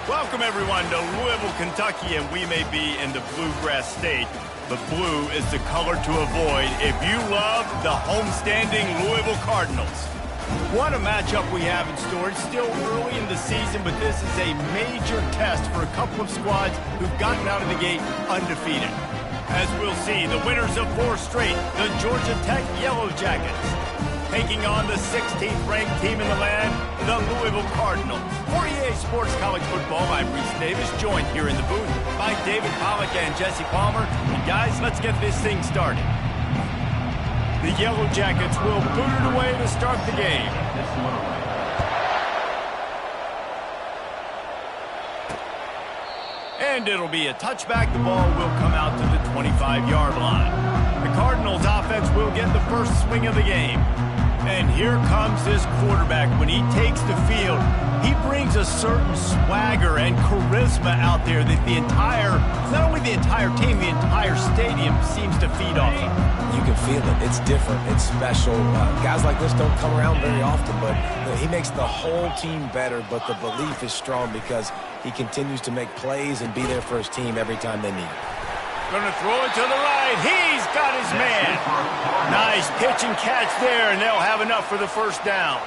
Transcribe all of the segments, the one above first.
Welcome, everyone, to Louisville, Kentucky, and we may be in the Bluegrass State, but blue is the color to avoid if you love the homestanding Louisville Cardinals. What a matchup we have in store. It's still early in the season, but this is a major test for a couple of squads who've gotten out of the gate undefeated. As we'll see, the winners of 4 straight, the Georgia Tech Yellow Jackets, taking on the 16th ranked team in the land, the Louisville Cardinals. For EA Sports College Football, I'm Reese Davis, joined here in the booth by David Pollack and Jesse Palmer. And guys, let's get this thing started. The Yellow Jackets will boot it away to start the game. And it'll be a touchback. The ball will come out to the 25-yard line. The Cardinals offense will get the first swing of the game. And here comes this quarterback. When he takes the field, he brings a certain swagger and charisma out there that the entire, not only the entire team, the entire stadium seems to feed off of. You can feel it. It's different. It's special. Guys like this don't come around very often, but he makes the whole team better, but the belief is strong because he continues to make plays and be there for his team every time they need it. Going to throw it to the right. He's got his man. Nice pitch and catch there, and they'll have enough for the first down.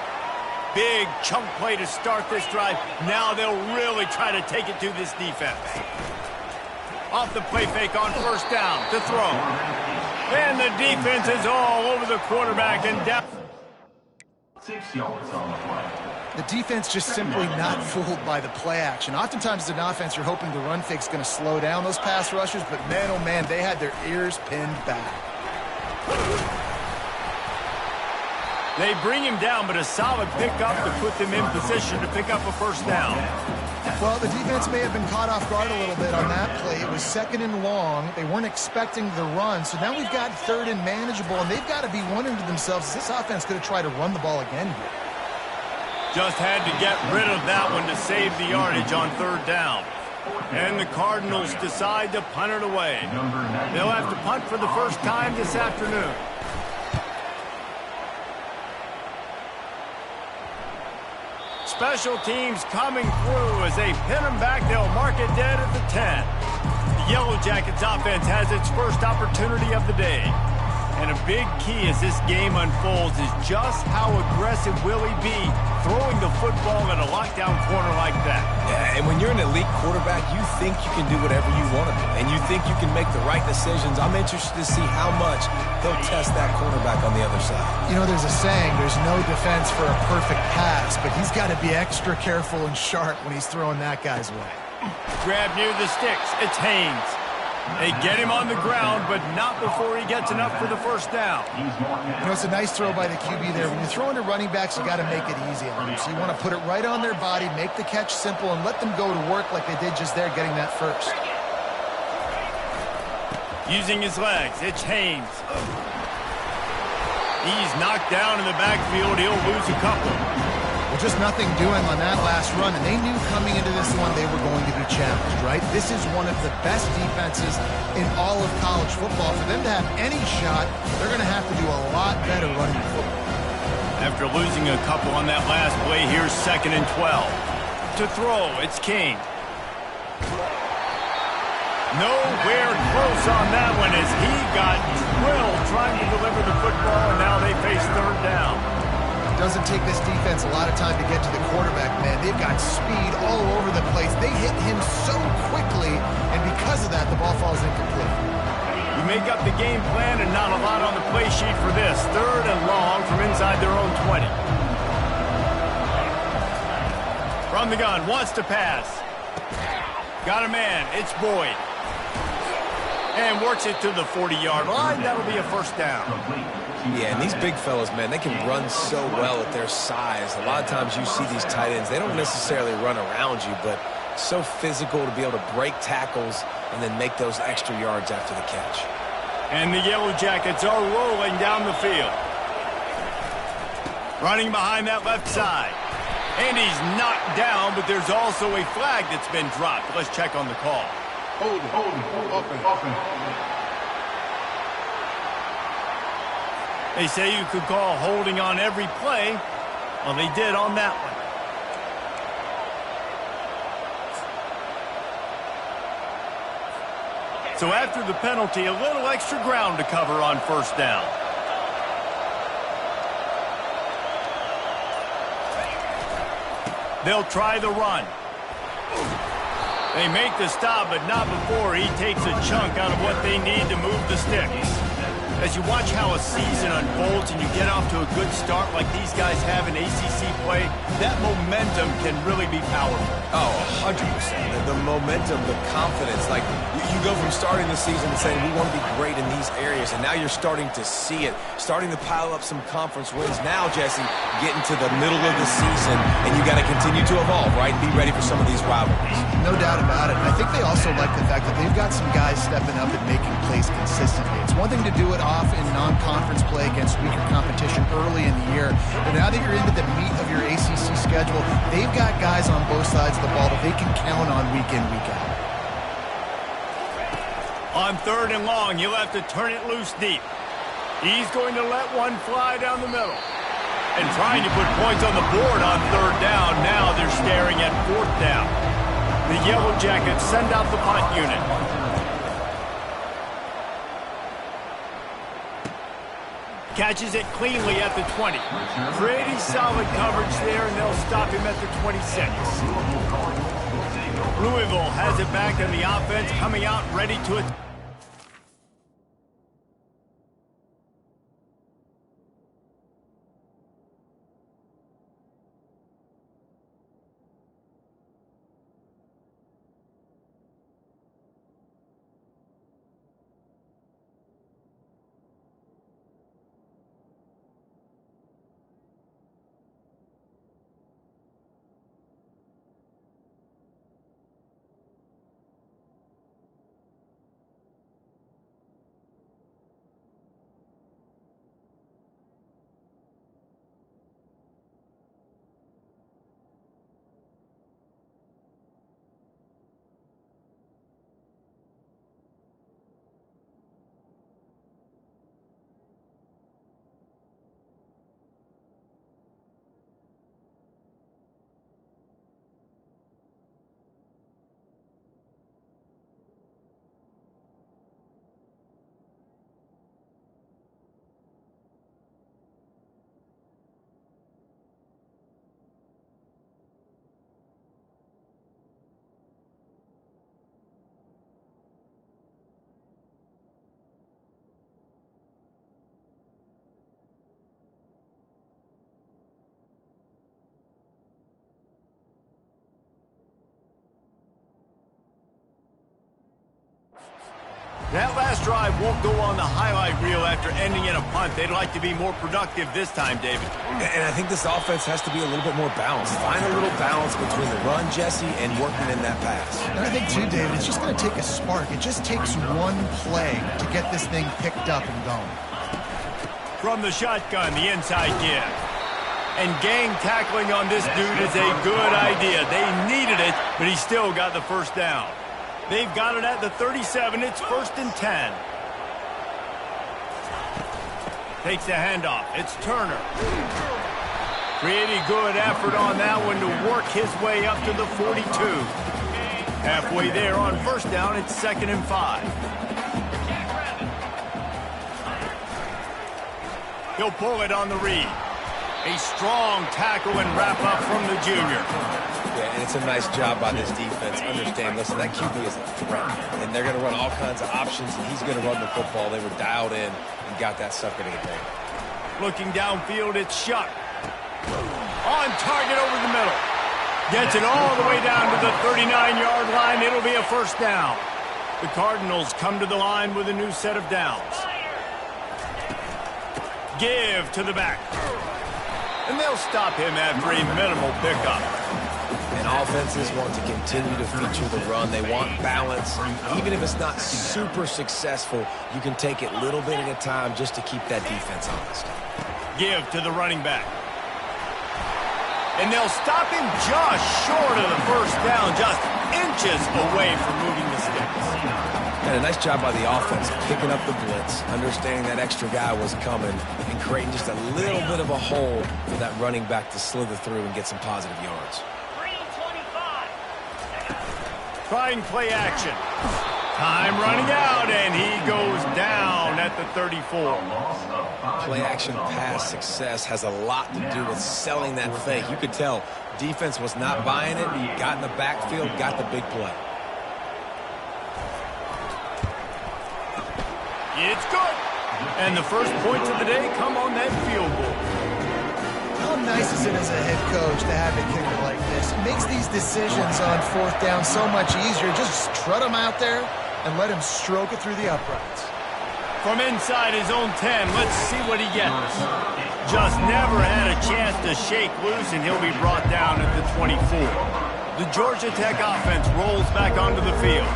Big chunk play to start this drive. Now they'll really try to take it to this defense. Off the play fake on first down to throw. And the defense is all over the quarterback and down. 6 yards on the play. The defense just simply not fooled by the play action. Oftentimes as an offense, you're hoping the run fake's going to slow down those pass rushers, but man, oh man, they had their ears pinned back. They bring him down, but a solid pickup to put them in position to pick up a first down. Well, the defense may have been caught off guard a little bit on that play. It was 2nd and long. They weren't expecting the run, so now we've got 3rd and manageable, and they've got to be wondering to themselves, is this offense going to try to run the ball again here? Just had to get rid of that one to save the yardage on 3rd down. And the Cardinals decide to punt it away. They'll have to punt for the first time this afternoon. Special teams coming through as they pin them back. They'll mark it dead at the 10. The Yellow Jackets offense has its first opportunity of the day. And a big key as this game unfolds is just how aggressive will he be throwing the football in a lockdown corner like that. Yeah, and when you're an elite quarterback, you think you can do whatever you want to do, and you think you can make the right decisions. I'm interested to see how much he'll test that cornerback on the other side. You know, there's a saying, there's no defense for a perfect pass, but he's got to be extra careful and sharp when he's throwing that guy's way. Grab near the sticks. It's Haynes. They get him on the ground, but not before he gets enough for the first down. You know, it's a nice throw by the QB there. When you're throwing to running backs, you got to make it easy on them. So you want to put it right on their body, make the catch simple, and let them go to work like they did just there, getting that first. Using his legs, it's Haynes. He's knocked down in the backfield. He'll lose a couple. Well, just nothing doing on that last run, and they knew coming into this one they were going to be challenged, right? This is one of the best defenses in all of college football. For them to have any shot, they're going to have to do a lot better running the football. After losing a couple on that last play, here's 2nd and 12. To throw, it's King. Nowhere close on that one as he got drilled trying to deliver the football, and now they face 3rd down. It doesn't take this defense a lot of time to get to the quarterback, man. They've got speed all over the place. They hit him so quickly, and because of that, the ball falls incomplete. You make up the game plan and not a lot on the play sheet for this. 3rd and long from inside their own 20. From the gun, wants to pass. Got a man, it's Boyd. And works it to the 40-yard line. That'll be a first down. Yeah, and these big fellas, man, they can run so well at their size. A lot of times you see these tight ends, they don't necessarily run around you, but so physical to be able to break tackles and then make those extra yards after the catch. And the Yellow Jackets are rolling down the field. Running behind that left side. And he's knocked down, but there's also a flag that's been dropped. Let's check on the call. Hold, open. They say you could call holding on every play. Well, they did on that one. So after the penalty, a little extra ground to cover on 1st down. They'll try the run. They make the stop, but not before he takes a chunk out of what they need to move the sticks. As you watch how a season unfolds and you get off to a good start like these guys have in ACC play, that momentum can really be powerful. Oh, 100%. The momentum, the confidence. Like, you go from starting the season and saying, we want to be great in these areas, and now you're starting to see it, starting to pile up some conference wins. Now, Jesse, getting to the middle of the season, and you got to continue to evolve, right? Be ready for some of these rivalries. No doubt about it. I think they also like the fact that they've got some guys stepping up and making plays consistently. It's one thing to do it off in non-conference play against weaker competition early in the year, but now that you're into the meat of your ACC schedule, they've got guys on both sides of the ball that they can count on week in, week out. On 3rd and long, you'll have to turn it loose deep. He's going to let one fly down the middle. And trying to put points on the board on 3rd down. Now they're staring at 4th down. The Yellow Jackets send out the punt unit. Catches it cleanly at the 20. Pretty solid coverage there, and they'll stop him at the 26. Louisville has it back in the offense, coming out ready to attack. That last drive won't go on the highlight reel after ending in a punt. They'd like to be more productive this time, David. And I think this offense has to be a little bit more balanced. Find a little balance between the run, Jesse, and working in that pass. And I think, too, David, it's just going to take a spark. It just takes one play to get this thing picked up and going. From the shotgun, the inside give. And gang tackling on this dude is a good idea. They needed it, but he still got the first down. They've got it at the 37. It's 1st and 10. Takes the handoff. It's Turner. Pretty good effort on that one to work his way up to the 42. Halfway there on 1st down, it's 2nd and 5. He'll pull it on the read. A strong tackle and wrap up from the junior. Yeah, and it's a nice job by this defense. Understand, listen, that QB is a threat, and they're going to run all kinds of options, and he's going to run the football. They were dialed in and got that sucker to get there. Looking downfield, it's Shuck. On target over the middle. Gets it all the way down to the 39-yard line. It'll be a 1st down. The Cardinals come to the line with a new set of downs. Give to the back. And they'll stop him after a minimal pickup. And offenses want to continue to feature the run. They want balance. Even if it's not super successful, you can take it little bit at a time just to keep that defense honest. Give to the running back. And they'll stop him just short of the 1st down, just inches away from moving the sticks. And a nice job by the offense picking up the blitz, understanding that extra guy was coming, and creating just a little bit of a hole for that running back to slither through and get some positive yards. Trying play action. Time running out, and he goes down at the 34. Play action pass success has a lot to do with selling that fake. You could tell defense was not buying it. He got in the backfield, got the big play. It's good. And the first points of the day come on that field goal. How nice is it as a head coach to have a kicker like this? It makes these decisions on 4th down so much easier. Just trot him out there and let him stroke it through the uprights. From inside his own 10, let's see what he gets. Just never had a chance to shake loose, and he'll be brought down at the 24. The Georgia Tech offense rolls back onto the field.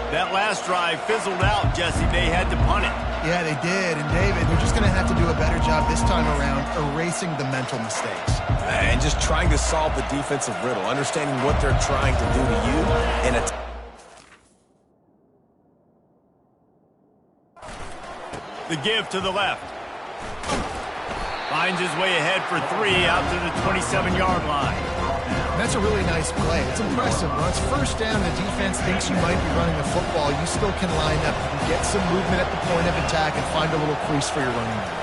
That last drive fizzled out, Jesse. They had to punt it. Yeah, they did. And, David, they're just going to have to do a better job this time around erasing the mental mistakes. And just trying to solve the defensive riddle, understanding what they're trying to do to you. And the give to the left. Finds his way ahead for 3 out to the 27-yard line. That's a really nice play. It's impressive. When it's 1st down, the defense thinks you might be running the football. You still can line up and get some movement at the point of attack and find a little crease for your running back.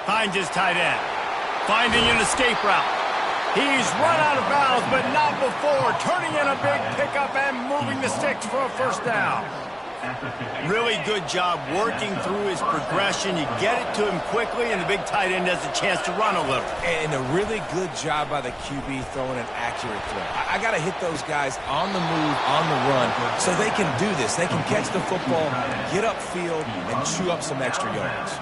Finds his tight end. Finding an escape route. He's run out of bounds, but not before. Turning in a big pickup and moving the sticks for a 1st down. Really good job working through his progression. You get it to him quickly, and the big tight end has a chance to run a little. And a really good job by the QB throwing an accurate throw. I got to hit those guys on the move, on the run, so they can do this. They can catch the football, get upfield, and chew up some extra yards.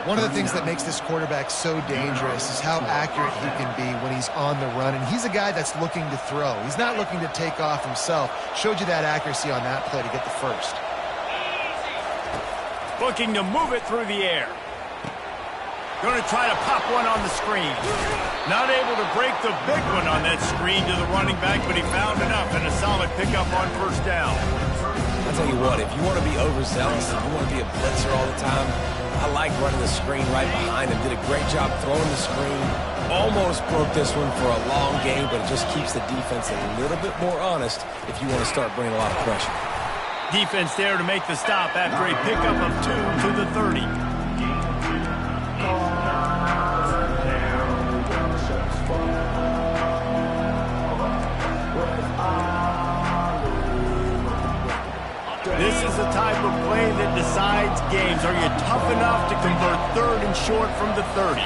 One of the things that makes this quarterback so dangerous is how accurate he can be when he's on the run. And he's a guy that's looking to throw. He's not looking to take off himself. Showed you that accuracy on that play to get the 1st. Looking to move it through the air. Going to try to pop one on the screen. Not able to break the big one on that screen to the running back, but he found enough and a solid pickup on 1st down. I'll tell you what, if you want to be overzealous, if you want to be a blitzer all the time, I like running the screen right behind him. Did a great job throwing the screen. Almost broke this one for a long game, but it just keeps the defense a little bit more honest if you want to start bringing a lot of pressure. Defense there to make the stop after a pickup of 2 to the 30. This is the type of play that decides games. Are you tough enough to convert 3rd and short from the 30?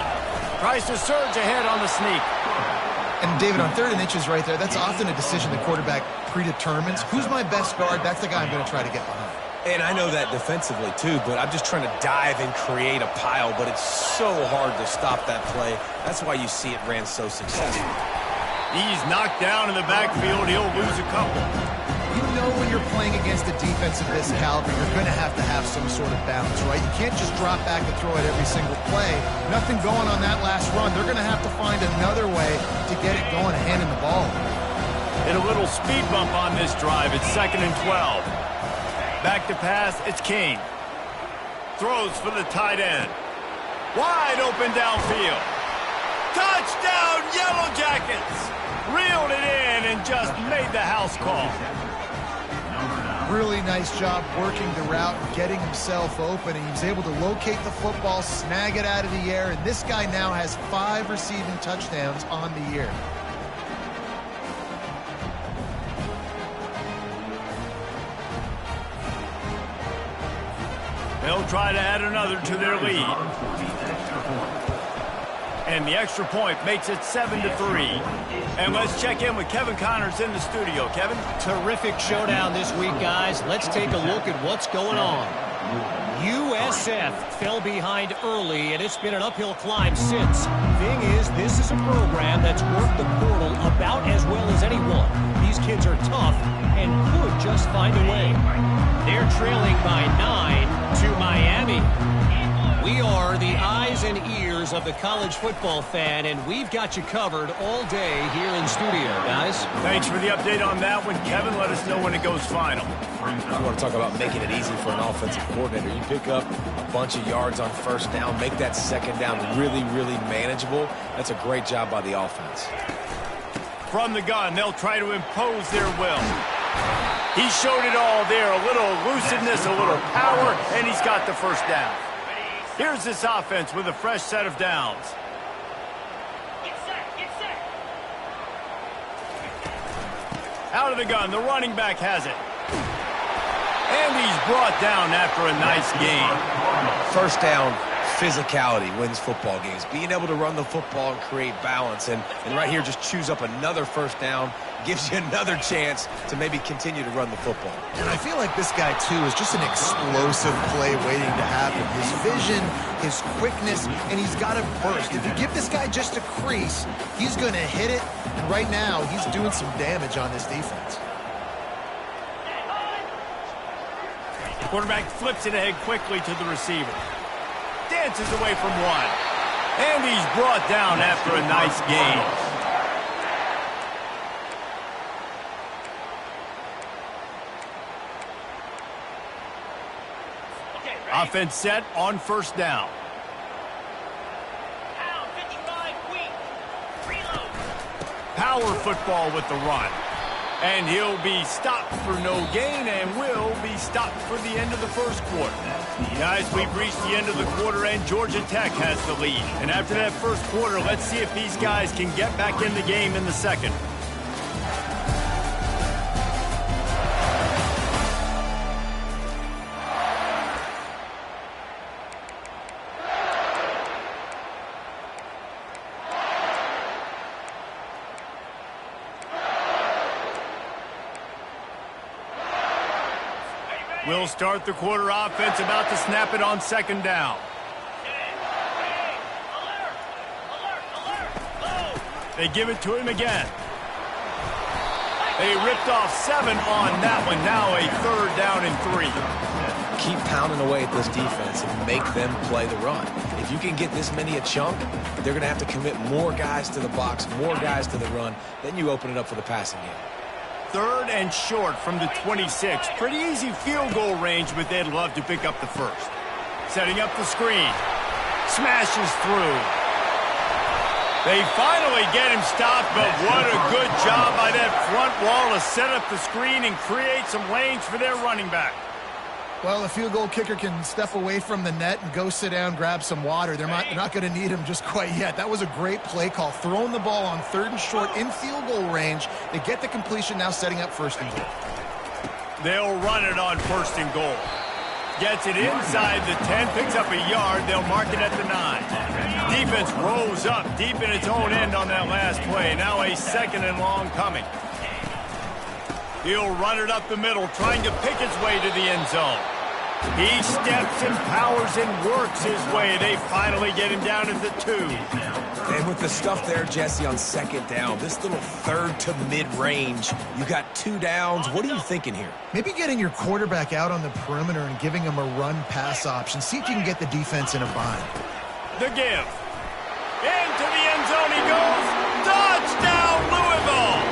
Tries to surge ahead on the sneak. And, David, on 3rd and inches right there, that's often a decision the quarterback predetermines. Who's my best guard? That's the guy I'm going to try to get behind. And I know that defensively, too, but I'm just trying to dive and create a pile, but it's so hard to stop that play. That's why you see it ran so successful. He's knocked down in the backfield. He'll lose a couple. You know when you're playing against a defense of this caliber, you're going to have some sort of balance, right? You can't just drop back and throw it every single play. Nothing going on that last run. They're going to have to find another way to get it going, handing the ball. Hit a little speed bump on this drive. It's 2nd and 12. Back to pass, it's King. Throws for the tight end. Wide open downfield. Touchdown, Yellow Jackets! Reeled it in and just made the house call. Really nice job working the route and getting himself open. And he was able to locate the football, snag it out of the air, and this guy now has 5 receiving touchdowns on the year. They'll try to add another to their lead. And the extra point makes it 7-3. And let's check in with Kevin Connors in the studio. Kevin? Terrific showdown this week, guys. Let's take a look at what's going on. USF fell behind early, and it's been an uphill climb since. Thing is, this is a program that's worked the portal about as well as anyone. These kids are tough and could just find a way. They're trailing by 9 to Miami. We are the eyes and ears of the college football fan, and we've got you covered all day here in studio, guys. Thanks for the update on that one, Kevin. Let us know when it goes final. You want to talk about making it easy for an offensive coordinator. You pick up a bunch of yards on 1st down, make that 2nd down really, really manageable. That's a great job by the offense. From the gun, they'll try to impose their will. He showed it all there. A little elusiveness, a little power, and he's got the 1st down. Here's this offense with a fresh set of downs. Get set. Out of the gun, the running back has it. And he's brought down after a nice gain. 1st down, physicality wins football games. Being able to run the football and create balance. And right here, just choose up another 1st down. Gives you another chance to maybe continue to run the football. And I feel like this guy, too, is just an explosive play waiting to happen. His vision, his quickness, and he's got to burst. If you give this guy just a crease, he's going to hit it. And right now, he's doing some damage on this defense. Quarterback flips it ahead quickly to the receiver. Dances away from one. And he's brought down after a nice gain. Offense set on 1st down. Power football with the run. And he'll be stopped for no gain and will be stopped for the end of the 1st quarter. Guys, we've reached the end of the quarter and Georgia Tech has the lead. And after that 1st quarter, let's see if these guys can get back in the game in the 2nd. We'll start the quarter. Offense about to snap it on 2nd down. They give it to him again. They ripped off 7 on that one. Now a 3rd down and 3. Keep pounding away at this defense and make them play the run. If you can get this many a chunk, they're going to have to commit more guys to the box, more guys to the run. Then you open it up for the passing game. 3rd and short from the 26. Pretty easy field goal range, but they'd love to pick up the 1st. Setting up the screen. Smashes through. They finally get him stopped, but what a good job by that front wall to set up the screen and create some lanes for their running back. Well, a field goal kicker can step away from the net and go sit down, grab some water. They're not going to need him just quite yet. That was a great play call. Throwing the ball on 3rd and short in field goal range. They get the completion, now setting up 1st and goal. They'll run it on 1st and goal. Gets it inside the 10, picks up a yard. They'll mark it at the 9. Defense rose up deep in its own end on that last play. Now a 2nd and long coming. He'll run it up the middle, trying to pick his way to the end zone. He steps and powers and works his way. They finally get him down at the 2. And with the stuff there, Jesse, on 2nd down, this little 3rd to mid-range, you got 2 downs. What are you thinking here? Maybe getting your quarterback out on the perimeter and giving him a run-pass option. See if you can get the defense in a bind. The give. Into the end zone he goes. Touchdown, Louisville!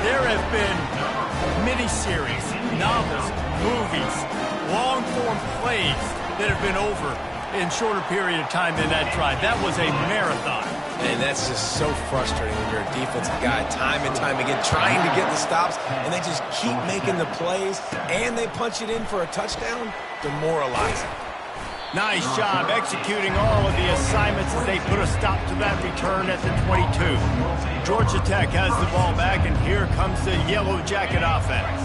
There have been miniseries, novels, movies, long-form plays that have been over in shorter period of time than that drive. That was a marathon. And that's just so frustrating when you're a defensive guy time and time again trying to get the stops, and they just keep making the plays, and they punch it in for a touchdown. Demoralizing. Nice job executing all of the assignments as they put a stop to that return at the 22. Georgia Tech has the ball back, and here comes the Yellow Jacket offense.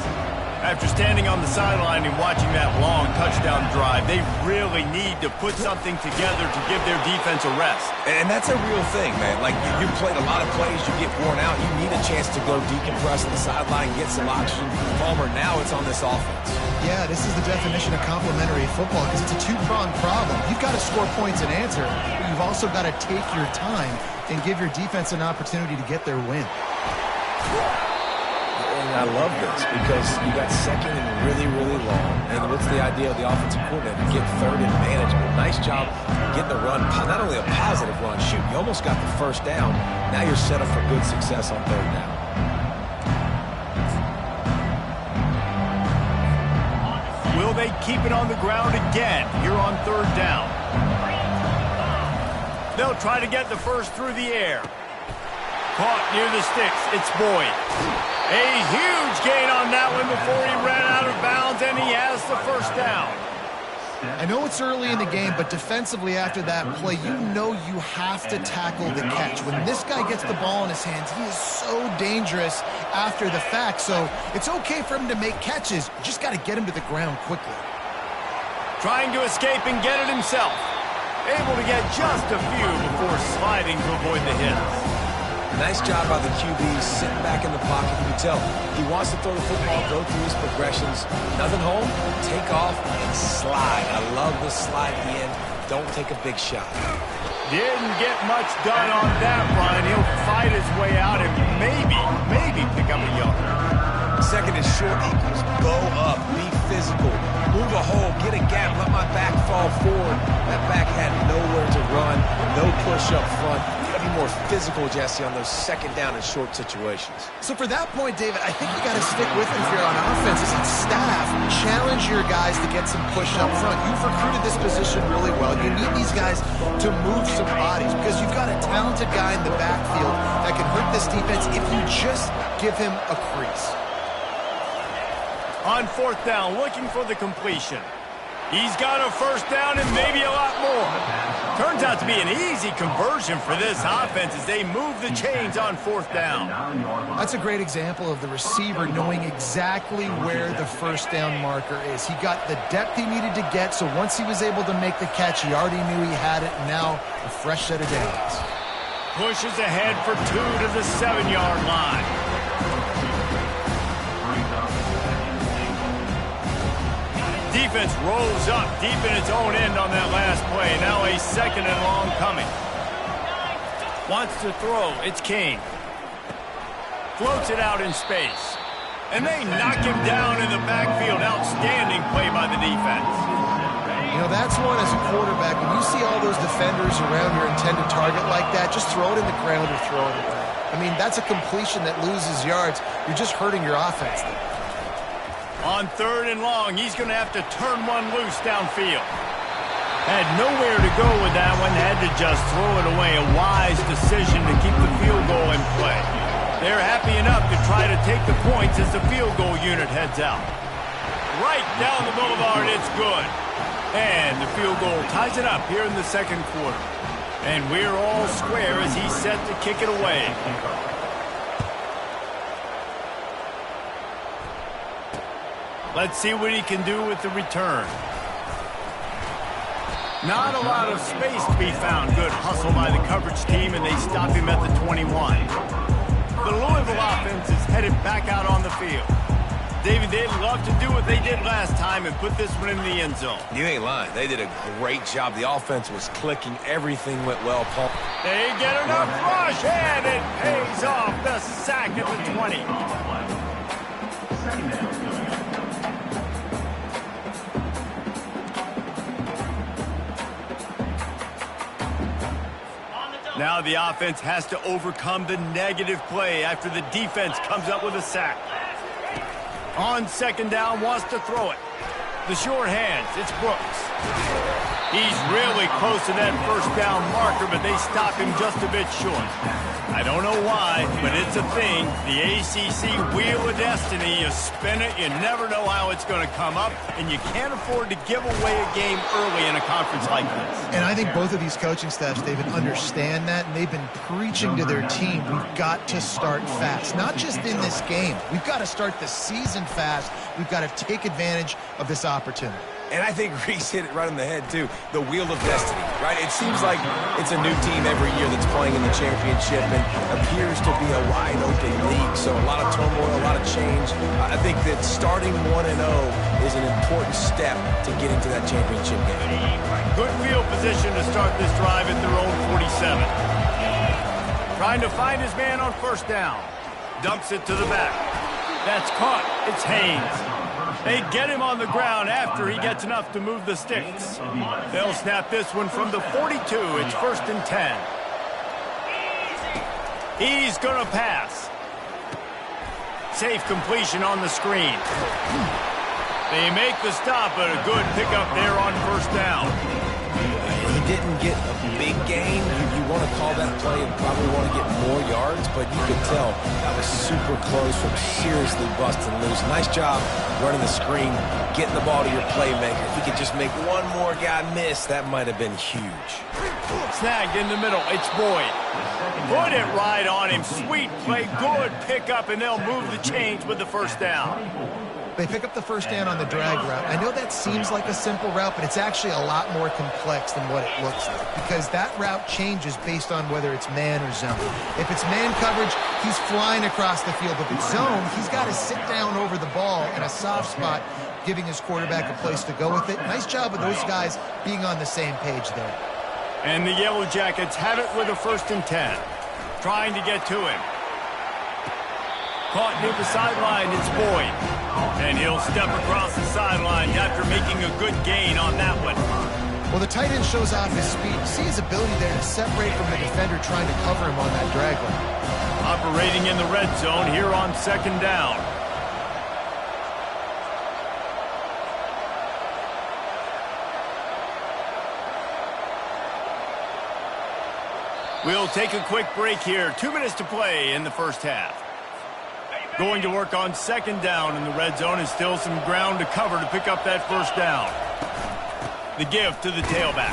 After standing on the sideline and watching that long touchdown drive, they really need to put something together to give their defense a rest. And that's a real thing, man. Like, you played a lot of plays, you get worn out, you need a chance to go decompress on the sideline, get some oxygen. Palmer, now it's on this offense. Yeah, this is the definition of complementary football because it's a two-pronged problem. You've got to score points and answer, but you've also got to take your time and give your defense an opportunity to get their win. And I love this because you got 2nd and really, really long. And what's the idea of the offensive coordinator? Get 3rd and manageable. Nice job getting the run. Not only a positive run, shoot, you almost got the 1st down. Now you're set up for good success on 3rd down. Will they keep it on the ground again here on 3rd down? They'll try to get the first through the air. Caught near the sticks. It's Boyd. A huge gain on that one before he ran out of bounds, and he has the 1st down. I know it's early in the game, but defensively after that play, you know you have to tackle the catch. When this guy gets the ball in his hands, he is so dangerous after the fact. So it's okay for him to make catches. You just got to get him to the ground quickly. Trying to escape and get it himself. Able to get just a few before sliding to avoid the hits. Nice job by the QB, sitting back in the pocket. You can tell he wants to throw the football, go through his progressions. Nothing home, take off, and slide. I love the slide at the end. Don't take a big shot. Didn't get much done on that run. He'll fight his way out and maybe pick up a yard. 2nd is short equals go up, be physical, move a hole, get a gap, let my back fall forward. That back had nowhere to run, no push up front. You gotta be more physical, Jesse, on those 2nd down and short situations. So for that point, David, I think you got to stick with it if you're on offense. As a staff, challenge your guys to get some push up front. You've recruited this position really well. You need these guys to move some bodies because you've got a talented guy in the backfield that can hurt this defense if you just give him a crease. On 4th down, looking for the completion. He's got a 1st down and maybe a lot more. Turns out to be an easy conversion for this offense as they move the chains on 4th down. That's a great example of the receiver knowing exactly where the 1st down marker is. He got the depth he needed to get, so once he was able to make the catch, he already knew he had it, and now a fresh set of downs. Pushes ahead for 2 to the 7-yard line. Defense rolls up deep in its own end on that last play. Now a 2nd and long coming. Wants to throw. It's King. Floats it out in space. And they knock him down in the backfield. Outstanding play by the defense. You know, that's one as a quarterback. When you see all those defenders around your intended target like that, just throw it in the ground or throw it away. I mean, that's a completion that loses yards. You're just hurting your offense there. On 3rd and long, he's going to have to turn one loose downfield. Had nowhere to go with that one, had to just throw it away. A wise decision to keep the field goal in play. They're happy enough to try to take the points as the field goal unit heads out. Right down the boulevard, it's good. And the field goal ties it up here in the 2nd quarter. And we're all square as he's set to kick it away. Let's see what he can do with the return. Not a lot of space to be found. Good hustle by the coverage team, and they stop him at the 21. The Louisville offense is headed back out on the field. David, they'd love to do what they did last time and put this one in the end zone. You ain't lying. They did a great job. The offense was clicking. Everything went well, Paul. They get enough rush, and it pays off. The sack at the 20. Now the offense has to overcome the negative play after the defense comes up with a sack. On second down, wants to throw it. The short hands, it's Brooks. He's really close to that first down marker, but they stop him just a bit short. I don't know why, but it's a thing. The ACC Wheel of Destiny, you spin it, you never know how it's going to come up, and you can't afford to give away a game early in a conference like this. And I think both of these coaching staffs, David, understand that, and they've been preaching to their team, we've got to start fast. Not just in this game. We've got to start the season fast. We've got to take advantage of this opportunity. And I think Reese hit it right on the head, too. The Wheel of Destiny, right? It seems like it's a new team every year that's playing in the championship and appears to be a wide-open league. So a lot of turmoil, a lot of change. I think that starting 1-0 is an important step to getting to that championship game. Good field position to start this drive at their own 47. Trying to find his man on first down. Dumps it to the back. That's caught. It's Haynes. They get him on the ground after he gets enough to move the sticks. They'll snap this one from the 42. It's 1st and 10. He's going to pass. Safe completion on the screen. They make the stop, but a good pickup there on first down. He didn't get a big gain. You want to call that play and probably want to get more yards, but you could tell that was super close from seriously busting loose. Nice job running the screen, getting the ball to your playmaker. If he could just make one more guy miss, that might have been huge. Snagged in the middle. It's Boyd. Put it right on him. Sweet play. Good pickup, and they'll move the chains with the first down. They pick up the first down on the drag route. I know that seems like a simple route, but it's actually a lot more complex than what it looks like because that route changes based on whether it's man or zone. If it's man coverage, he's flying across the field. If it's zone, he's got to sit down over the ball in a soft spot, giving his quarterback a place to go with it. Nice job of those guys being on the same page there. And the Yellow Jackets have it with a 1st and 10. Trying to get to him. Caught near the sideline, it's Boyd. And he'll step across the sideline after making a good gain on that one. Well, the tight end shows off his speed. See his ability there to separate from the defender trying to cover him on that drag route. Operating in the red zone here on second down. We'll take a quick break here. 2 minutes to play in the first half. Going to work on second down in the red zone and still some ground to cover to pick up that first down. The give to the tailback.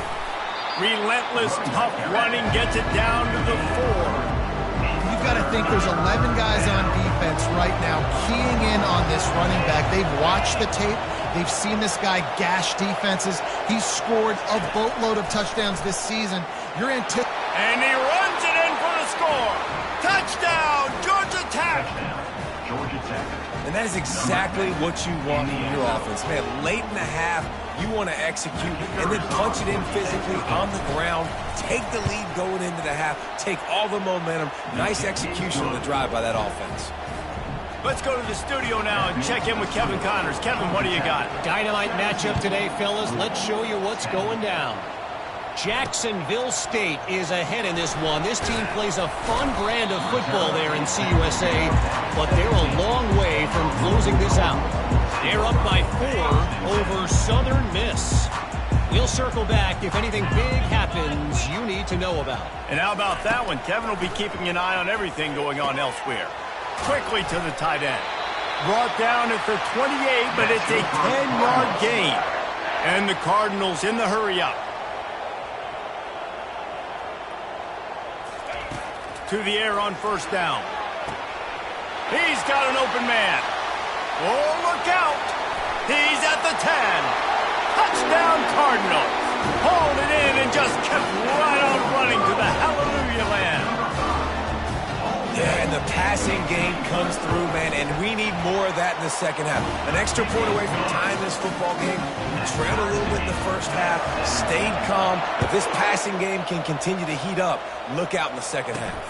Relentless, tough running, gets it down to the 4. You've got to think there's 11 guys on defense right now keying in on this running back. They've watched the tape. They've seen this guy gash defenses. He's scored a boatload of touchdowns this season. And he runs it in for the score. Touchdown, Georgia Tech. And that is exactly what you want in your offense. Man, late in the half, you want to execute and then punch it in physically on the ground. Take the lead going into the half. Take all the momentum. Nice execution on the drive by that offense. Let's go to the studio now and check in with Kevin Connors. Kevin, what do you got? Dynamite matchup today, fellas. Let's show you what's going down. Jacksonville State is ahead in this one. This team plays a fun brand of football there in CUSA, but they're a long way from closing this out. They're up by 4 over Southern Miss. We'll circle back if anything big happens you need to know about. And how about that one? Kevin will be keeping an eye on everything going on elsewhere. Quickly to the tight end. Brought down at the 28, but it's a 10-yard gain. And the Cardinals in the hurry-up. To the air on first down. He's got an open man. Oh, look out. He's at the 10. Touchdown, Cardinals. hauled it in and just kept right on running to the hallelujah land. Yeah, and the passing game comes through, man, and we need more of that in the second half. An extra point away from tying this football game. We trailed a little bit in the first half, stayed calm. If this passing game can continue to heat up, look out in the second half.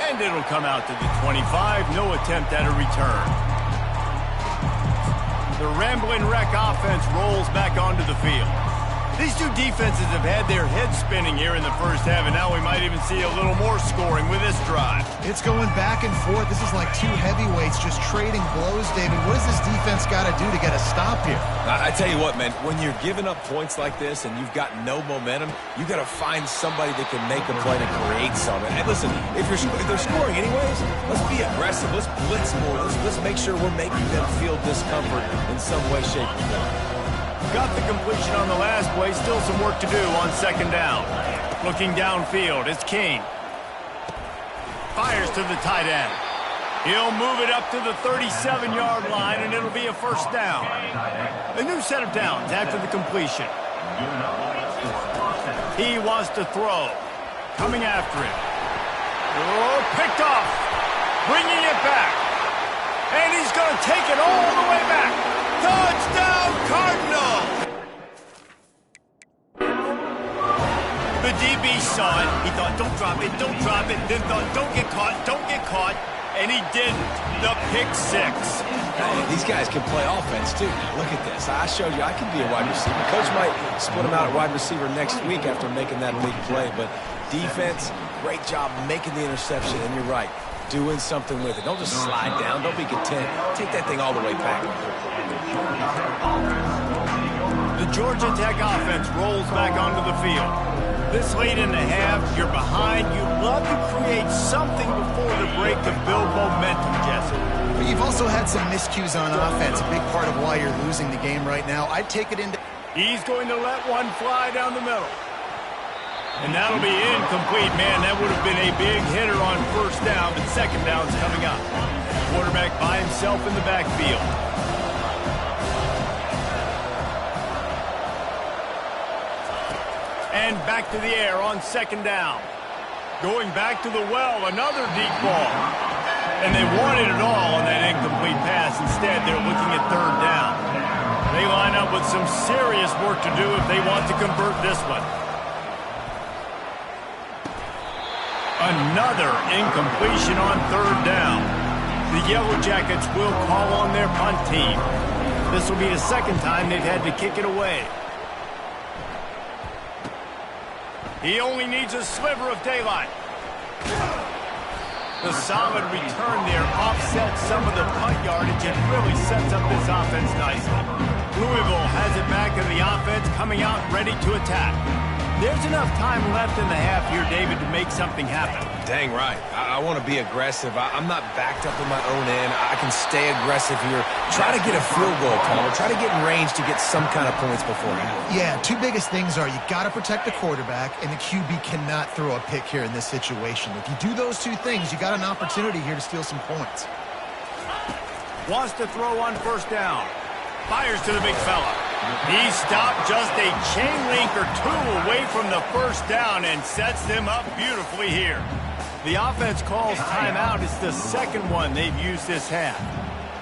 And it'll come out to the 25. No attempt at a return. The rambling wreck offense rolls back onto the field. These two defenses have had their heads spinning here in the first half, and now we might even see a little more scoring with this drive. It's going back and forth. This is like two heavyweights just trading blows, David. What does this defense got to do to get a stop here? I tell you what, man, when you're giving up points like this and you've got no momentum, you got to find somebody that can make a play to create something. And listen, if they're scoring anyways, let's be aggressive. Let's blitz more. Let's make sure we're making them feel discomfort in some way, shape, or form. Got the completion on the last play. Still some work to do on second down. Looking downfield, it's King. Fires to the tight end. He'll move it up to the 37-yard line, and it'll be a first down. A new set of downs after the completion. He wants to throw. Coming after him. Oh, picked off. Bringing it back. And he's going to take it all the way back. Touchdown, Cardinal! The DB saw it. He thought, don't drop it, don't drop it. Then thought, don't get caught. And he didn't. The pick six. Hey, these guys can play offense, too. Now, look at this. I showed you I can be a wide receiver. Coach might split him out at wide receiver next week after making that big play. But defense, great job making the interception. And you're right, doing something with it. Don't just slide down. Don't be content. Take that thing all the way back. The Georgia Tech offense rolls back onto the field. This late in the half, you're behind. You love to create something before the break to build momentum, Jesse. But you've also had some miscues on offense, a big part of why you're losing the game right now. I'd take it into... He's going to let one fly down the middle. And that'll be incomplete, man. That would have been a big hitter on first down, but second down's coming up. Quarterback by himself in the backfield. And back to the air on second down. Going back to the well, another deep ball. And they wanted it all on that incomplete pass. Instead, they're looking at third down. They line up with some serious work to do if they want to convert this one. Another incompletion on third down. The Yellow Jackets will call on their punt team. This will be the second time they've had to kick it away. He only needs a sliver of daylight. The solid return there offsets some of the punt yardage and really sets up this offense nicely. Louisville has it back in the offense, coming out ready to attack. There's enough time left in the half here, David, to make something happen. Dang right. I want to be aggressive. I'm not backed up in my own end. I can stay aggressive here. Try to get a field goal, Palmer. Try to get in range to get some kind of points before half. Yeah, two biggest things are you got to protect the quarterback, and the QB cannot throw a pick here in this situation. If you do those two things, you got an opportunity here to steal some points. Wants to throw on first down. Fires to the big fella. He stopped just a chain link or two away from the first down and sets them up beautifully here. The offense calls timeout. It's the second one they've used this half.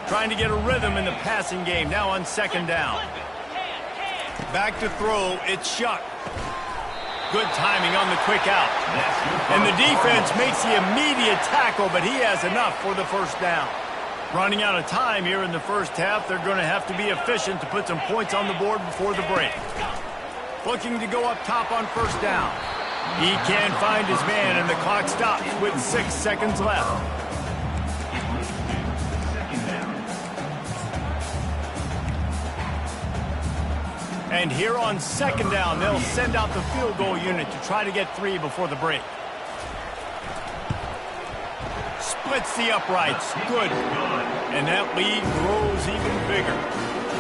Trying to get a rhythm in the passing game now on second down. Back to throw. It's Shuck. Good timing on the quick out. And the defense makes the immediate tackle, but he has enough for the first down. Running out of time here in the first half. They're going to have to be efficient to put some points on the board before the break. Looking to go up top on first down. He can't find his man, and the clock stops with 6 seconds left. And here on second down, they'll send out the field goal unit to try to get 3 before the break. Splits the uprights. Good. And that lead grows even bigger.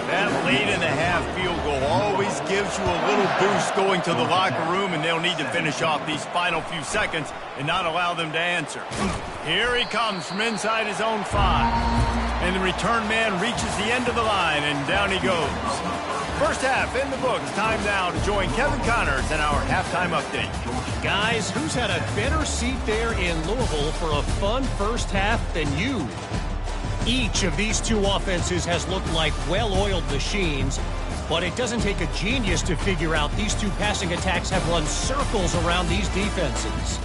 That late in the half field goal always gives you a little boost going to the locker room, and they'll need to finish off these final few seconds and not allow them to answer. Here he comes from inside his own 5. And the return man reaches the end of the line, and down he goes. First half in the books. Time now to join Kevin Connors in our halftime update. Guys, who's had a better seat there in Louisville for a fun first half than you? Each of these two offenses has looked like well-oiled machines, but it doesn't take a genius to figure out these two passing attacks have run circles around these defenses.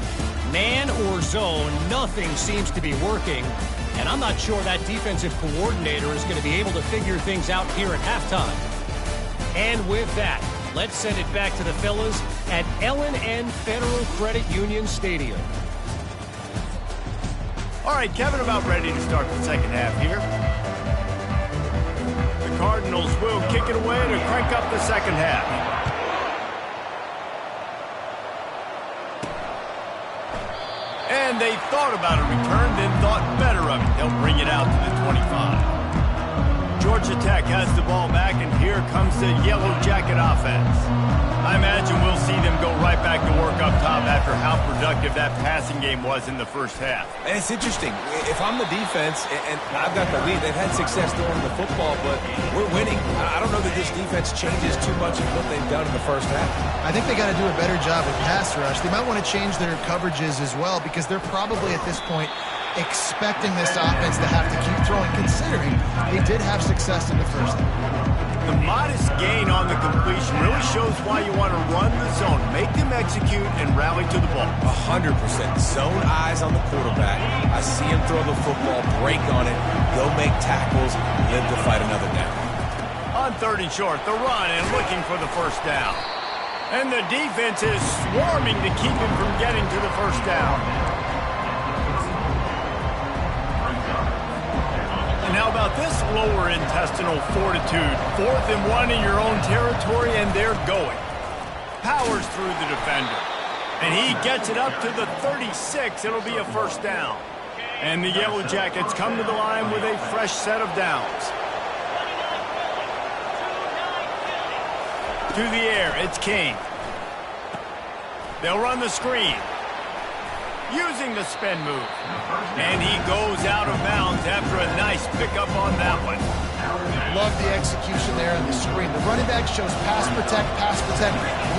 Man or zone, nothing seems to be working, and I'm not sure that defensive coordinator is going to be able to figure things out here at halftime. And with that, let's send it back to the fellas at L&N Federal Credit Union Stadium. All right, Kevin, about ready to start the second half here. The Cardinals will kick it away to crank up the second half. And they thought about a return, then thought better of it. They'll bring it out to the 25. Georgia Tech has the ball back, and here comes the Yellow Jacket offense. I imagine we'll see them go right back to work up top after how productive that passing game was in the first half. And it's interesting. If I'm the defense and I've got the lead, they've had success throwing the football, but we're winning. I don't know that this defense changes too much of what they've done in the first half. I think they got to do a better job with pass rush. They might want to change their coverages as well because they're probably at this point expecting this offense to have to keep throwing, considering they did have success in the first half. The modest gain on the completion really shows why you want to run the zone, make them execute, and rally to the ball. 100%. Zone eyes on the quarterback. I see him throw the football, break on it, go make tackles, live to fight another down. On 3rd and short, the run and looking for the first down. And the defense is swarming to keep him from getting to the first down. And how about this lower intestinal fortitude? 4th and 1 in your own territory, and they're going. Powers through the defender. And he gets it up to the 36. It'll be a first down. And the Yellow Jackets come to the line with a fresh set of downs. To the air, it's King. They'll run the screen. Using the spin move. And he goes out of bounds after a nice pickup on that one. Love the execution there on the screen. The running back shows pass protect.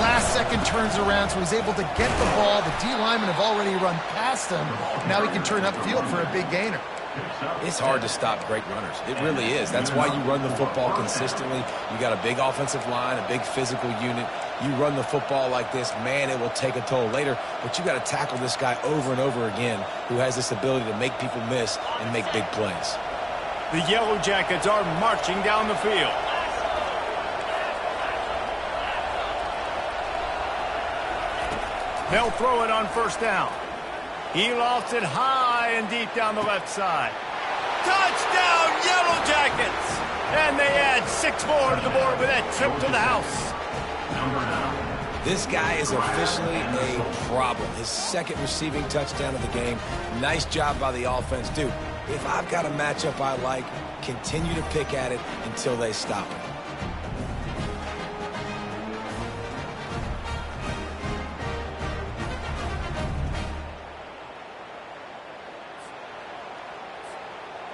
Last second turns around, so he's able to get the ball. The D linemen have already run past him. Now he can turn upfield for a big gainer. It's hard to stop great runners. It really is. That's why you run the football consistently. You got a big offensive line, a big physical unit. You run the football like this, man, it will take a toll later. But you got to tackle this guy over and over again who has this ability to make people miss and make big plays. The Yellow Jackets are marching down the field. They'll throw it on first down. He lofts it high and deep down the left side. Touchdown, Yellow Jackets! And they add 6 more to the board with that trip to the house. This guy is officially a problem. His 2nd receiving touchdown of the game. Nice job by the offense. Dude, if I've got a matchup I like, continue to pick at it until they stop it.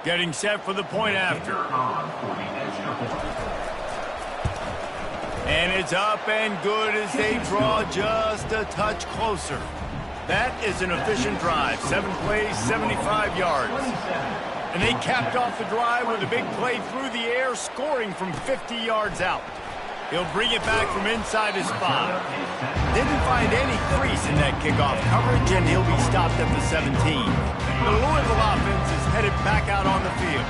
Getting set for the point after. And it's up and good as they draw just a touch closer. That is an efficient drive. 7 plays, 75 yards. And they capped off the drive with a big play through the air, scoring from 50 yards out. He'll bring it back from inside his 5. Didn't find any crease in that kickoff coverage, and he'll be stopped at the 17. The Louisville offense is headed back out on the field.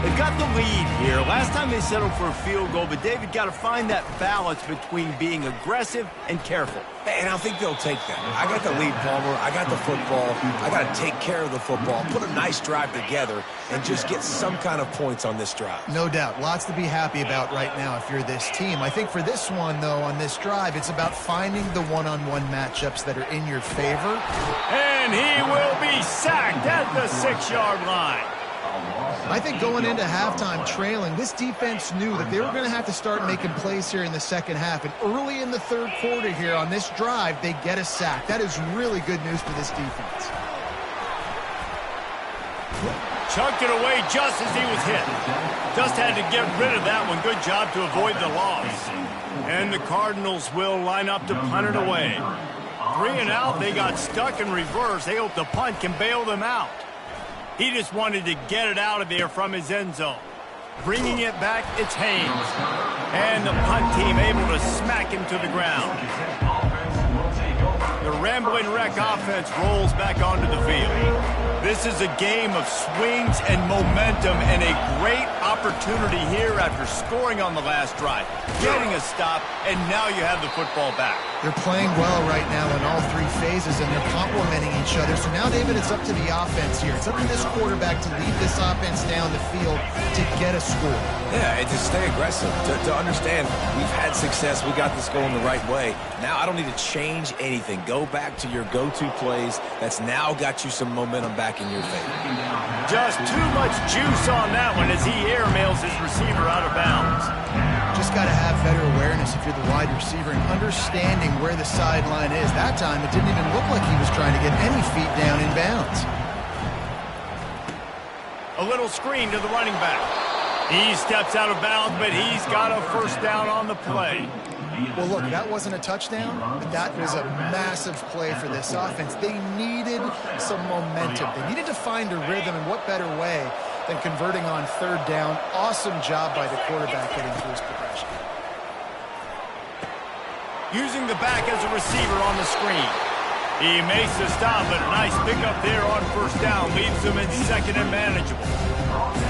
They've got the lead here. Last time they settled for a field goal, but David got to find that balance between being aggressive and careful. And I think they'll take that. I got the lead, Palmer. I got the football. I got to take care of the football, put a nice drive together, and just get some kind of points on this drive. No doubt. Lots to be happy about right now if you're this team. I think for this one, though, on this drive, it's about finding the one-on-one matchups that are in your favor. And he will be sacked at the 6-yard line. I think going into halftime trailing, this defense knew that they were going to have to start making plays here in the second half. And early in the 3rd quarter here on this drive, they get a sack. That is really good news for this defense. chucked it away just as he was hit. Just had to get rid of that one. Good job to avoid the loss. And the Cardinals will line up to punt it away. 3 and out, they got stuck in reverse. They hope the punt can bail them out. He just wanted to get it out of there from his end zone. Bringing it back, it's Haynes. And the punt team able to smack him to the ground. The Rambling Wreck offense rolls back onto the field. This is a game of swings and momentum and a great opportunity here after scoring on the last drive, getting a stop, and now you have the football back. They're playing well right now in all 3 phases, and they're complementing each other. So now, David, it's up to the offense here. It's up to this quarterback to lead this offense down the field to get a score. Yeah, and to stay aggressive, to understand we've had success, we got this going the right way. Now I don't need to change anything. Go back to your go-to plays. That's now got you some momentum back in your favor. Just too much juice on that one as he airmails his receiver out of bounds. Just got to have better awareness if you're the wide receiver and understanding where the sideline is. That time, it didn't even look like he was trying to get any feet down in bounds. A little screen to the running back. He steps out of bounds, but he's got a first down on the play. Well, look, that wasn't a touchdown, but that was a massive play for this offense. They needed some momentum. They needed to find a rhythm, and what better way than converting on 3rd down. Awesome job by the quarterback getting through his progression. Using the back as a receiver on the screen. He makes the stop, but a nice pickup there on first down. Leaves him in 2nd and manageable.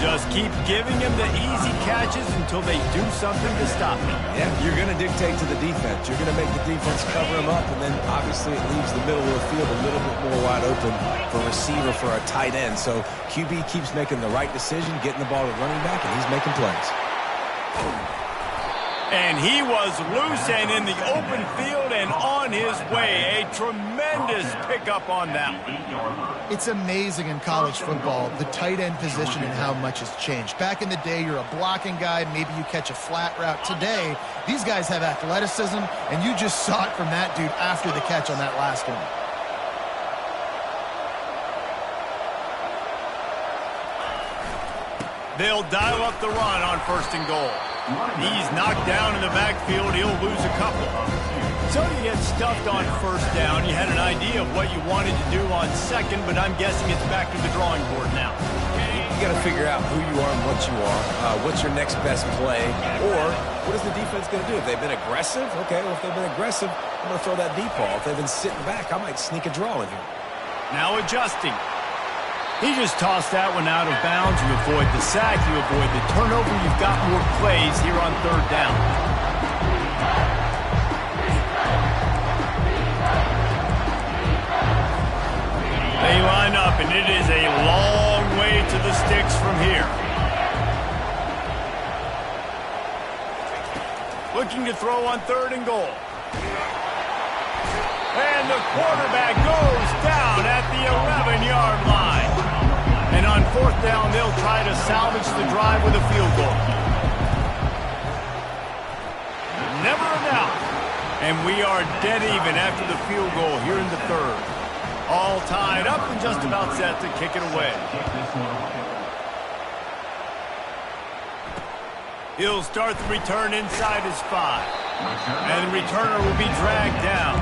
Just keep giving him the easy catches until they do something to stop him. Yeah, you're going to dictate to the defense. You're going to make the defense cover him up, and then obviously it leaves the middle of the field a little bit more wide open for a receiver, for a tight end. So QB keeps making the right decision, getting the ball to running back, and he's making plays. And he was loose and in the open field and on his way. A tremendous pickup on that one. It's amazing in college football, the tight end position and how much has changed. Back in the day, you're a blocking guy, maybe you catch a flat route. Today, these guys have athleticism, and you just saw it from that dude after the catch on that last one. They'll dial up the run on 1st and goal. He's knocked down in the backfield. He'll lose a couple. So you get stuffed on 1st down. You had an idea of what you wanted to do on 2nd, but I'm guessing it's back to the drawing board now. You got to figure out who you are and what you are. What's your next best play? Or what is the defense going to do? If they've been aggressive, okay, well, if they've been aggressive, I'm going to throw that deep ball. If they've been sitting back, I might sneak a draw in here. Now adjusting. He just tossed that one out of bounds. You avoid the sack. You avoid the turnover. You've got more plays here on 3rd down. They line up, and it is a long way to the sticks from here. Looking to throw on 3rd and goal. And the quarterback goes down at the 11-yard line. And on 4th down, they'll try to salvage the drive with a field goal. Never enough. And we are dead even after the field goal here in the 3rd. All tied up and just about set to kick it away. He'll start the return inside his 5. And the returner will be dragged down.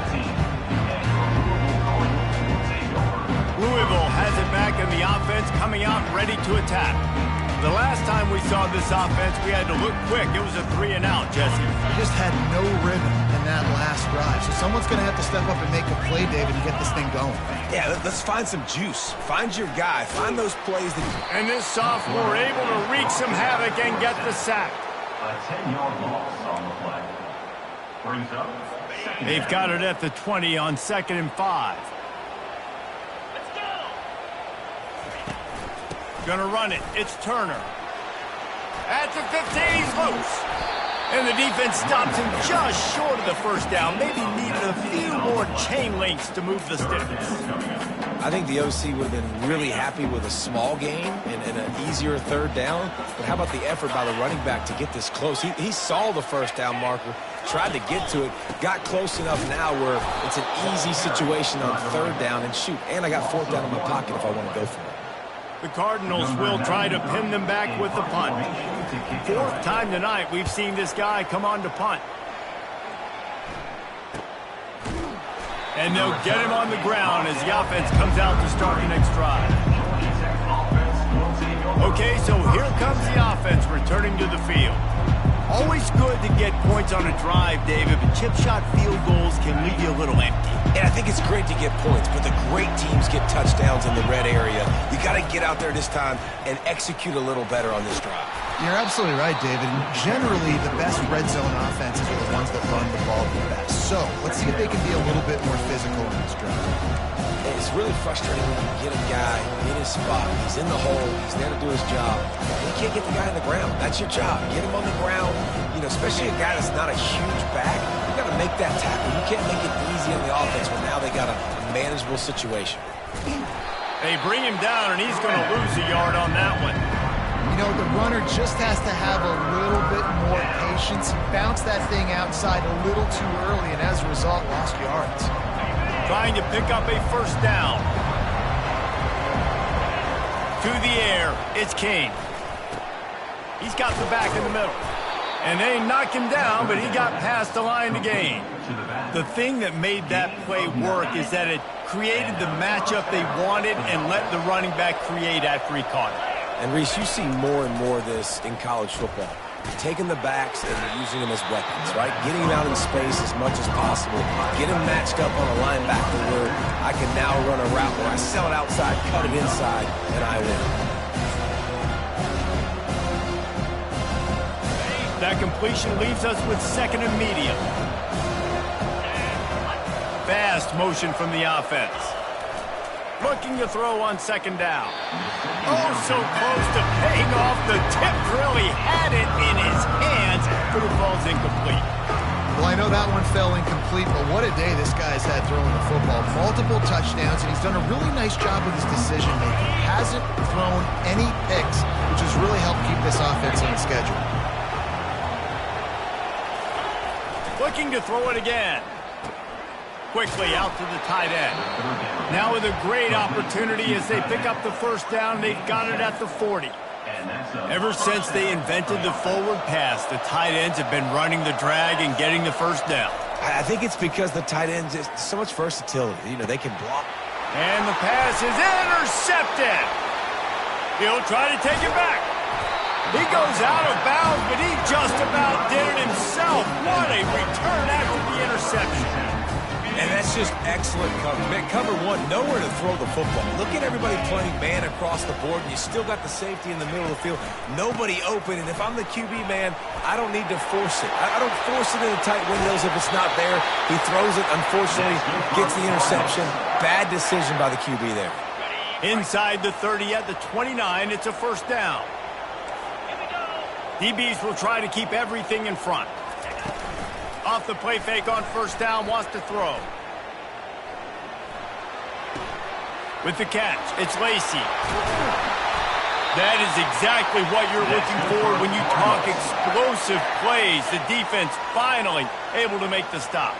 Louisville has it back in the offense, coming out ready to attack. The last time we saw this offense, we had to look quick. It was a 3 and out, Jesse. They just had no rhythm in that last drive. So someone's going to have to step up and make a play, David, and get this thing going. Yeah, let's find some juice. Find your guy. Find those plays that... And this sophomore able to wreak some havoc and get the sack. A 10-yard loss on the play. Brings up. They've got it at the 20 on 2nd and 5. Gonna run it. It's Turner. At the 15, he's loose. And the defense stops him just short of the 1st down. Maybe needed a few more chain links to move the sticks. I think the OC would have been really happy with a small gain and an easier 3rd down. But how about the effort by the running back to get this close? He saw the 1st down marker, tried to get to it, got close enough now where it's an easy situation on 3rd down. And shoot, and I got 4th down in my pocket if I want to go for it. The Cardinals will try to pin them back with the punt. Fourth time tonight we've seen this guy come on to punt. And they'll get him on the ground as the offense comes out to start the next drive. Okay, so here comes the offense returning to the field. Always good to get points on a drive, David, but chip shot field goals can leave you a little empty. And I think it's great to get points, but the great teams get touchdowns in the red area. You got to get out there this time and execute a little better on this drive. You're absolutely right, David. And generally, the best red zone offenses are the ones that run the ball the best. So let's see if they can be a little bit more physical in this drive. It's really frustrating when you get a guy in his spot. He's in the hole. He's there to do his job. You can't get the guy on the ground. That's your job. Get him on the ground. You know, especially a guy that's not a huge back. You got to make that tackle. You can't make it easy on the offense when now they got a manageable situation. They bring him down, and he's going to lose a yard on that one. You know, the runner just has to have a little bit more patience. He bounced that thing outside a little too early, and as a result, lost yards. Trying to pick up a first down. To the air, it's King. He's got the back in the middle. And they knock him down, but he got past the line to gain. The thing that made that play work is that it created the matchup they wanted and let the running back create after he caught it. And, Reese, you see more and more of this in college football. Taking the backs and using them as weapons, right? Getting them out in space as much as possible. Get them matched up on a linebacker where I can now run a route where I sell it outside, cut it inside, and I win. That completion leaves us with second and medium. Fast motion from the offense. Looking to throw on second down. Oh, so close to paying off. The tip really had it in his hands, but it falls incomplete. Well, I know that one fell incomplete, but what a day this guy's had throwing the football. Multiple touchdowns, and he's done a really nice job with his decision-making. Hasn't thrown any picks, which has really helped keep this offense on the schedule. Looking to throw it again. Quickly out to the tight end. Now with a great opportunity as they pick up the first down. They've got it at the 40. Ever since they invented the forward pass, the tight ends have been running the drag and getting the first down. I think it's because the tight ends is so much versatility. You know, they can block. And the pass is intercepted. He'll try to take it back. He goes out of bounds, but he just about did it himself. What a return after the interception. And that's just excellent cover. Man, cover one, nowhere to throw the football. Look at everybody playing man across the board, and you still got the safety in the middle of the field. Nobody open, and if I'm the QB, man, I don't need to force it. I don't force it in the tight windows if it's not there. He throws it, unfortunately, gets the interception. Bad decision by the QB there. Inside the 30 at the 29, it's a first down. DBs will try to keep everything in front. Off the play fake on first down, wants to throw. With the catch, it's Lacy. That is exactly what you're looking for when you talk explosive plays. The defense finally able to make the stop.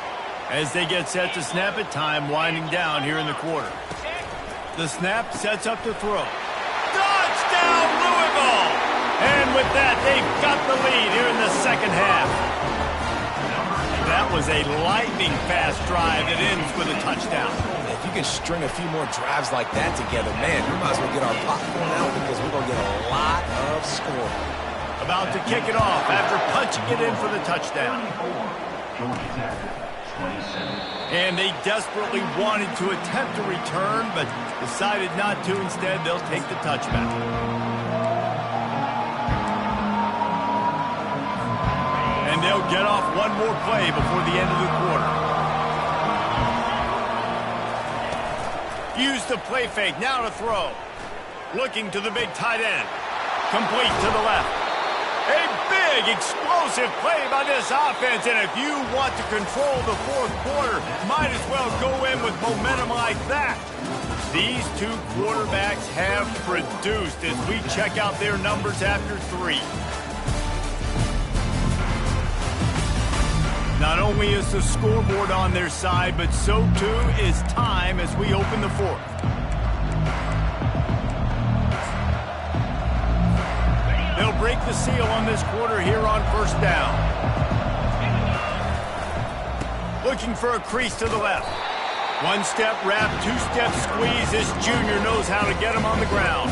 As they get set to snap it, time winding down here in the quarter. The snap sets up to throw. Touchdown, Louisville! And with that, they've got the lead here in the second half. That was a lightning-fast drive that ends with a touchdown. If you can string a few more drives like that together, man, we might as well get our popcorn out because we're going to get a lot of scoring. About to kick it off after punching it in for the touchdown. And they desperately wanted to attempt a return, but decided not to. Instead, they'll take the touchback. They'll get off one more play before the end of the quarter. Use the play fake, now to throw. Looking to the big tight end. Complete to the left. A big, explosive play by this offense, and if you want to control the fourth quarter, might as well go in with momentum like that. These two quarterbacks have produced as we check out their numbers after 3. Not only is the scoreboard on their side, but so too is time as we open the fourth. break the seal on this quarter here on first down. Looking for a crease to the left. One-step wrap, two-step squeeze. This junior knows how to get him on the ground.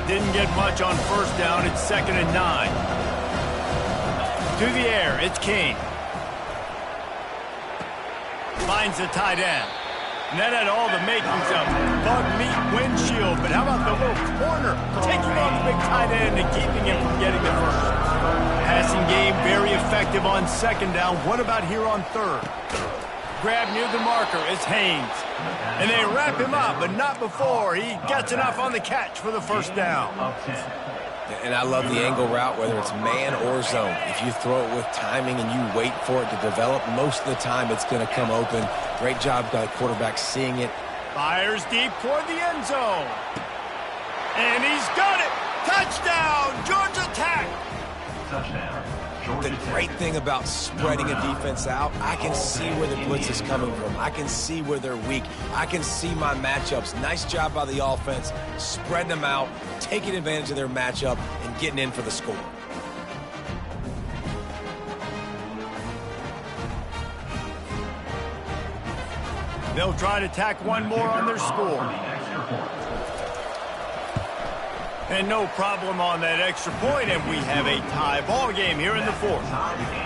Didn't get much on first down. It's 2nd and 9. To the air, it's King. Finds the tight end. And that had all the makings of bug meat windshield. But how about the little corner? Taking on the big tight end and keeping him from getting the first. Passing game very effective on 2nd down. What about here on 3rd? Grab near the marker. It's Haynes. And they wrap him up, but not before he gets enough on the catch for the first down. And I love the angle route, whether it's man or zone. If you throw it with timing and you wait for it to develop, most of the time it's going to come open. Great job by the quarterback seeing it. Fires deep toward the end zone. And he's got it. Touchdown, Georgia Tech. Touchdown. The great thing about spreading a defense out, I can see where the blitz is coming from. I can see where they're weak. I can see my matchups. Nice job by the offense, spreading them out, taking advantage of their matchup, and getting in for the score. They'll try to tack one more on their score. And no problem on that extra point, and we have a tie ball game here in the 4th.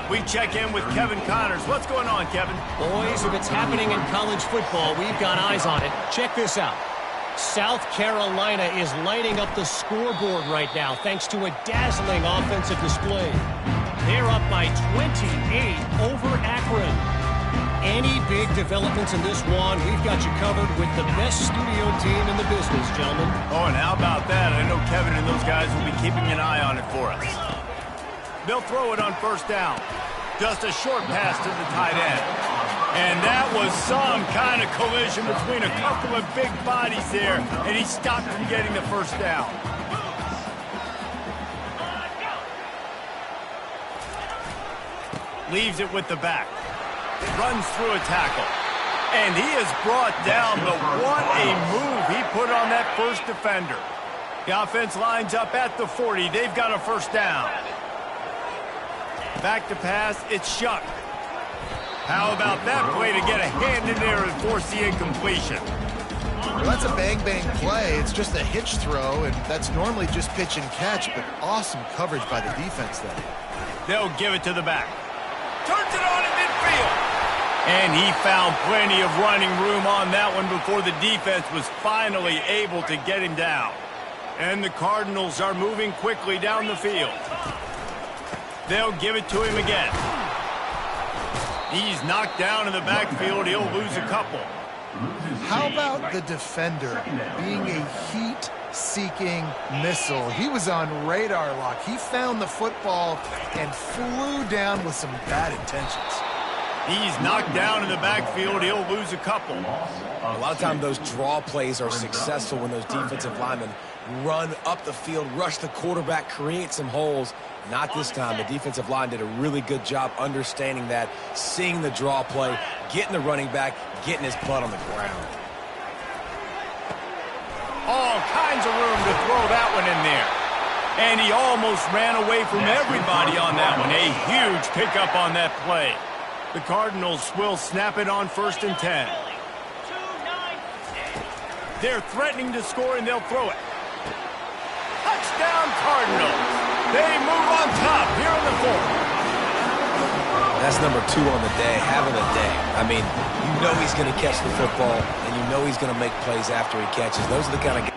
We check in with Kevin Connors. What's going on, Kevin? Boys, if it's happening in college football, we've got eyes on it. Check this out. South Carolina is lighting up the scoreboard right now thanks to a dazzling offensive display. They're up by 28 over Akron. Any big developments in this one, we've got you covered with the best studio team in the business, gentlemen. Oh, and how about that? I know Kevin and those guys will be keeping an eye on it for us. They'll throw it on first down. Just a short pass to the tight end. And that was some kind of collision between a couple of big bodies there, and he stopped from getting the first down. Leaves it with the back. Runs through a tackle. And he is brought down, but what a move he put on that first defender. The offense lines up at the 40. They've got a first down. Back to pass, it's Shuck. How about that play to get a hand in there and force the incompletion? Well, that's a bang-bang play. It's just a hitch throw, and that's normally just pitch and catch, but awesome coverage by the defense there. They'll give it to the back. Turns it on in midfield. And he found plenty of running room on that one before the defense was finally able to get him down. And the Cardinals are moving quickly down the field. They'll give it to him again. He's knocked down in the backfield. He'll lose a couple. How about the defender being a heat-seeking missile? He was on radar lock. He found the football and flew down with some bad intentions. He's knocked down in the backfield. He'll lose a couple. A lot of times those draw plays are successful when those defensive linemen run up the field, rush the quarterback, create some holes. Not this time. The defensive line did a really good job understanding that, seeing the draw play, getting the running back, getting his butt on the ground. All kinds of room to throw that one in there. And he almost ran away from everybody on that one. A huge pickup on that play. The Cardinals will snap it on 1st and 10. They're threatening to score, and they'll throw it. Touchdown, Cardinals. They move on top here in the 4th. That's number 2 on the day, having a day. I mean, you know he's going to catch the football, and you know he's going to make plays after he catches. Those are the kind of guys.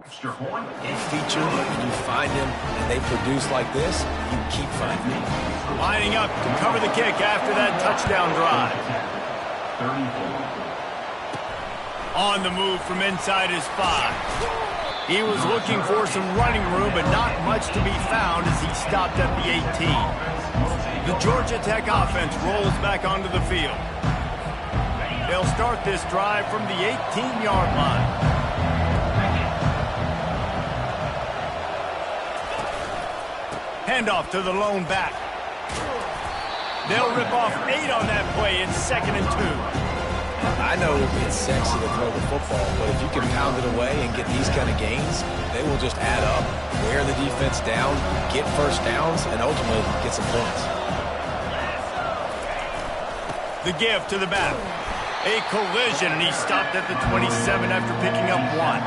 Extra point. They feature, and you find them, and they produce like this, you keep finding them. Lining up to cover the kick after that touchdown drive. 34. On the move from inside his 5. He was looking for some running room, but not much to be found as he stopped at the 18. The Georgia Tech offense rolls back onto the field. They'll start this drive from the 18-yard line. Handoff to the lone back. They'll rip off 8 on that play. It's 2nd and 2. I know it's sexy to throw the football, but if you can pound it away and get these kind of gains, they will just add up, wear the defense down, get first downs, and ultimately get some points. The give to the back. A collision, and he stopped at the 27 after picking up 1.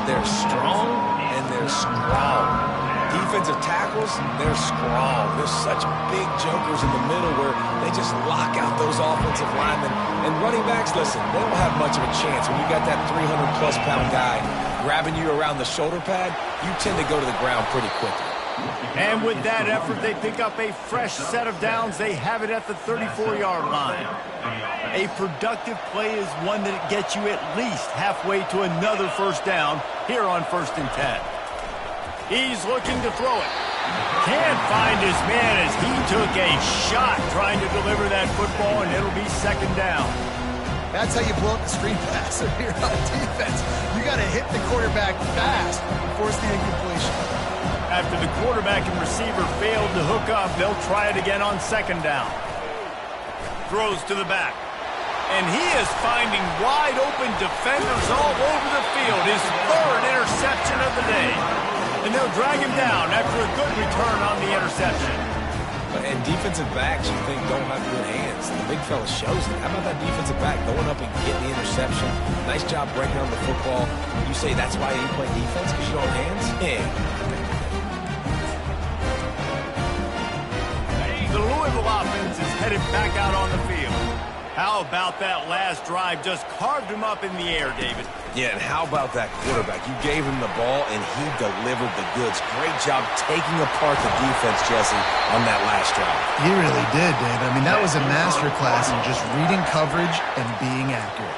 They're strong, and they're strong. Defensive tackles, they're strong. There's such big jokers in the middle where they just lock out those offensive linemen. And running backs, listen, they don't have much of a chance. When you got that 300-plus pound guy grabbing you around the shoulder pad, you tend to go to the ground pretty quickly. And with that effort, they pick up a fresh set of downs. They have it at the 34-yard line. A productive play is one that gets you at least halfway to another first down here on 1st and 10. He's looking to throw it. Can't find his man as he took a shot trying to deliver that football, and it'll be 2nd down. That's how you blow up the screen pass if you're on defense. You got to hit the quarterback fast and force the incompletion. After the quarterback and receiver failed to hook up, they'll try it again on 2nd down. Throws to the back. And he is finding wide-open defenders all over the field. His 3rd interception of the day. And they'll drag him down after a good return on the interception. And defensive backs, you think, don't have good hands. The big fella shows it. How about that defensive back going up and getting the interception? Nice job breaking on the football. You say that's why you play defense, because you don't have hands? Yeah. The Louisville offense is headed back out on the field. How about that last drive? Just carved him up in the air, David. Yeah, and how about that quarterback? You gave him the ball, and he delivered the goods. Great job taking apart the defense, Jesse, on that last drive. He really did, David. I mean, that was a masterclass in just reading coverage and being accurate.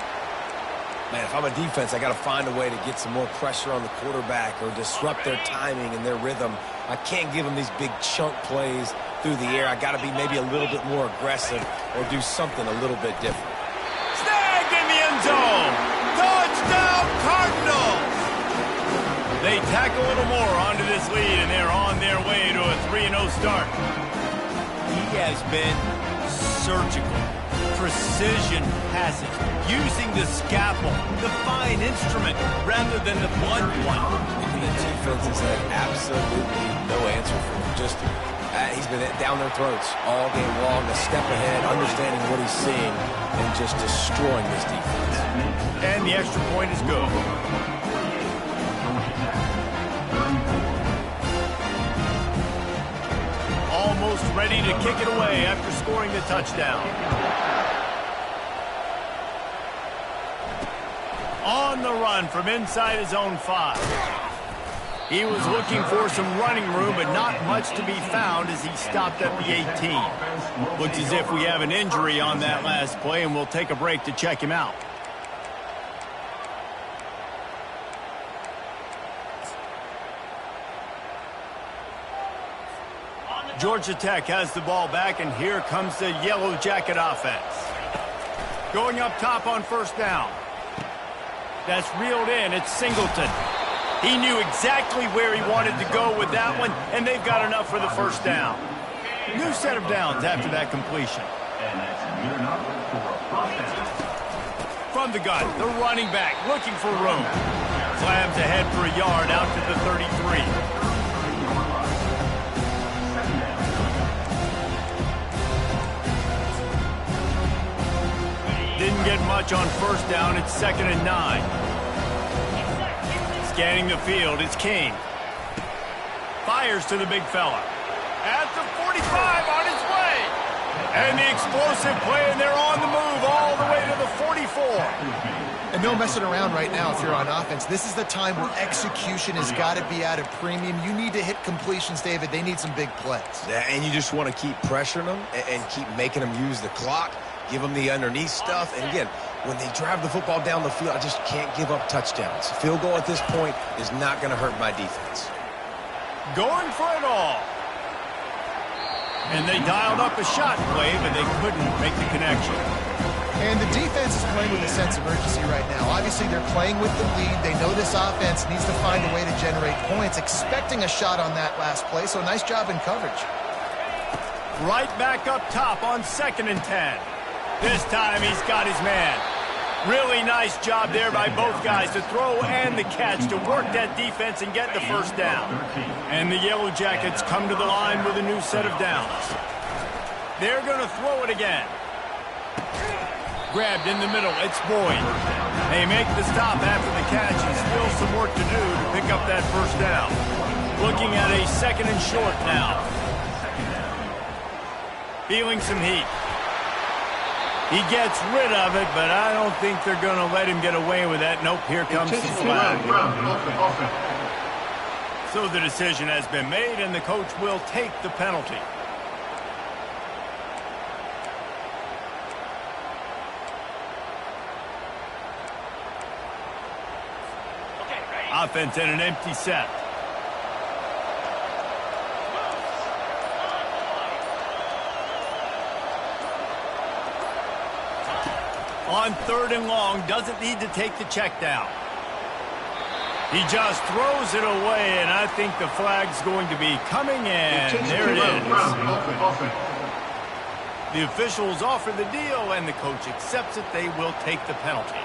Man, if I'm a defense, I got to find a way to get some more pressure on the quarterback or disrupt their timing and their rhythm. I can't give them these big chunk plays through the air. I got to be maybe a little bit more aggressive or do something a little bit different. Snagged in the end zone. Touchdown, Cardinals. They tack a little more onto this lead, and they're on their way to a 3-0 start. He has been surgical. Precision passes, using the scalpel, the fine instrument, rather than the blunt one. And the defense has had absolutely no answer for him. Just he's been down their throats all game long, a step ahead, understanding what he's seeing, and just destroying this defense. And the extra point is good. Almost ready to kick it away after scoring the touchdown. On the run from inside his own 5. He was looking for some running room, but not much to be found as he stopped at the 18. Looks as if we have an injury on that last play, and we'll take a break to check him out. Georgia Tech has the ball back, and here comes the Yellow Jacket offense. Going up top on 1st down. That's reeled in. It's Singleton. He knew exactly where he wanted to go with that one, and they've got enough for the 1st down. New set of downs after that completion. From the gun, the running back looking for room. Slams ahead for a yard out to the 33. Didn't get much on 1st down. It's 2nd and 9. Scanning the field, it's King. Fires to the big fella. At the 45 on his way. And the explosive play, and they're on the move all the way to the 44. And no messing around right now if you're on offense. This is the time where execution has got to be at a premium. You need to hit completions, David. They need some big plays. Yeah, and you just want to keep pressuring them and keep making them use the clock, give them the underneath stuff. And again, when they drive the football down the field, I just can't give up touchdowns. Field goal at this point is not going to hurt my defense. Going for it all. And they dialed up a shot play, but they couldn't make the connection. And the defense is playing with a sense of urgency right now. Obviously, they're playing with the lead. They know this offense needs to find a way to generate points, expecting a shot on that last play, so nice job in coverage. Right back up top on 2nd and 10. This time he's got his man. Really nice job there by both guys to throw and the catch to work that defense and get the first down. And the Yellow Jackets come to the line with a new set of downs. They're going to throw it again. Grabbed in the middle, it's Boyd. They make the stop after the catch, and still some work to do to pick up that first down. Looking at a 2nd and short now. Feeling some heat. He gets rid of it, but I don't think they're going to let him get away with that. Nope, here comes the flag. So the decision has been made, and the coach will take the penalty. Offense in an empty set. On 3rd and long, doesn't need to take the check down. He just throws it away, and I think the flag's going to be coming in. There it is. The officials offer the deal, and the coach accepts it. They will take the penalty.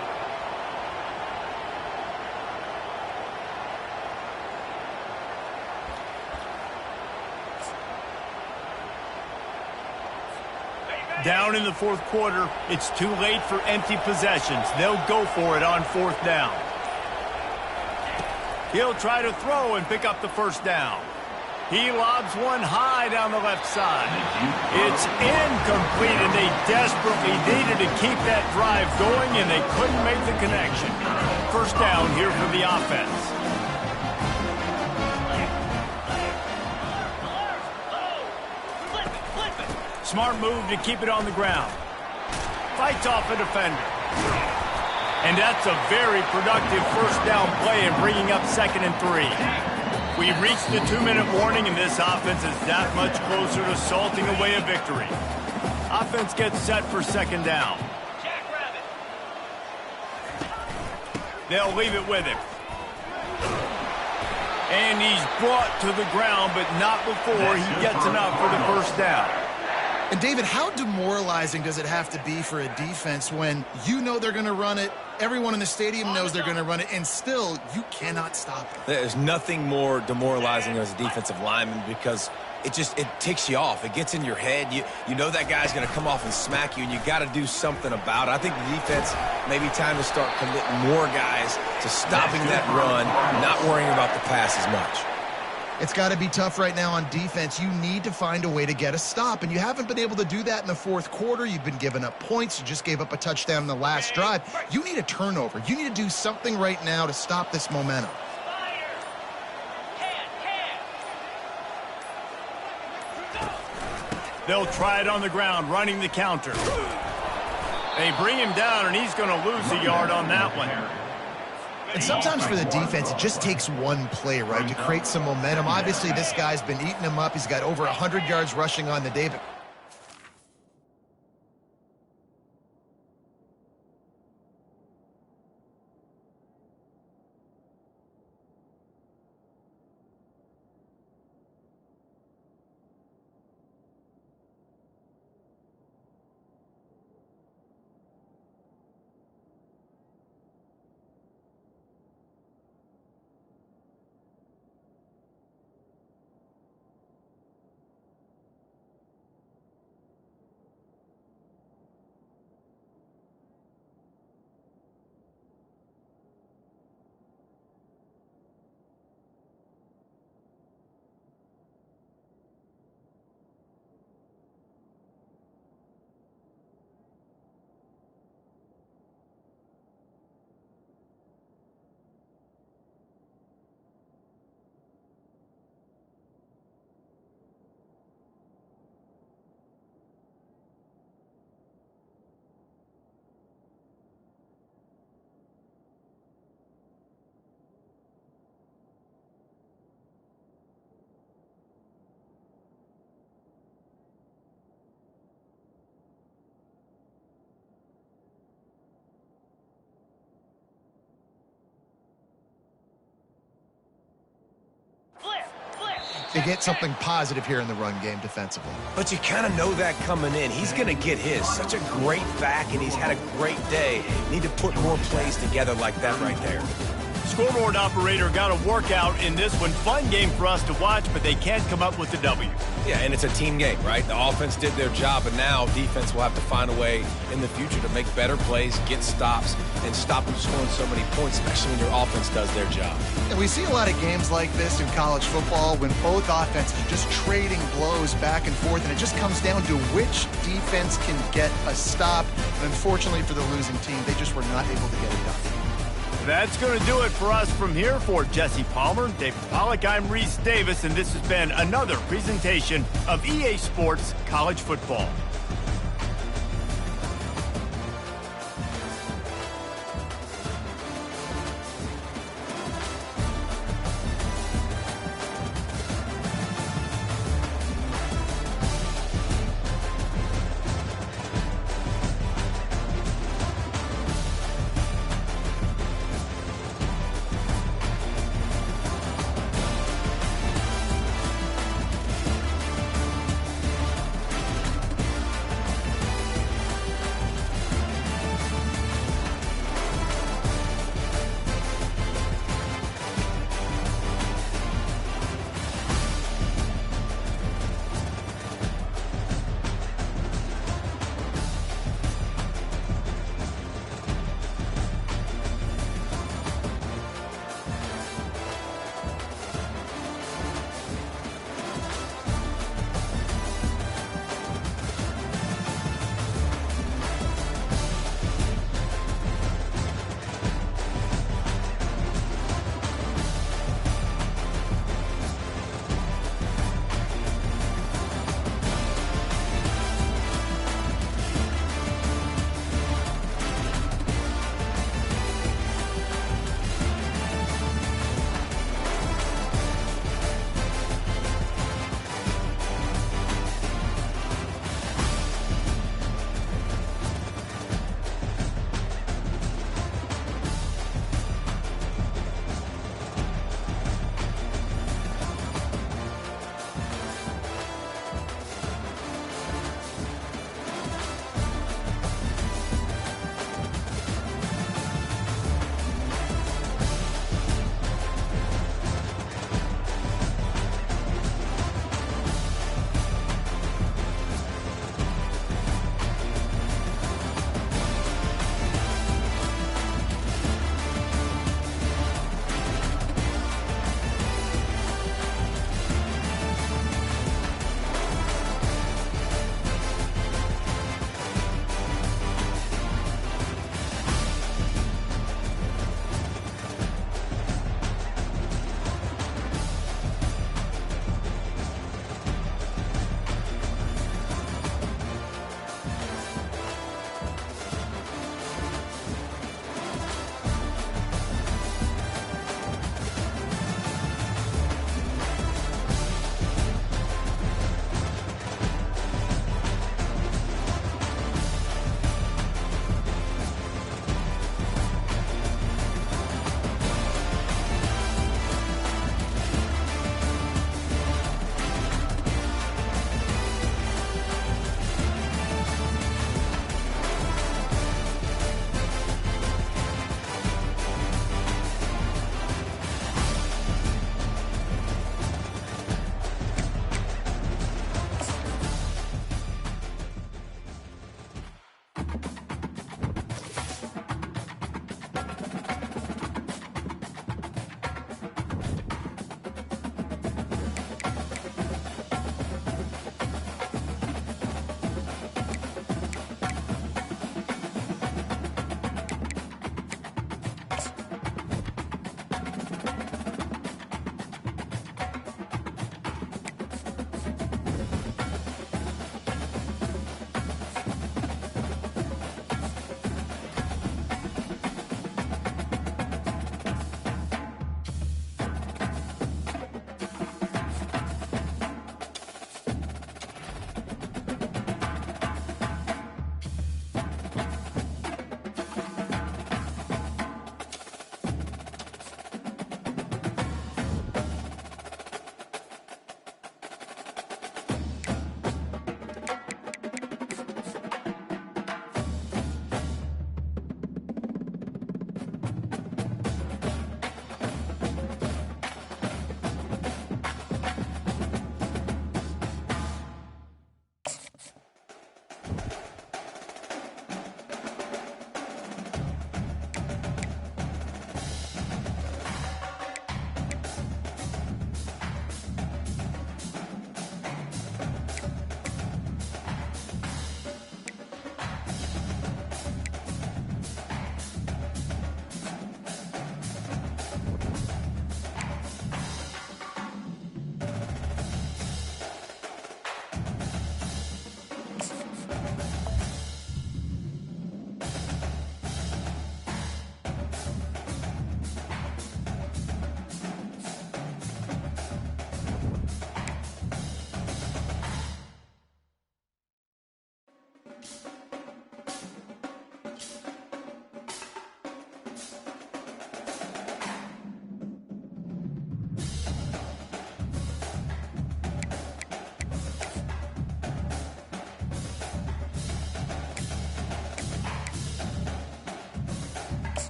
Down in the 4th quarter, it's too late for empty possessions. They'll go for it on 4th down. He'll try to throw and pick up the first down. He lobs one high down the left side. It's incomplete, and they desperately needed to keep that drive going, and they couldn't make the connection. First down here for the offense. Smart move to keep it on the ground. Fights off a defender. And that's a very productive first down play and bringing up 2nd and 3. We've reached the 2-minute warning, and this offense is that much closer to salting away a victory. Offense gets set for 2nd down. They'll leave it with him. And he's brought to the ground, but not before he gets enough for the first down. And, David, how demoralizing does it have to be for a defense when you know they're going to run it, everyone in the stadium knows they're going to run it, and still you cannot stop it? There's nothing more demoralizing as a defensive lineman because it ticks you off. It gets in your head. You know that guy's going to come off and smack you, and you got to do something about it. I think the defense may be time to start committing more guys to stopping that run, not worrying about the pass as much. It's got to be tough right now on defense. You need to find a way to get a stop, and you haven't been able to do that in the 4th quarter. You've been giving up points. You just gave up a touchdown in the last drive. You need a turnover. You need to do something right now to stop this momentum. They'll try it on the ground, running the counter. They bring him down, and he's going to lose a yard on that one. And sometimes for the defense, it just takes one play, right, to create some momentum. Obviously, this guy's been eating him up. He's got over 100 yards rushing on the day. But they get something positive here in the run game defensively. But you kind of know that coming in. He's going to get his. Such a great back, and he's had a great day. Need to put more plays together like that right there. Scoreboard operator got a workout in this one. Fun game for us to watch, but they can't come up with the W. Yeah, and it's a team game, right? The offense did their job, and now defense will have to find a way in the future to make better plays, get stops, and stop them scoring so many points, especially when your offense does their job. And we see a lot of games like this in college football when both offenses are just trading blows back and forth, and it just comes down to which defense can get a stop. And unfortunately for the losing team, they just were not able to get it done. That's going to do it for us from here. For Jesse Palmer, David Pollack, I'm Reese Davis, and this has been another presentation of EA Sports College Football.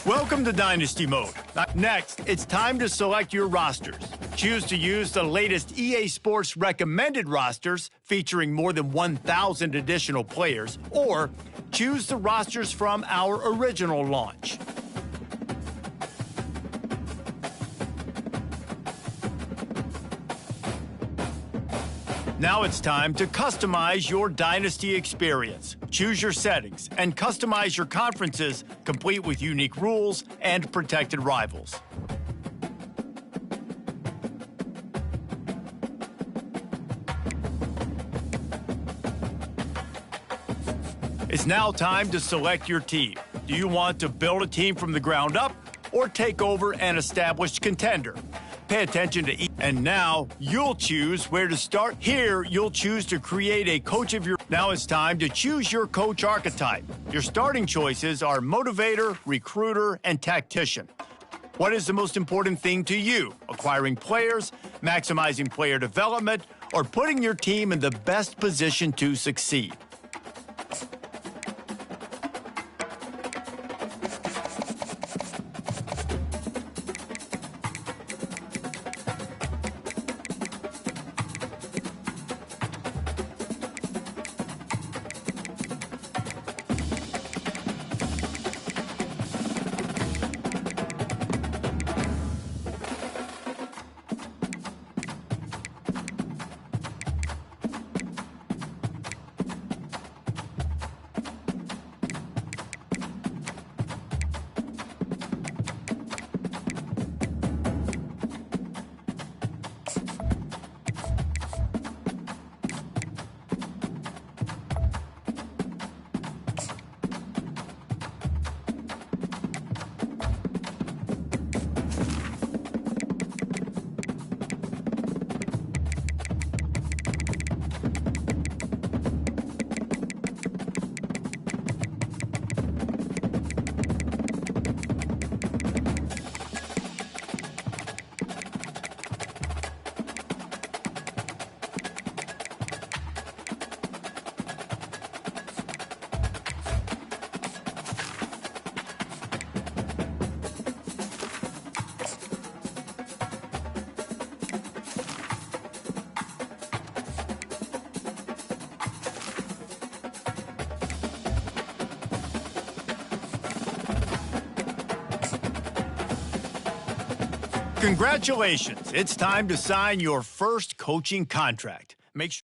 Welcome to Dynasty Mode. Next, it's time to select your rosters. Choose to use the latest EA Sports recommended rosters featuring more than 1,000 additional players, or choose the rosters from our original launch. Now it's time to customize your Dynasty experience. Choose your settings and customize your conferences, complete with unique rules and protected rivals. It's now time to select your team. Do you want to build a team from the ground up or take over an established contender? Pay attention to each. And now you'll choose where to start. Here, you'll choose to create a coach of your. Now it's time to choose your coach archetype. Your starting choices are motivator, recruiter, and tactician. What is the most important thing to you? Acquiring players, maximizing player development, or putting your team in the best position to succeed? Congratulations, it's time to sign your first coaching contract. Make sure.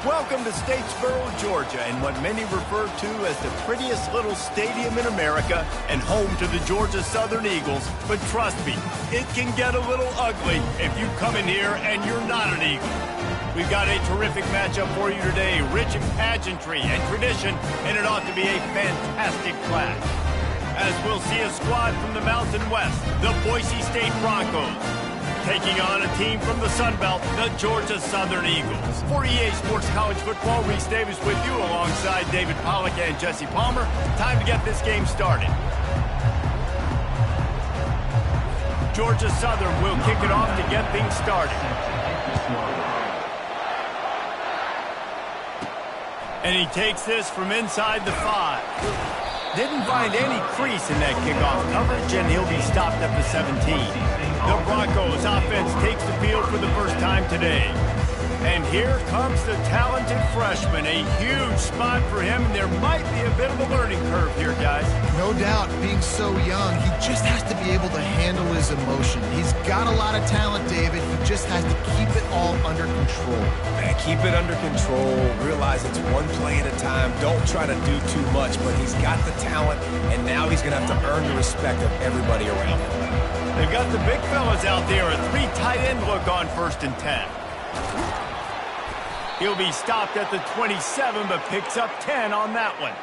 Welcome to Statesboro, Georgia, and what many refer to as the prettiest little stadium in America and home to the Georgia Southern Eagles. But trust me, it can get a little ugly if you come in here and you're not an Eagle. We've got a terrific matchup for you today, rich in pageantry and tradition, and it ought to be a fantastic clash. As we'll see a squad from the Mountain West, the Boise State Broncos, taking on a team from the Sun Belt, the Georgia Southern Eagles. For EA Sports College Football, Reese Davis with you alongside David Pollack and Jesse Palmer. Time to get this game started. Georgia Southern will kick it off to get things started. And he takes this from inside the 5. Didn't find any crease in that kickoff coverage, and he'll be stopped at the 17. The Broncos offense takes the field for the first time today. And here comes the talented freshman. A huge spot for him, and there might be a bit of a learning curve here, guys. No doubt, being so young, he just has to be able to handle his emotion. He's got a lot of talent, David. He just has to keep it all under control. Man, keep it under control. Realize it's one play at a time. Don't try to do too much, but he's got the talent, and now he's going to have to earn the respect of everybody around him. They've got the big fellas out there. A 3 tight end look on 1st and 10. He'll be stopped at the 27, but picks up 10 on that one.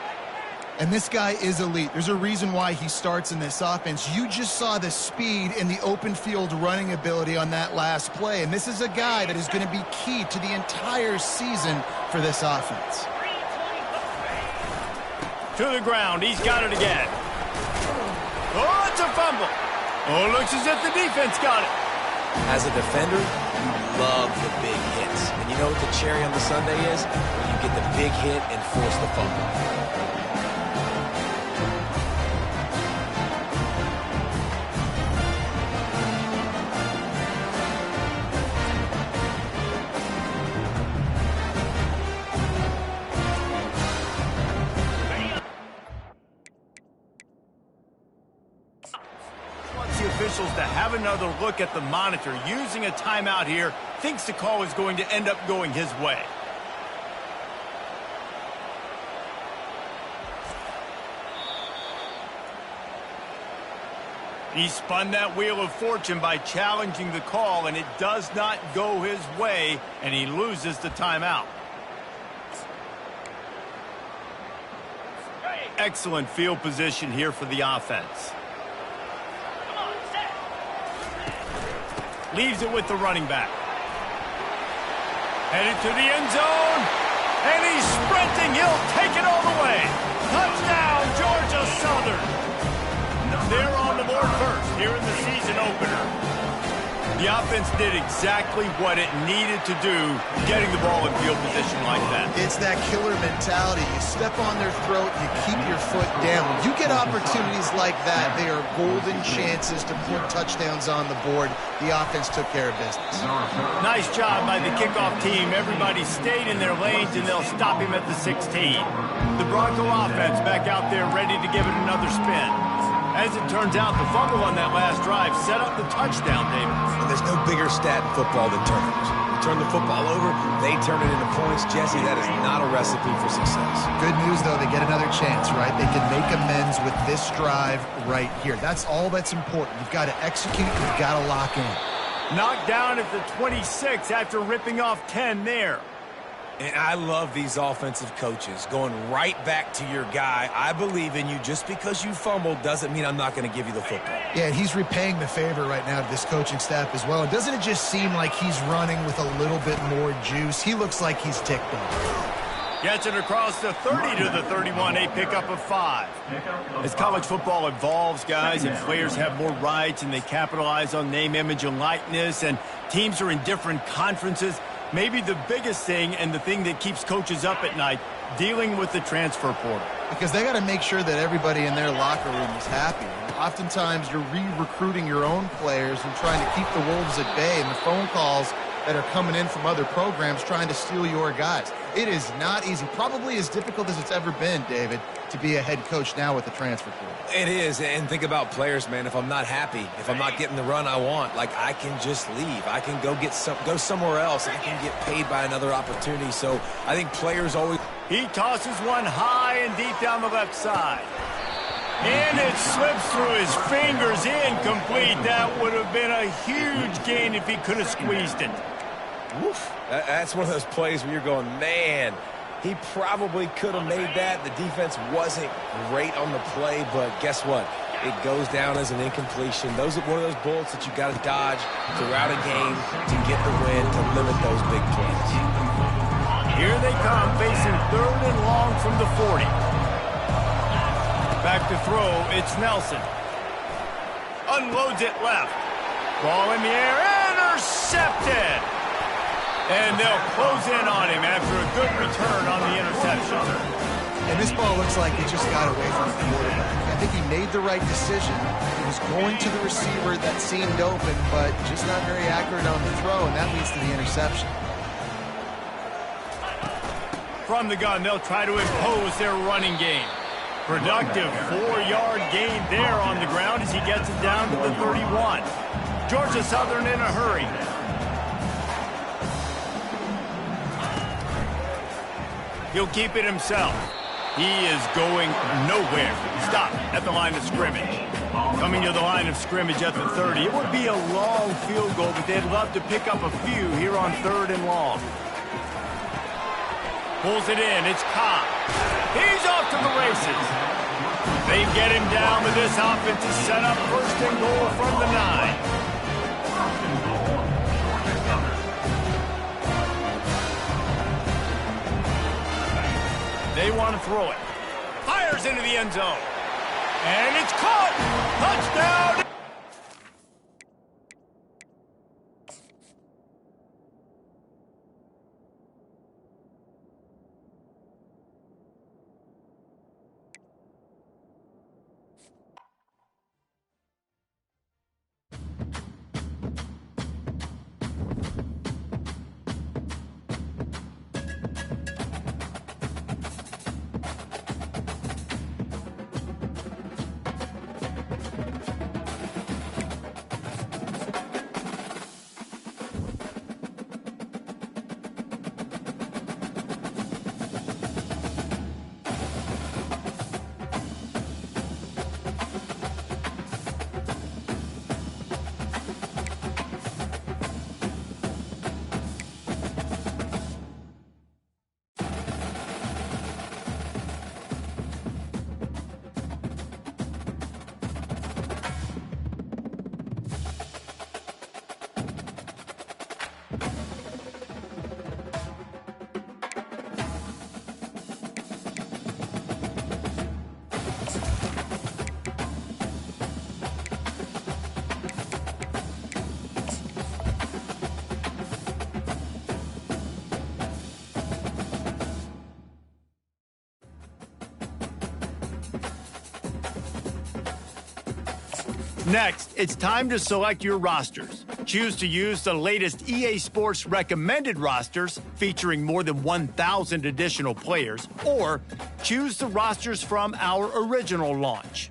And this guy is elite. There's a reason why he starts in this offense. You just saw the speed and the open field running ability on that last play. And this is a guy that is going to be key to the entire season for this offense. To the ground. He's got it again. Oh, it's a fumble. Oh, looks as if the defense got it. As a defender, you love the big hits. And you know what the cherry on the sundae is? When you get the big hit and force the fumble. Officials to have another look at the monitor. Using a timeout here, thinks the call is going to end up going his way. He spun that wheel of fortune by challenging the call, and it does not go his way, and he loses the timeout. Excellent field position here for the offense. Leaves it with the running back. Headed to the end zone. And he's sprinting. He'll take it all the way. Touchdown, Georgia Southern. They're on the board first here in the season opener. The offense did exactly what it needed to do, getting the ball in field position like that. It's that killer mentality. You step on their throat, you keep your foot down. When you get opportunities like that, they are golden chances to put touchdowns on the board. The offense took care of business. Nice job by the kickoff team. Everybody stayed in their lanes, and they'll stop him at the 16. The Bronco offense back out there ready to give it another spin. As it turns out, the fumble on that last drive set up the touchdown, David. And there's no bigger stat in football than turnovers. You turn the football over, they turn it into points. Jesse, that is not a recipe for success. Good news, though, they get another chance, right? They can make amends with this drive right here. That's all that's important. You've got to execute, you've got to lock in. Knocked down at the 26 after ripping off 10 there. And I love these offensive coaches going right back to your guy. I believe in you. Just because you fumbled doesn't mean I'm not going to give you the football. Yeah, he's repaying the favor right now to this coaching staff as well. And doesn't it just seem like he's running with a little bit more juice? He looks like he's ticked off. Gets it across the 30 to the 31, a pickup of 5. As college football evolves, guys, and players have more rights and they capitalize on name, image, and likeness, and teams are in different conferences, maybe the biggest thing and the thing that keeps coaches up at night, dealing with the transfer portal. Because they got to make sure that everybody in their locker room is happy. Oftentimes, you're re-recruiting your own players and trying to keep the wolves at bay, and the phone calls that are coming in from other programs trying to steal your guys. It is not easy, probably as difficult as it's ever been, David, to be a head coach now with the transfer portal. It is, and think about players, man. If I'm not happy, if I'm not getting the run I want, like, I can just leave. I can go somewhere else. I can get paid by another opportunity. So I think players always... He tosses one high and deep down the left side. And it slips through his fingers, incomplete. That would have been a huge gain if he could have squeezed it. Woof. That's one of those plays where you're going, man, he probably could have made that. The defense wasn't great on the play, but guess what? It goes down as an incompletion. Those are one of those bullets that you got to dodge throughout a game to get the win, to limit those big plays. Here they come, facing 3rd and long from the 40. Back to throw, it's Nelson. Unloads it left. Ball in the air, intercepted. And they'll close in on him after a good return on the interception. And this ball looks like it just got away from the quarterback. I think he made the right decision. He was going to the receiver that seemed open, but just not very accurate on the throw, and that leads to the interception. From the gun, they'll try to impose their running game. Productive 4-yard gain there on the ground as he gets it down to the 31. Georgia Southern in a hurry. He'll keep it himself. He is going nowhere. Stop at the line of scrimmage. Coming to the line of scrimmage at the 30. It would be a long field goal, but they'd love to pick up a few here on 3rd and long. Pulls it in. It's Cobb. He's off to the races. They get him down, but this offense is set up 1st and goal from the 9. They want to throw it. Fires into the end zone. And it's caught. Touchdown. Next, it's time to select your rosters. Choose to use the latest EA Sports recommended rosters featuring more than 1,000 additional players, or choose the rosters from our original launch.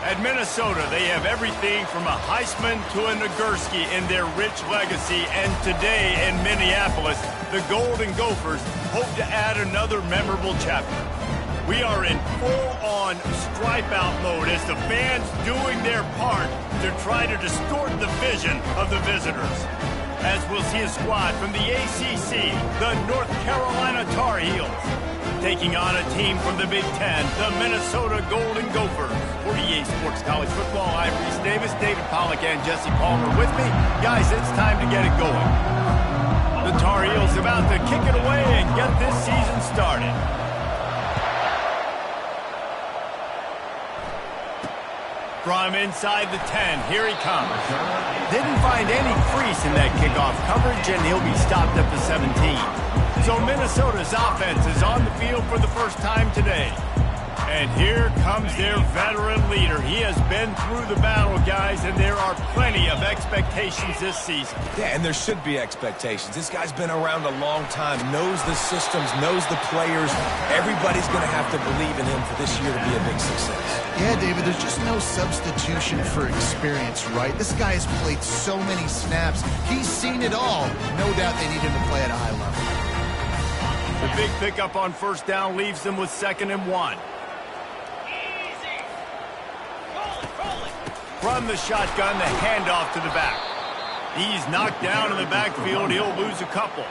At Minnesota, they have everything from a Heisman to a Nagurski in their rich legacy. And today in Minneapolis, the Golden Gophers hope to add another memorable chapter. We are in full-on stripe-out mode as the fans doing their part to try to distort the vision of the visitors. As we'll see a squad from the ACC, the North Carolina Tar Heels, taking on a team from the Big Ten, the Minnesota Golden Gophers. For EA Sports College Football, I'm Reese Davis, David Pollack, and Jesse Palmer with me. Guys, it's time to get it going. The Tar Heels about to kick it away and get this season started. From inside the 10, here he comes. Didn't find any crease in that kickoff coverage, and he'll be stopped at the 17. So Minnesota's offense is on the field for the first time today. And here comes their veteran leader. He has been through the battle, guys, and there are plenty of expectations this season. Yeah, and there should be expectations. This guy's been around a long time, knows the systems, knows the players. Everybody's going to have to believe in him for this year to be a big success. Yeah, David, there's just no substitution for experience, right? This guy has played so many snaps. He's seen it all. No doubt they need him to play at a high level. The big pickup on first down leaves them with 2nd and 1. From the shotgun, the handoff to the back. He's knocked down in the backfield. He'll lose a couple.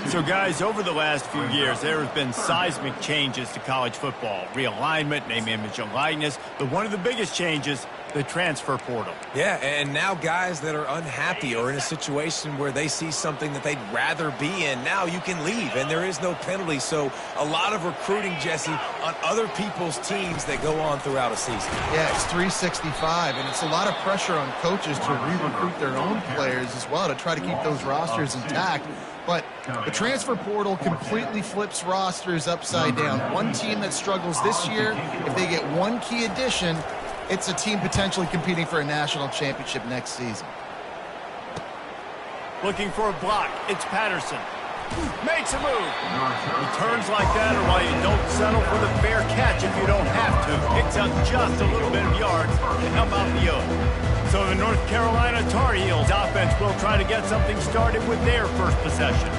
So, guys, over the last few years, there have been seismic changes to college football. Realignment, name, image, and likeness. But one of the biggest changes, the transfer portal. Yeah, and now guys that are unhappy or in a situation where they see something that they'd rather be in, now you can leave, and there is no penalty. So a lot of recruiting, Jesse, on other people's teams that go on throughout a season. Yeah, it's 365, and it's a lot of pressure on coaches to re-recruit their own players as well to try to keep those rosters intact. But the transfer portal completely flips rosters upside down. One team that struggles this year, if they get one key addition, it's a team potentially competing for a national championship next season. Looking for a block. It's Patterson. Makes a move. He turns like that, or while you don't settle for the fair catch if you don't have to. Picks up just a little bit of yards to help out the O. So the North Carolina Tar Heels offense will try to get something started with their first possession.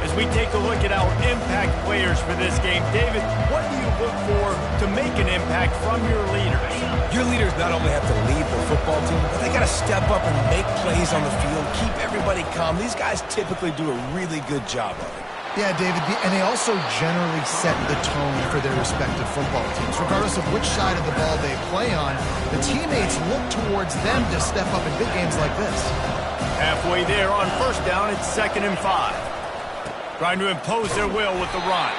As we take a look at our impact players for this game, David, what do you look for to make an impact from your leaders? Your leaders not only have to lead the football team, but they got to step up and make plays on the field, keep everybody calm. These guys typically do a really good job of it. Yeah, David, and they also generally set the tone for their respective football teams. Regardless of which side of the ball they play on, the teammates look towards them to step up in big games like this. Halfway there on first down, it's 2nd and 5. Trying to impose their will with the run.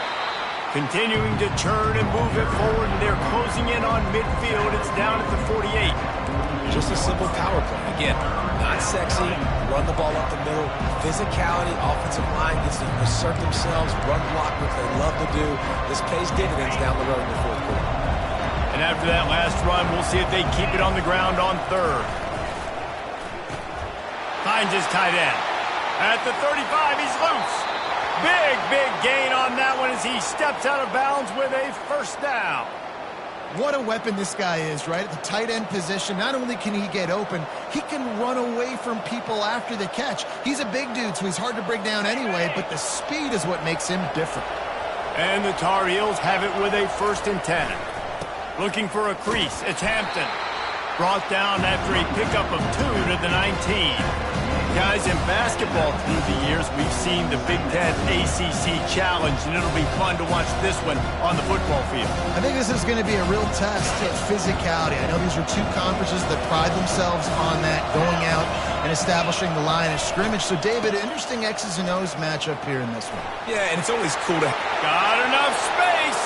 Continuing to churn and move it forward, and they're closing in on midfield. It's down at the 48. Just a simple power play. Again, not sexy, run the ball up the middle. Physicality, offensive line gets to assert themselves, run block, which they love to do. This pays dividends down the road in the 4th quarter. And after that last run, we'll see if they keep it on the ground on 3rd. Finds his tight end. At the 35, he's loose. Big gain on that one as he steps out of bounds with a first down. What a weapon this guy is, right? At the tight end position, not only can he get open, he can run away from people after the catch. He's a big dude, so he's hard to bring down anyway, but the speed is what makes him different. And the Tar Heels have it with a 1st and 10. Looking for a crease. It's Hampton. Brought down after a pickup of 2 to the 19. Guys, in basketball through the years, we've seen the Big Ten ACC Challenge, and it'll be fun to watch this one on the football field. I think this is going to be a real test of physicality. I know these are two conferences that pride themselves on that, going out and establishing the line of scrimmage. So, David, interesting X's and O's matchup here in this one. Yeah, and it's always cool to... Got enough space,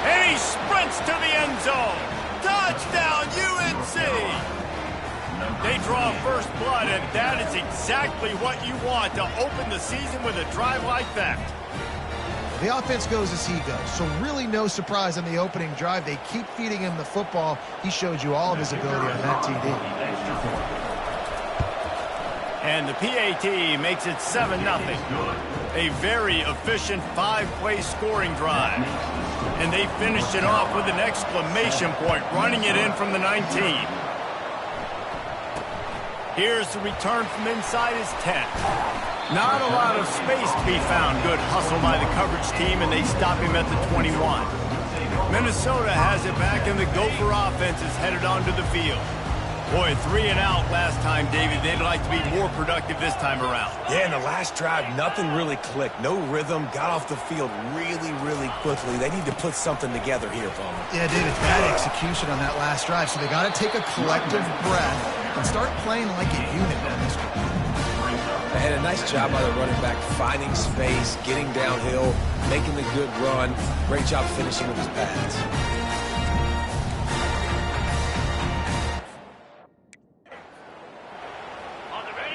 and he sprints to the end zone. Touchdown, UNC! They draw first blood, and that is exactly what you want to open the season with a drive like that. The offense goes as he goes, so really no surprise on the opening drive. They keep feeding him the football. He showed you all of his ability on that TD. And the PAT makes it 7-0. A very efficient 5-play scoring drive. And they finished it off with an exclamation point, running it in from the 19. Here's the return from inside his 10. Not a lot of space to be found. Good hustle by the coverage team, and they stop him at the 21. Minnesota has it back, and the Gopher offense is headed onto the field. Boy, 3 and out last time, David. They'd like to be more productive this time around. Yeah, in the last drive, nothing really clicked. No rhythm, got off the field really, really quickly. They need to put something together here, Palmer. Yeah, David, bad execution on that last drive, so they got to take a collective breath and start playing like a unit on this one. They had a nice job by the running back, finding space, getting downhill, making the good run. Great job finishing with his pads.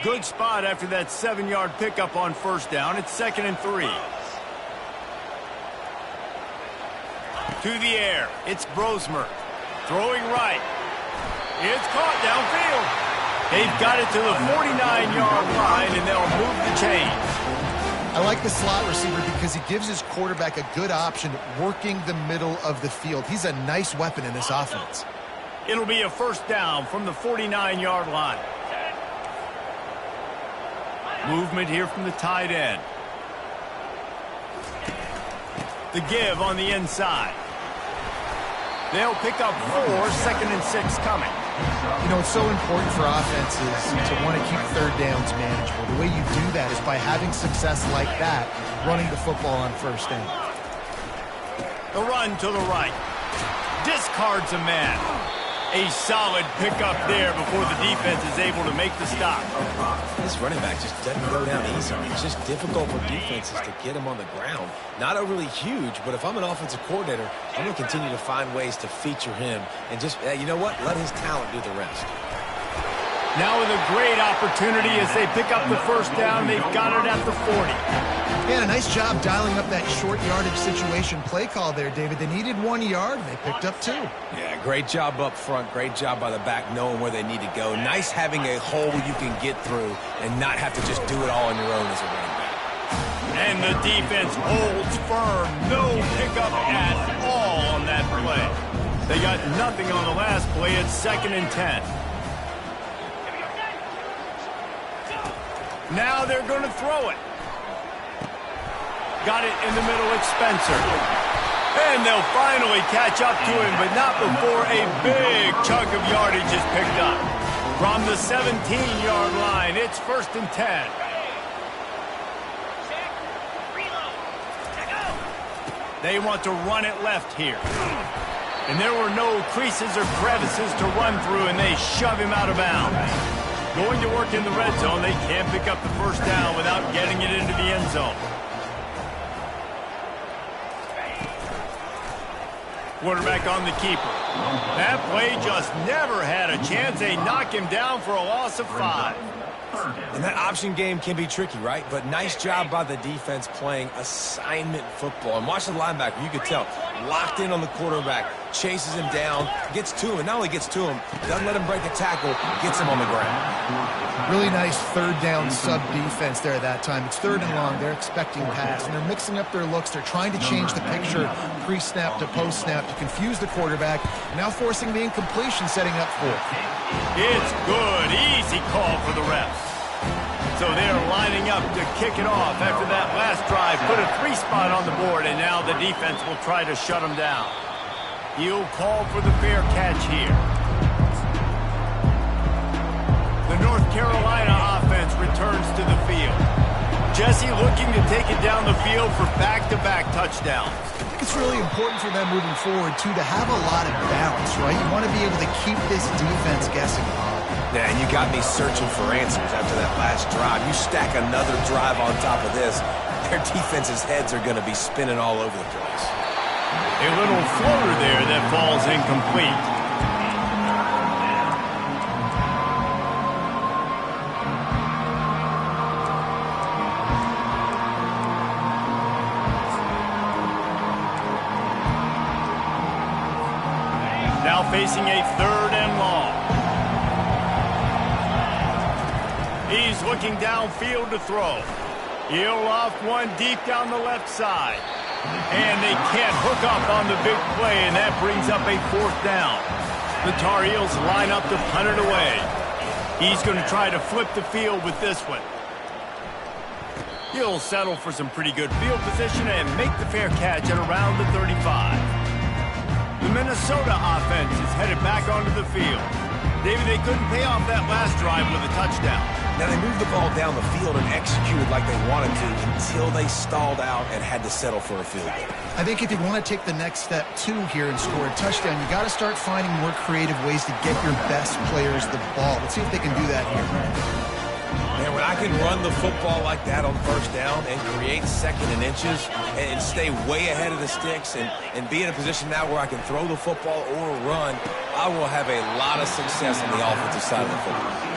Good spot after that 7-yard pickup on first down. It's 2nd and 3. To the air. It's Brosmer. Throwing right. It's caught downfield. They've got it to the 49-yard line, and they'll move the chains. I like the slot receiver because he gives his quarterback a good option working the middle of the field. He's a nice weapon in this offense. It'll be a first down from the 49-yard line. Movement here from the tight end. The give on the inside. They'll pick up 4, 2nd and 6 coming. You know, it's so important for offenses to want to keep third downs manageable. The way you do that is by having success like that, running the football on first down. The run to the right. Discards a man. A solid pickup there before the defense is able to make the stop. This running back just doesn't go down easy. It's just difficult for defenses to get him on the ground. Not overly huge, but if I'm an offensive coordinator, I'm going to continue to find ways to feature him and just, you know what, let his talent do the rest. Now with a great opportunity as they pick up the first down, they've got it at the 40. Yeah, a nice job dialing up that short yardage situation play call there, David. They needed 1 yard, and they picked up 2. Yeah, great job up front. Great job by the back knowing where they need to go. Nice having a hole you can get through and not have to just do it all on your own as a running back. And the defense holds firm. No pickup at all on that play. They got nothing on the last play. It's 2nd and 10. Now they're going to throw it. Got it in the middle, it's Spencer. And they'll finally catch up to him, but not before a big chunk of yardage is picked up. From the 17-yard line, it's 1st and 10. They want to run it left here. And there were no creases or crevices to run through, and they shove him out of bounds. Going to work in the red zone, they can't pick up the first down without getting it into the end zone. Quarterback on the keeper. That play just never had a chance. They knock him down for a loss of 5. And that option game can be tricky, right? But nice job by the defense playing assignment football. And watch the linebacker. You could tell. Locked in on the quarterback. Chases him down. Gets to him. And not only gets to him, doesn't let him break the tackle. Gets him on the ground. Really nice third down sub-defense there that time. It's 3rd and long. They're expecting pass. And they're mixing up their looks. They're trying to change the picture pre-snap to post-snap to confuse the quarterback. Now forcing the incompletion, setting up 4th. It's good. Easy call for the refs. So they're lining up to kick it off after that last drive. Put a 3-spot on the board, and now the defense will try to shut them down. He'll call for the fair catch here. The North Carolina offense returns to the field. Jesse looking to take it down the field for back-to-back touchdowns. I think it's really important for them moving forward, too, to have a lot of balance, right? You want to be able to keep this defense guessing. Yeah, and you got me searching for answers after that last drive. You stack another drive on top of this, their defense's heads are going to be spinning all over the place. A little floater there that falls incomplete. Now facing a 3rd and long. He's looking downfield to throw. He'll loft one deep down the left side. And they can't hook up on the big play, and that brings up a 4th down. The Tar Heels line up to punt it away. He's going to try to flip the field with this one. He'll settle for some pretty good field position and make the fair catch at around the 35. The Minnesota offense is headed back onto the field. David, they couldn't pay off that last drive with a touchdown. Now, they moved the ball down the field and executed like they wanted to until they stalled out and had to settle for a field goal. I think if you want to take the next step, too, here and score a touchdown, you got to start finding more creative ways to get your best players the ball. Let's see if they can do that here. Man, when I can run the football like that on 1st down and create 2nd and inches and stay way ahead of the sticks and be in a position now where I can throw the football or run, I will have a lot of success on the offensive side of the football.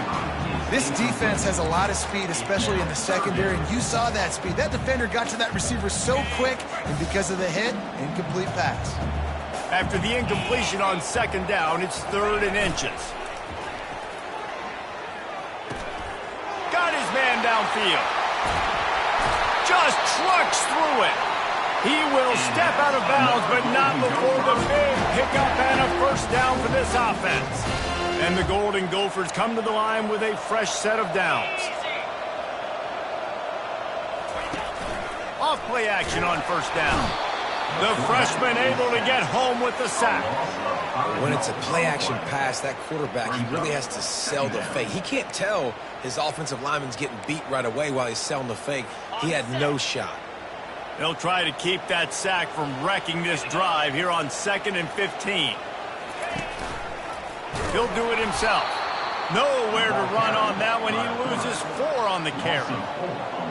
This defense has a lot of speed, especially in the secondary, and you saw that speed. That defender got to that receiver so quick, and because of the hit, incomplete pass. After the incompletion on 2nd down, it's 3rd and inches. Got his man downfield. Just trucks through it. He will step out of bounds, but not before the big pickup and a 1st down for this offense. And the Golden Gophers come to the line with a fresh set of downs. Off play action on 1st down. The freshman able to get home with the sack. When it's a play-action pass, that quarterback, he really has to sell the fake. He can't tell his offensive lineman's getting beat right away while he's selling the fake. He had no shot. They'll try to keep that sack from wrecking this drive here on 2nd and 15. He'll do it himself. Nowhere to run on that one. He loses 4 on the carry.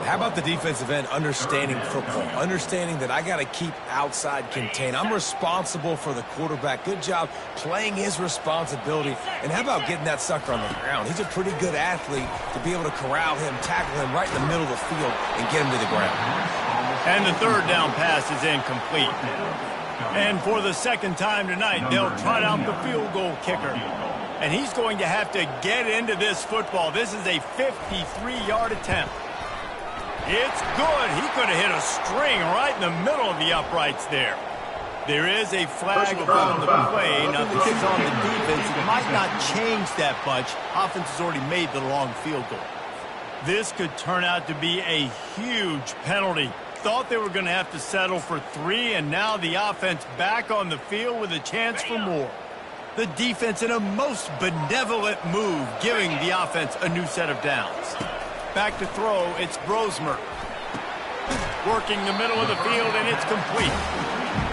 How about the defensive end understanding football, understanding that I got to keep outside contain. I'm responsible for the quarterback. Good job playing his responsibility. And how about getting that sucker on the ground? He's a pretty good athlete to be able to corral him, tackle him right in the middle of the field, and get him to the ground. And the 3rd down pass is incomplete. And for the 2nd time tonight, they'll trot out the field goal kicker. And he's going to have to get into this football. This is a 53-yard attempt. It's good. He could have hit a string right in the middle of the uprights there. There is a flag on the play. Now, this is on the defense. It might not change that much. Offense has already made the long field goal. This could turn out to be a huge penalty. Thought they were going to have to settle for 3, and now the offense back on the field with a chance for more. The defense in a most benevolent move, giving the offense a new set of downs. Back to throw, it's Brosmer. Working the middle of the field, and it's complete.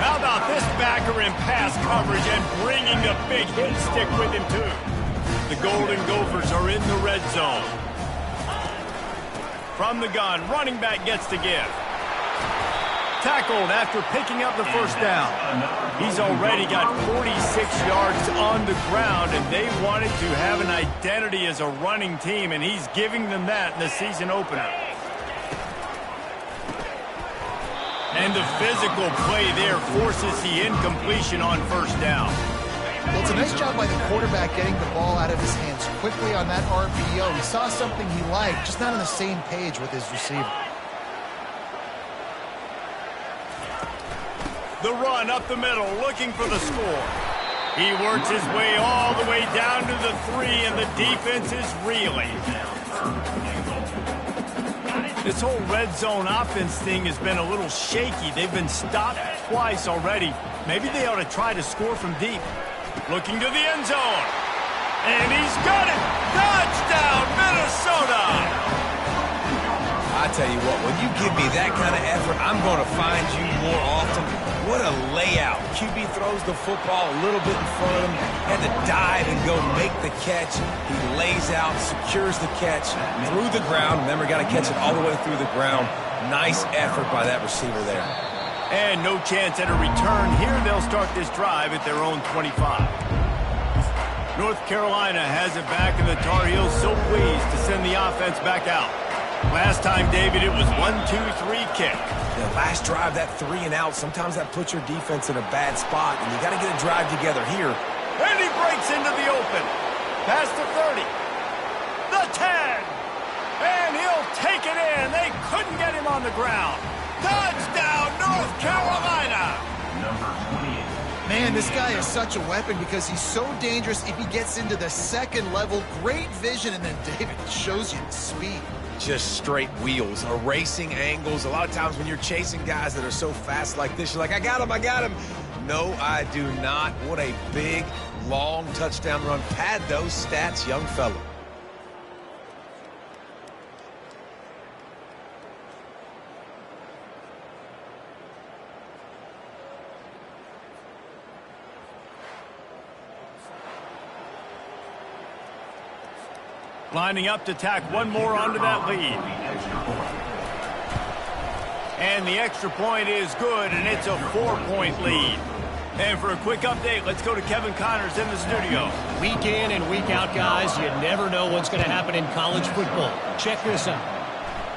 How about this backer in pass coverage and bringing the big hit stick with him, too? The Golden Gophers are in the red zone. From the gun, running back gets to give. Tackled after picking up the 1st down. He's already got 46 yards on the ground, and they wanted to have an identity as a running team, and he's giving them that in the season opener. And the physical play there forces the incompletion on 1st down. Well, it's a nice job by the quarterback getting the ball out of his hands quickly on that RPO. He saw something he liked, just not on the same page with his receiver. The run up the middle, looking for the score. He works his way all the way down to the 3, and the defense is reeling. This whole red zone offense thing has been a little shaky. They've been stopped twice already. Maybe they ought to try to score from deep. Looking to the end zone. And he's got it! Touchdown, Minnesota! I tell you what, when you give me that kind of effort, I'm going to find you more often. What a layout. QB throws the football a little bit in front of him, had to dive and go make the catch. He lays out, secures the catch through the ground. Remember, got to catch it all the way through the ground. Nice effort by that receiver there. And no chance at a return here. They'll start this drive at their own 25. North Carolina has it back, and the Tar Heels so pleased to send the offense back out. Last time, David, it was 1-2-3 kick. The last drive, that 3 and out, sometimes that puts your defense in a bad spot, and you got to get a drive together here. And he breaks into the open. Past the 30. The 10. And he'll take it in. They couldn't get him on the ground. Touchdown, North Carolina. Number 28. Man, this guy is such a weapon because he's so dangerous if he gets into the second level. Great vision, and then David shows you the speed. Just straight wheels, erasing angles. A lot of times when you're chasing guys that are so fast like this, you're like, I got him. No, I do not. What a big, long touchdown run. Pad those stats, young fella. Lining up to tack one more onto that lead. And the extra point is good, and it's a 4-point lead. And for a quick update, let's go to Kevin Connors in the studio. Week in and week out, guys, you never know what's going to happen in college football. Check this out.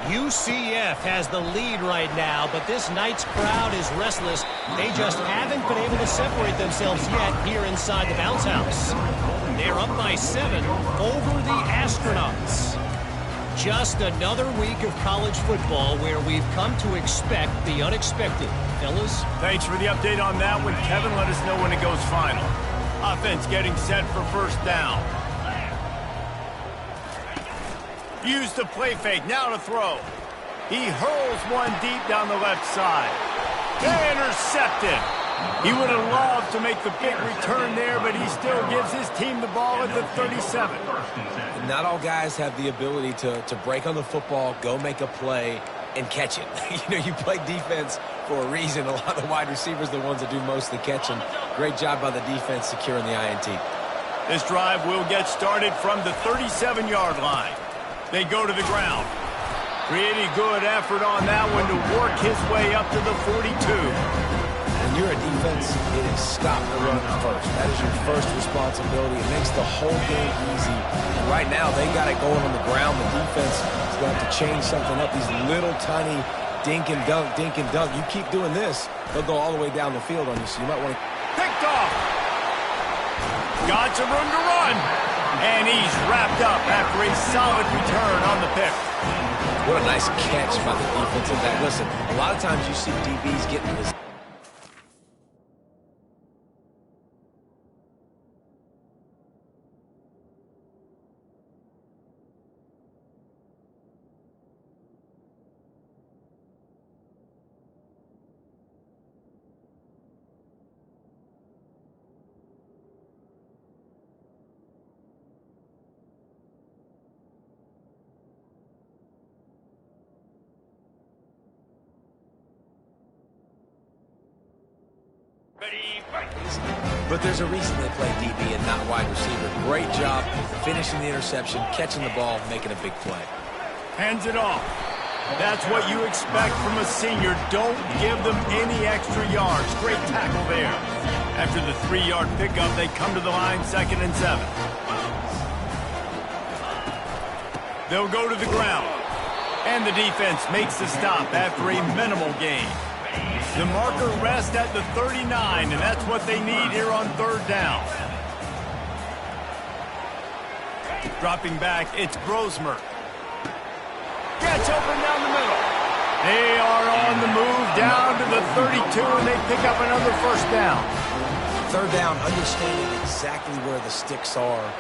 UCF has the lead right now, but this night's crowd is restless. They just haven't been able to separate themselves yet here inside the bounce house. They're up by 7 over the Astronauts. Just another week of college football where we've come to expect the unexpected. Fellas? Thanks for the update on that one. Kevin, let us know when it goes final. Offense getting set for first down. Used the play fake, now to throw. He hurls one deep down the left side. Intercepted. He would have loved to make the big return there, but he still gives his team the ball at the 37. And not all guys have the ability to break on the football, go make a play, and catch it. You play defense for a reason. A lot of the wide receivers are the ones that do most of the catching. Great job by the defense securing the INT. This drive will get started from the 37-yard line. They go to the ground. Pretty good effort on that one to work his way up to the 42. When you're a defense, it is stop the run first. That is your first responsibility. It makes the whole game easy. And right now, they got it going on the ground. The defense is going to have to change something up. These little tiny dink and dunk. You keep doing this, they'll go all the way down the field on you, so you might want to... Picked off. Got some room to run. And he's wrapped up after a solid return on the pick. What a nice catch by the defensive back. Listen, a lot of times you see DBs getting this. But there's a reason they play DB and not wide receiver. Great job finishing the interception, catching the ball, making a big play. Hands it off. That's what you expect from a senior. Don't give them any extra yards. Great tackle there. After the 3-yard pickup, they come to the line, 2nd and 7. They'll go to the ground. And the defense makes the stop after a minimal gain. The marker rests at the 39, and that's what they need here on 3rd down. Dropping back, it's Grosmer. Gets open down the middle. They are on the move down to the 32, and they pick up another first down. 3rd down, understanding exactly where the sticks are.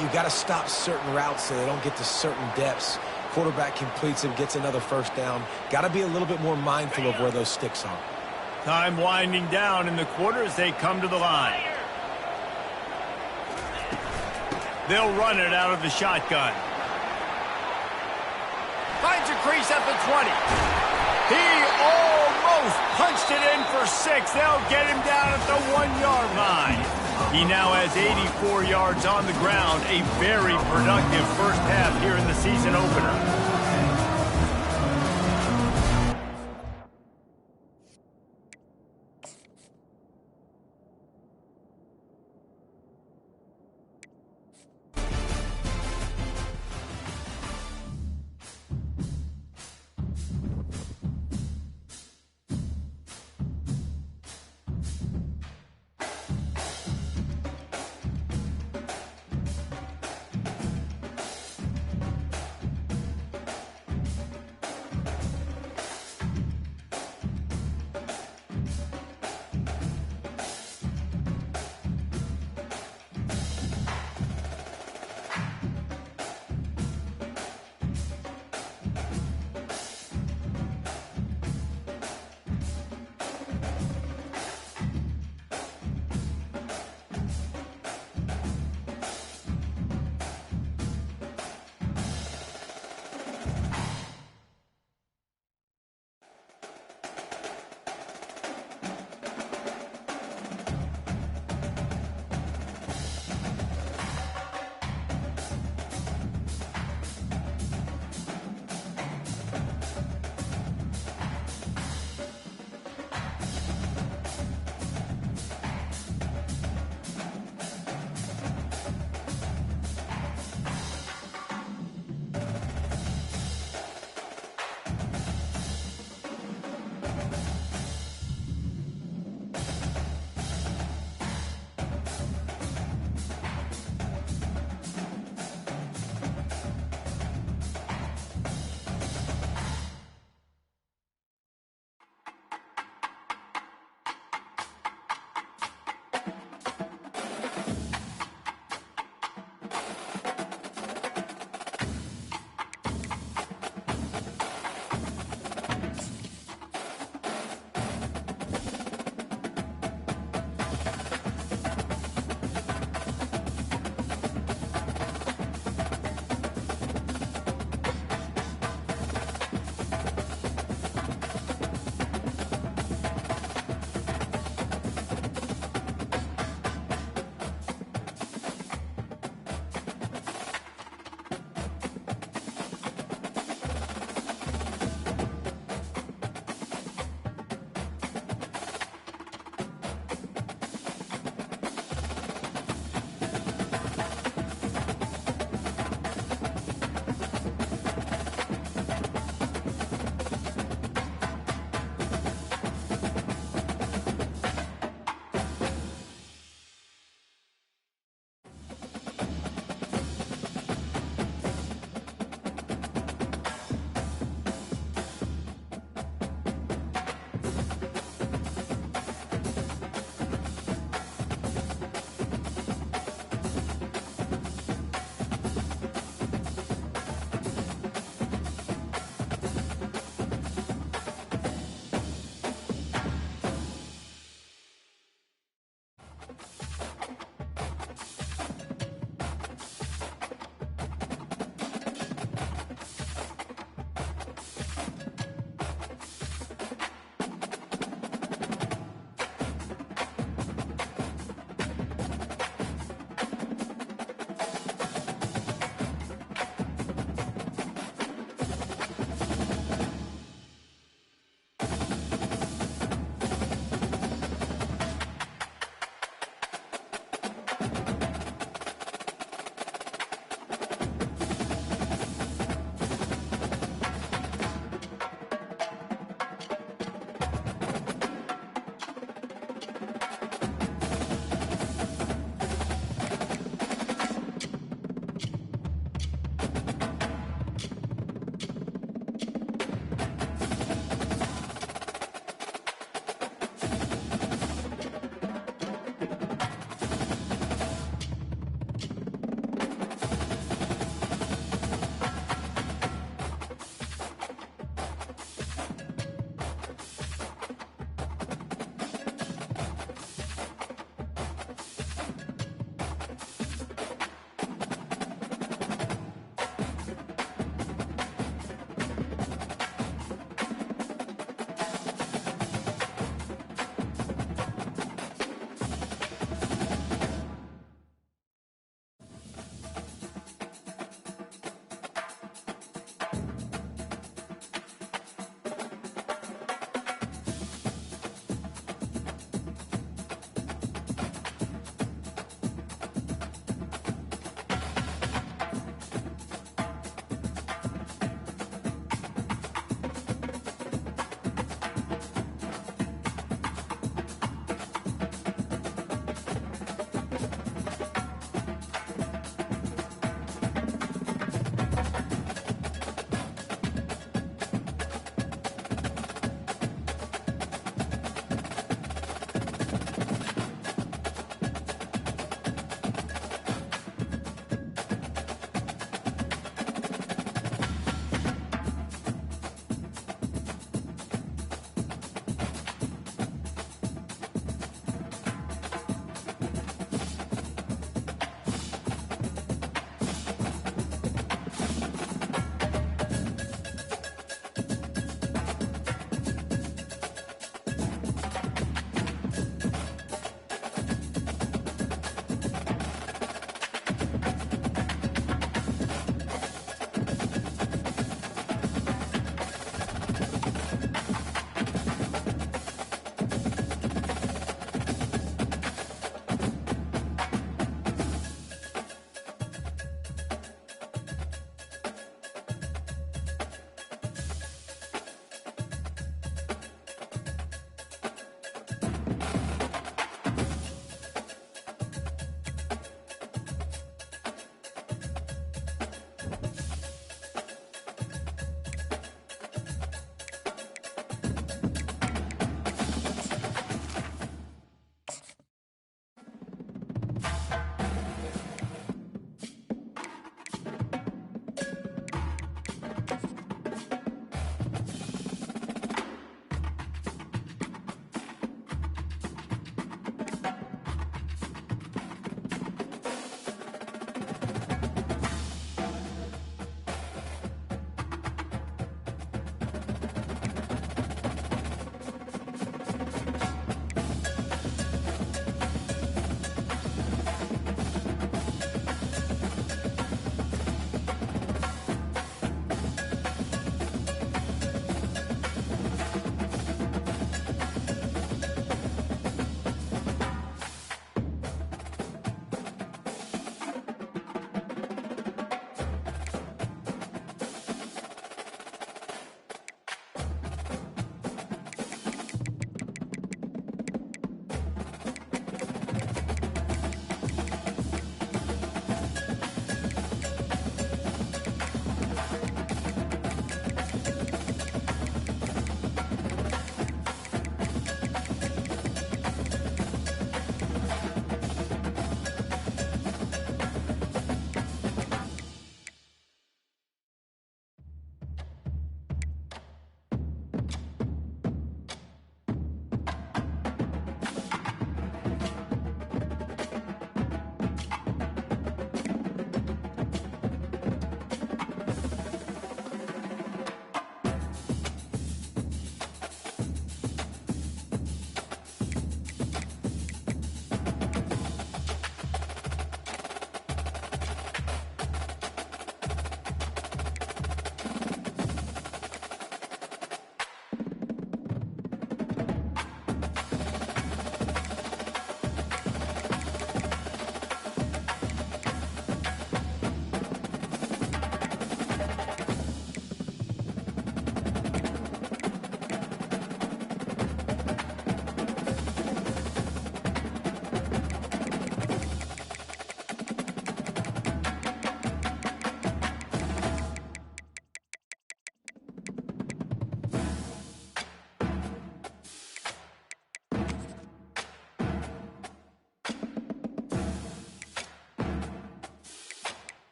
You got to stop certain routes so they don't get to certain depths. Quarterback completes it, gets another first down. Got to be a little bit more mindful of where those sticks are. Time winding down in the quarter as they come to the line. They'll run it out of the shotgun. Finds a crease at the 20. He almost punched it in for 6. They'll get him down at the 1-yard line. He now has 84 yards on the ground. A very productive first half here in the season opener.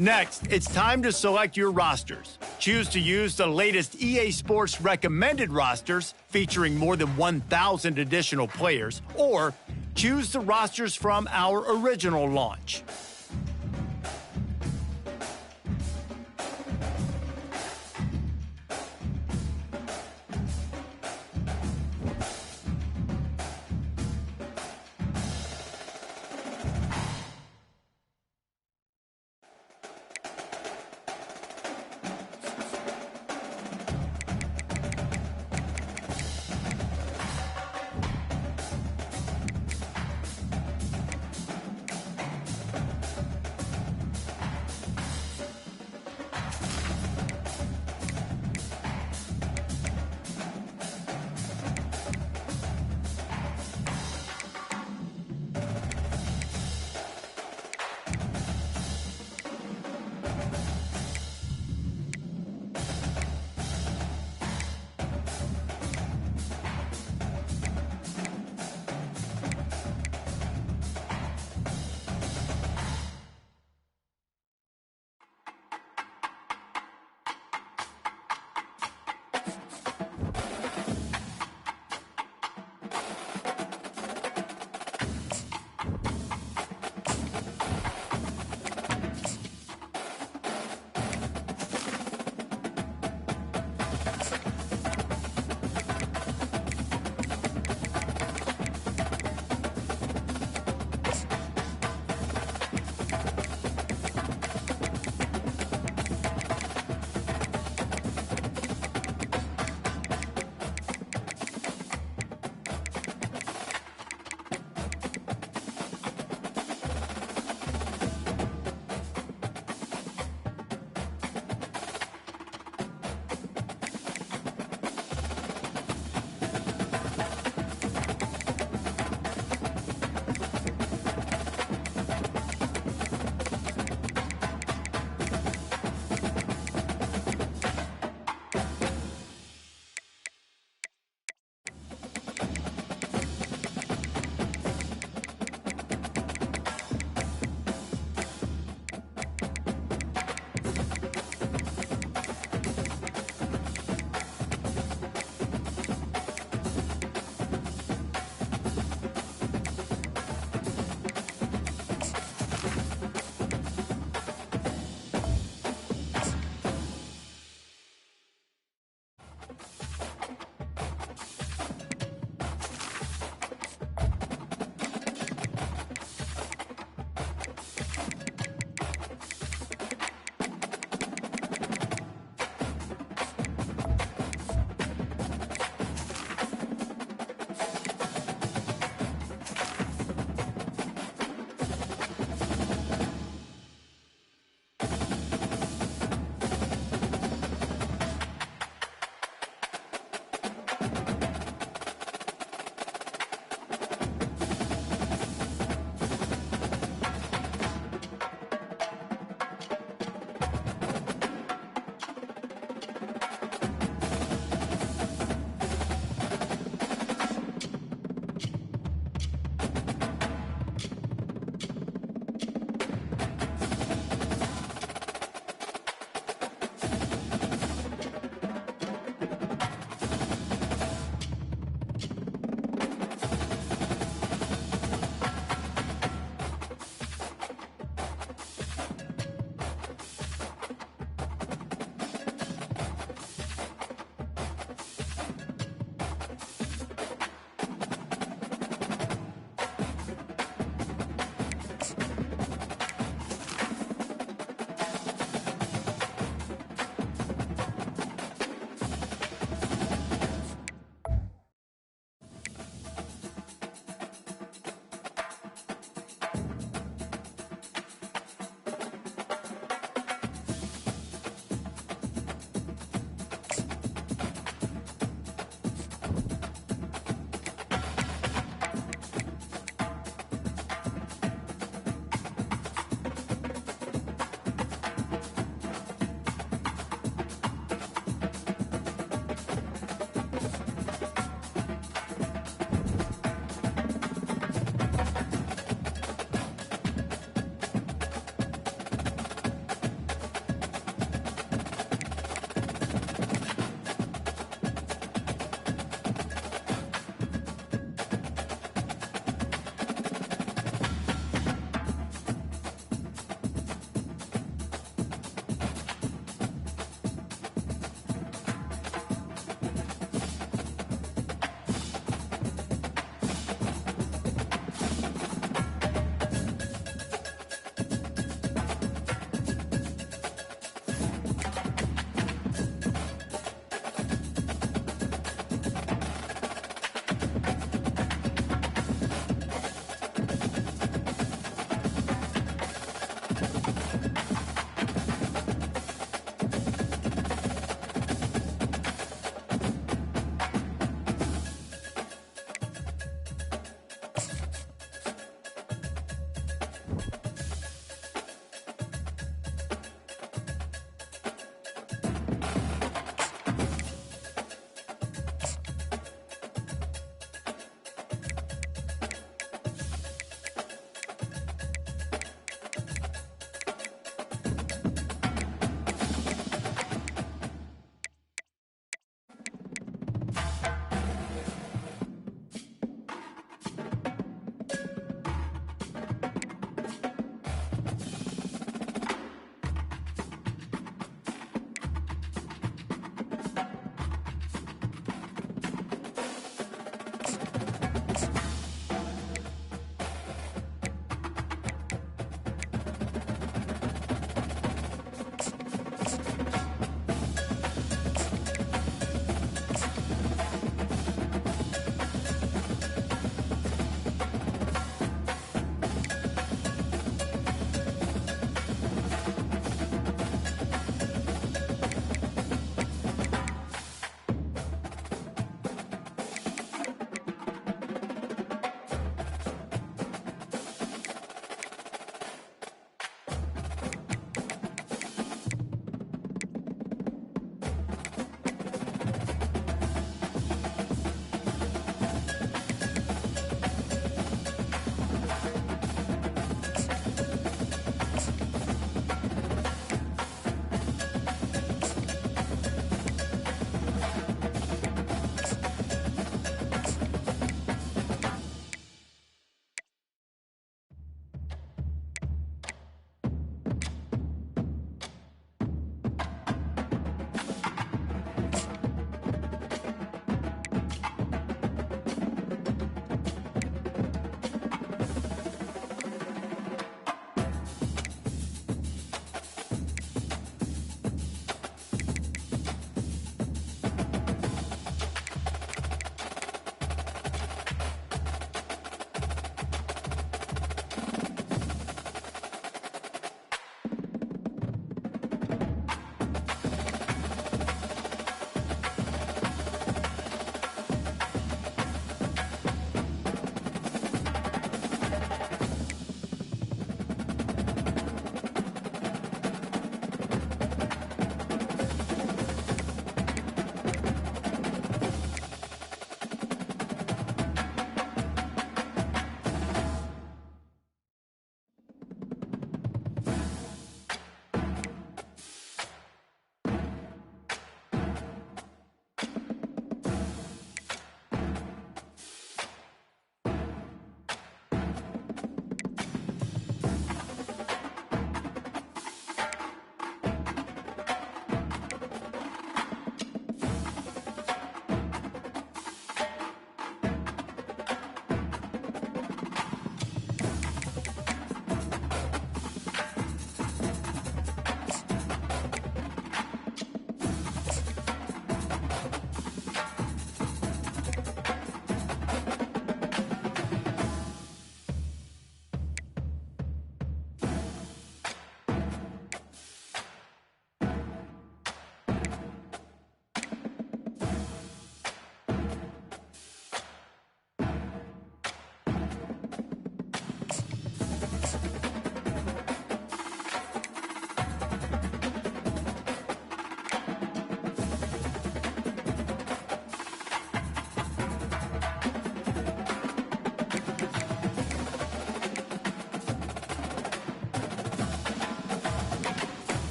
Next, it's time to select your rosters. Choose to use the latest EA Sports recommended rosters featuring more than 1,000 additional players, or choose the rosters from our original launch.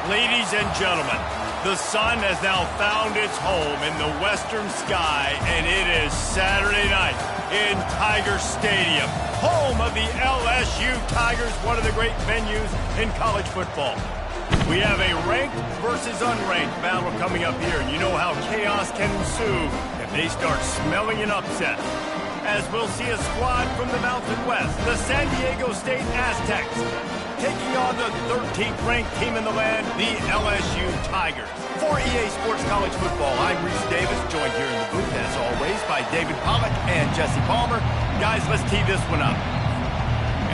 Ladies and gentlemen, the sun has now found its home in the western sky, and it is Saturday night in Tiger Stadium, home of the LSU Tigers, one of the great venues in college football. We have a ranked versus unranked battle coming up here, and you know how chaos can ensue if they start smelling an upset. As we'll see a squad from the Mountain West, the San Diego State Aztecs, taking on the 13th ranked team in the land, the LSU Tigers. For EA Sports College Football, I'm Reese Davis, joined here in the booth, as always, by David Pollack and Jesse Palmer. Guys, let's tee this one up.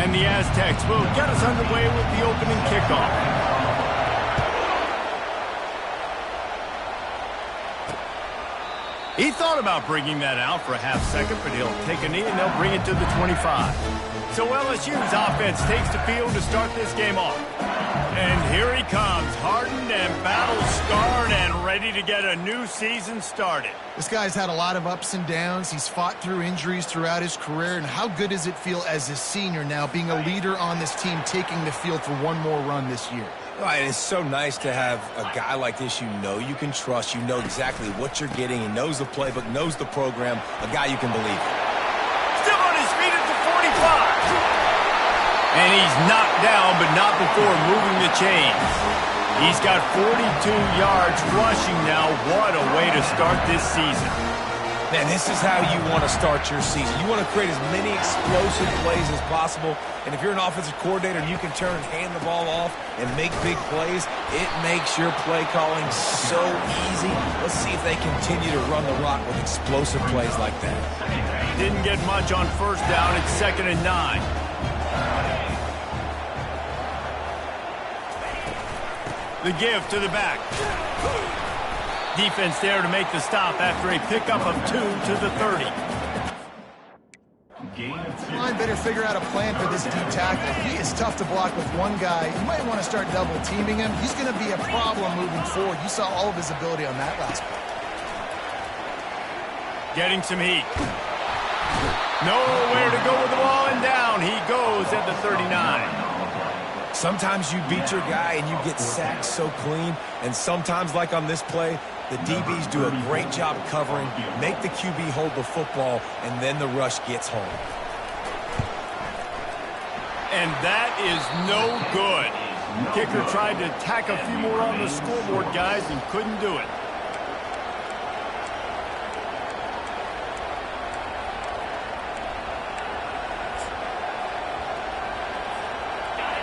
And the Aztecs will get us underway with the opening kickoff. He thought about bringing that out for a half second, but he'll take a knee and they'll bring it to the 25. So LSU's offense takes the field to start this game off. And here he comes, hardened and battle-scarred and ready to get a new season started. This guy's had a lot of ups and downs. He's fought through injuries throughout his career. And how good does it feel as a senior now, being a leader on this team, taking the field for one more run this year? Right, it's so nice to have a guy like this you know you can trust. You know exactly what you're getting. He knows the playbook, knows the program, a guy you can believe in. Still on his feet at the 45. And he's knocked down, but not before moving the chains. He's got 42 yards rushing now. What a way to start this season. Man, this is how you want to start your season. You want to create as many explosive plays as possible. And if you're an offensive coordinator and you can turn and hand the ball off and make big plays, it makes your play calling so easy. Let's see if they continue to run the rock with explosive plays like that. Didn't get much on first down. It's 2nd and 9. The give to the back. Defense there to make the stop after a pickup of 2 to the 30. Line better figure out a plan for this D tackle. He is tough to block with one guy. You might want to start double teaming him. He's going to be a problem moving forward. You saw all of his ability on that last play. Getting some heat. Nowhere to go with the ball, and down he goes at the 39. Sometimes you beat your guy and you get sacked so clean, and sometimes, like on this play, the DBs do a great job covering, make the QB hold the football, and then the rush gets home. And that is no good. Kicker tried to tack a few more on the scoreboard, guys, and couldn't do it.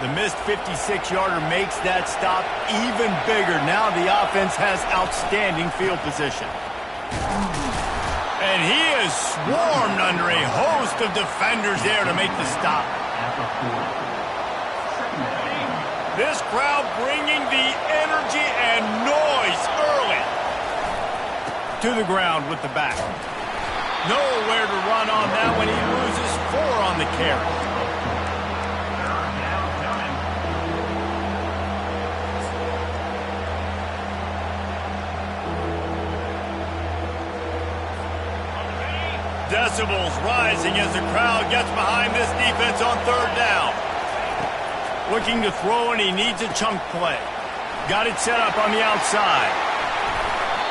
The missed 56-yarder makes that stop even bigger. Now the offense has outstanding field position. And he is swarmed under a host of defenders there to make the stop. This crowd bringing the energy and noise early. To the ground with the back. Nowhere to run on that one. He loses 4 on the carry. Decibels rising as the crowd gets behind this defense on 3rd down. Looking to throw, and he needs a chunk play. Got it set up on the outside.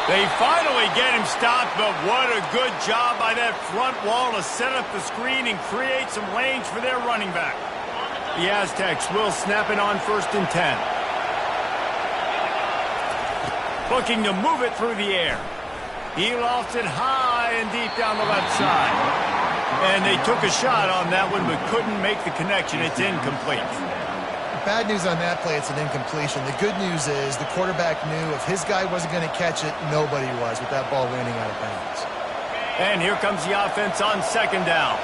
They finally get him stopped, but what a good job by that front wall to set up the screen and create some lanes for their running back. The Aztecs will snap it on 1st and 10. Looking to move it through the air. He lofts it high and deep down the left side. And they took a shot on that one, but couldn't make the connection. It's incomplete. Bad news on that play, it's an incompletion. The good news is the quarterback knew if his guy wasn't going to catch it, nobody was with that ball landing out of bounds. And here comes the offense on 2nd down.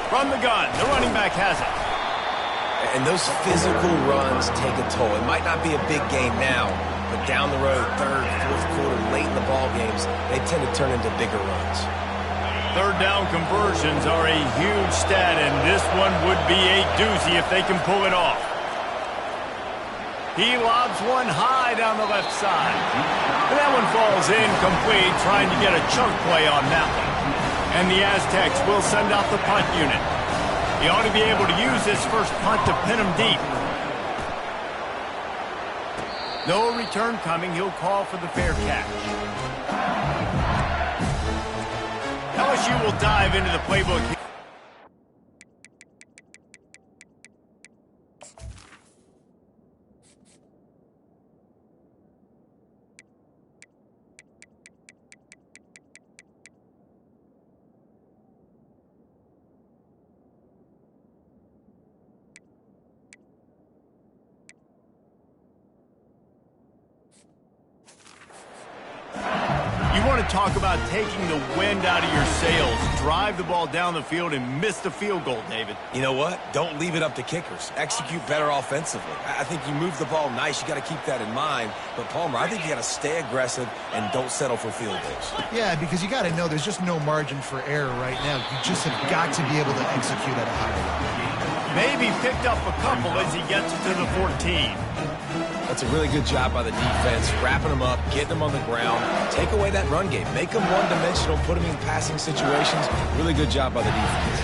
From the gun, the running back has it. And those physical runs take a toll. It might not be a big game now, but down the road, 3rd, 4th quarter, late in the ball games, they tend to turn into bigger runs. 3rd down conversions are a huge stat, and this one would be a doozy if they can pull it off. He lobs one high down the left side. And that one falls incomplete, trying to get a chunk play on that one. And the Aztecs will send out the punt unit. He ought to be able to use this first punt to pin him deep. No return coming. He'll call for the fair catch. LSU will dive into the playbook. You want to talk about taking the wind out of your sails. Drive the ball down the field and miss the field goal, David. You know what? Don't leave it up to kickers. Execute better offensively. I think you move the ball nice. You got to keep that in mind. But, Palmer, I think you got to stay aggressive and don't settle for field goals. Yeah, because you got to know there's just no margin for error right now. You just have got to be able to execute at a higher level. Maybe picked up a couple as he gets to the 14. That's a really good job by the defense, wrapping them up, getting them on the ground. Take away that run game. Make them one-dimensional, put them in passing situations. Really good job by the defense.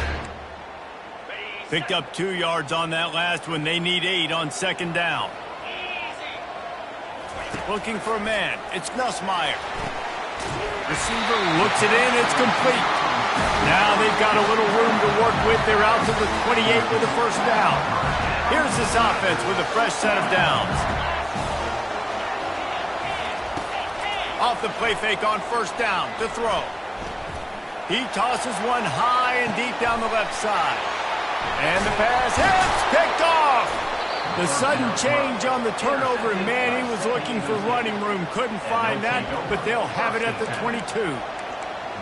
Picked up 2 yards on that last one. They need 8 on second down. Looking for a man. It's Nussmeier. Receiver looks it in. It's complete. Now they've got a little room to work with. They're out to the 28 with a first down. Here's this offense with a fresh set of downs. Off the play fake on first down to throw. He tosses one high and deep down the left side. And the pass hits, picked off. The sudden change on the turnover, and man, he was looking for running room. Couldn't find that, but they'll have it at the 22.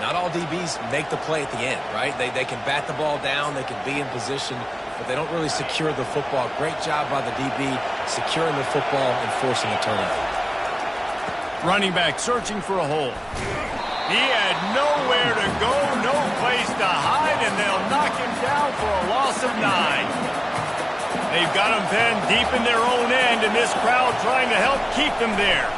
Not all DBs make the play at the end, right? They can bat the ball down, they can be in position, but they don't really secure the football. Great job by the DB securing the football and forcing a turnover. Running back searching for a hole. He had nowhere to go, no place to hide, and they'll knock him down for a loss of 9. They've got him pinned deep in their own end, and this crowd trying to help keep them there.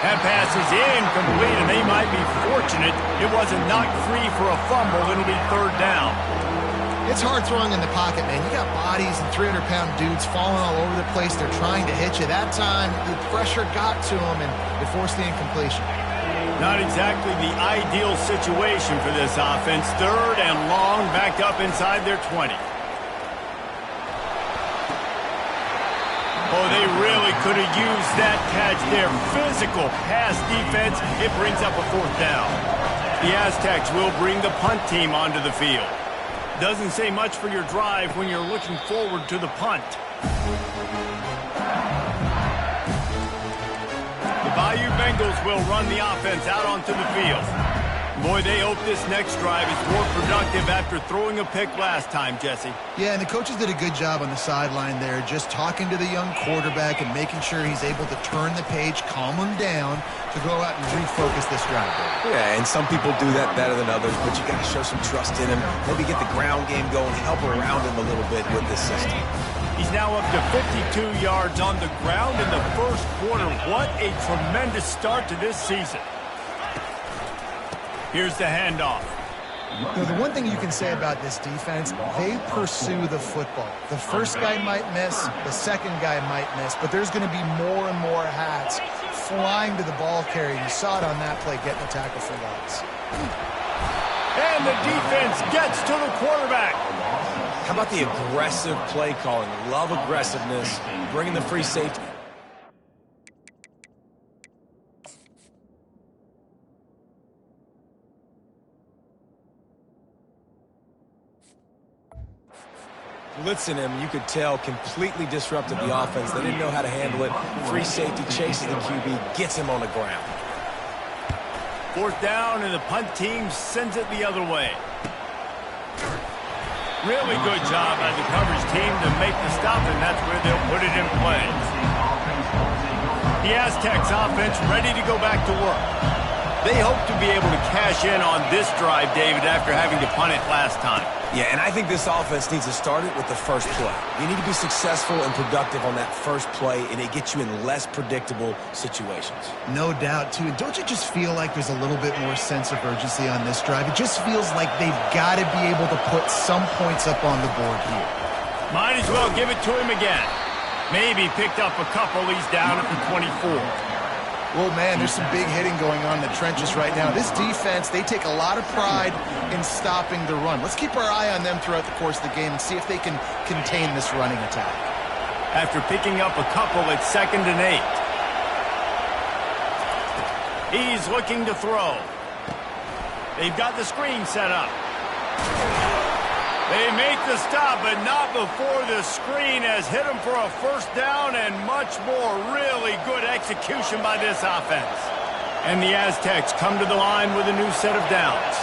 That pass is incomplete, and they might be fortunate it wasn't knocked free for a fumble. It'll be third down. It's hard throwing in the pocket, man. You got bodies and 300-pound dudes falling all over the place. They're trying to hit you. That time, the pressure got to them, and it forced the incompletion. Not exactly the ideal situation for this offense. Third and long, backed up inside their 20. Oh, they really could have used that catch there. Physical pass defense. It brings up a fourth down. The Aztecs will bring the punt team onto the field. Doesn't say much for your drive when you're looking forward to the punt. The Bayou Bengals will run the offense out onto the field. Boy, they hope this next drive is more productive after throwing a pick last time, Jesse. Yeah, and the coaches did a good job on the sideline there, just talking to the young quarterback and making sure he's able to turn the page, calm him down to go out and refocus this drive. Yeah, and some people do that better than others, but you got to show some trust in him. Maybe get the ground game going, help around him a little bit with this system. He's now up to 52 yards on the ground in the first quarter. What a tremendous start to this season. Here's the handoff. You know, the one thing you can say about this defense, they pursue the football. The first guy might miss, the second guy might miss, but there's going to be more and more hats flying to the ball carrier. You saw it on that play, getting the tackle for loss. And the defense gets to the quarterback. How about the aggressive play calling? Love aggressiveness, bringing the free safety. Blitzing him, you could tell, completely disrupted the offense. They didn't know how to handle it. Free safety chases the QB, gets him on the ground. Fourth down, and the punt team sends it the other way. Really good job by the coverage team to make the stop, and that's where they'll put it in play. The Aztecs offense ready to go back to work. They hope to be able to cash in on this drive, David, after having to punt it last time. Yeah, and I think this offense needs to start it with the first play. You need to be successful and productive on that first play, and it gets you in less predictable situations. No doubt, too. And don't you just feel like there's a little bit more sense of urgency on this drive? It just feels like they've got to be able to put some points up on the board here. Might as well give it to him again. Maybe picked up a couple. He's down at the 24. Well, man, there's some big hitting going on in the trenches right now. This defense, they take a lot of pride in stopping the run. Let's keep our eye on them throughout the course of the game and see if they can contain this running attack. After picking up a couple, it's 2nd and 8. He's looking to throw. They've got the screen set up. They make the stop, but not before the screen has hit him for a first down and much more. Really good execution by this offense. And the Aztecs come to the line with a new set of downs.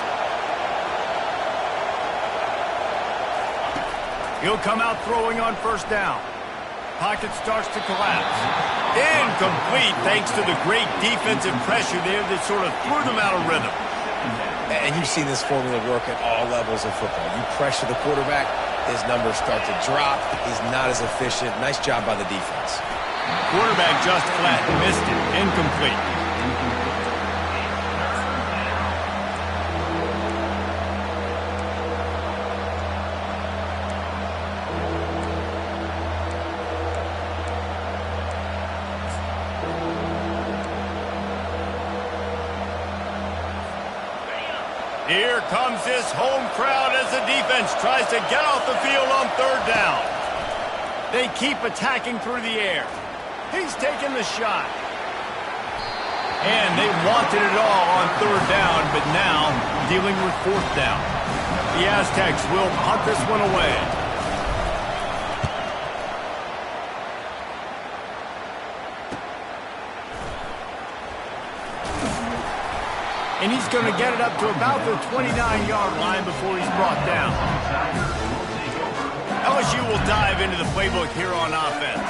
He'll come out throwing on first down. Pocket starts to collapse. Incomplete thanks to the great defensive pressure there that sort of threw them out of rhythm. And you've seen this formula work at all levels of football. You pressure the quarterback, his numbers start to drop. He's not as efficient. Nice job by the defense. Quarterback just flat, missed it, incomplete. Here comes this home crowd as the defense tries to get off the field on third down. They keep attacking through the air. He's taking the shot. And they wanted it all on third down, but now dealing with fourth down. The Aztecs will punt this one away. And he's going to get it up to about the 29-yard line before he's brought down. LSU will dive into the playbook here on offense.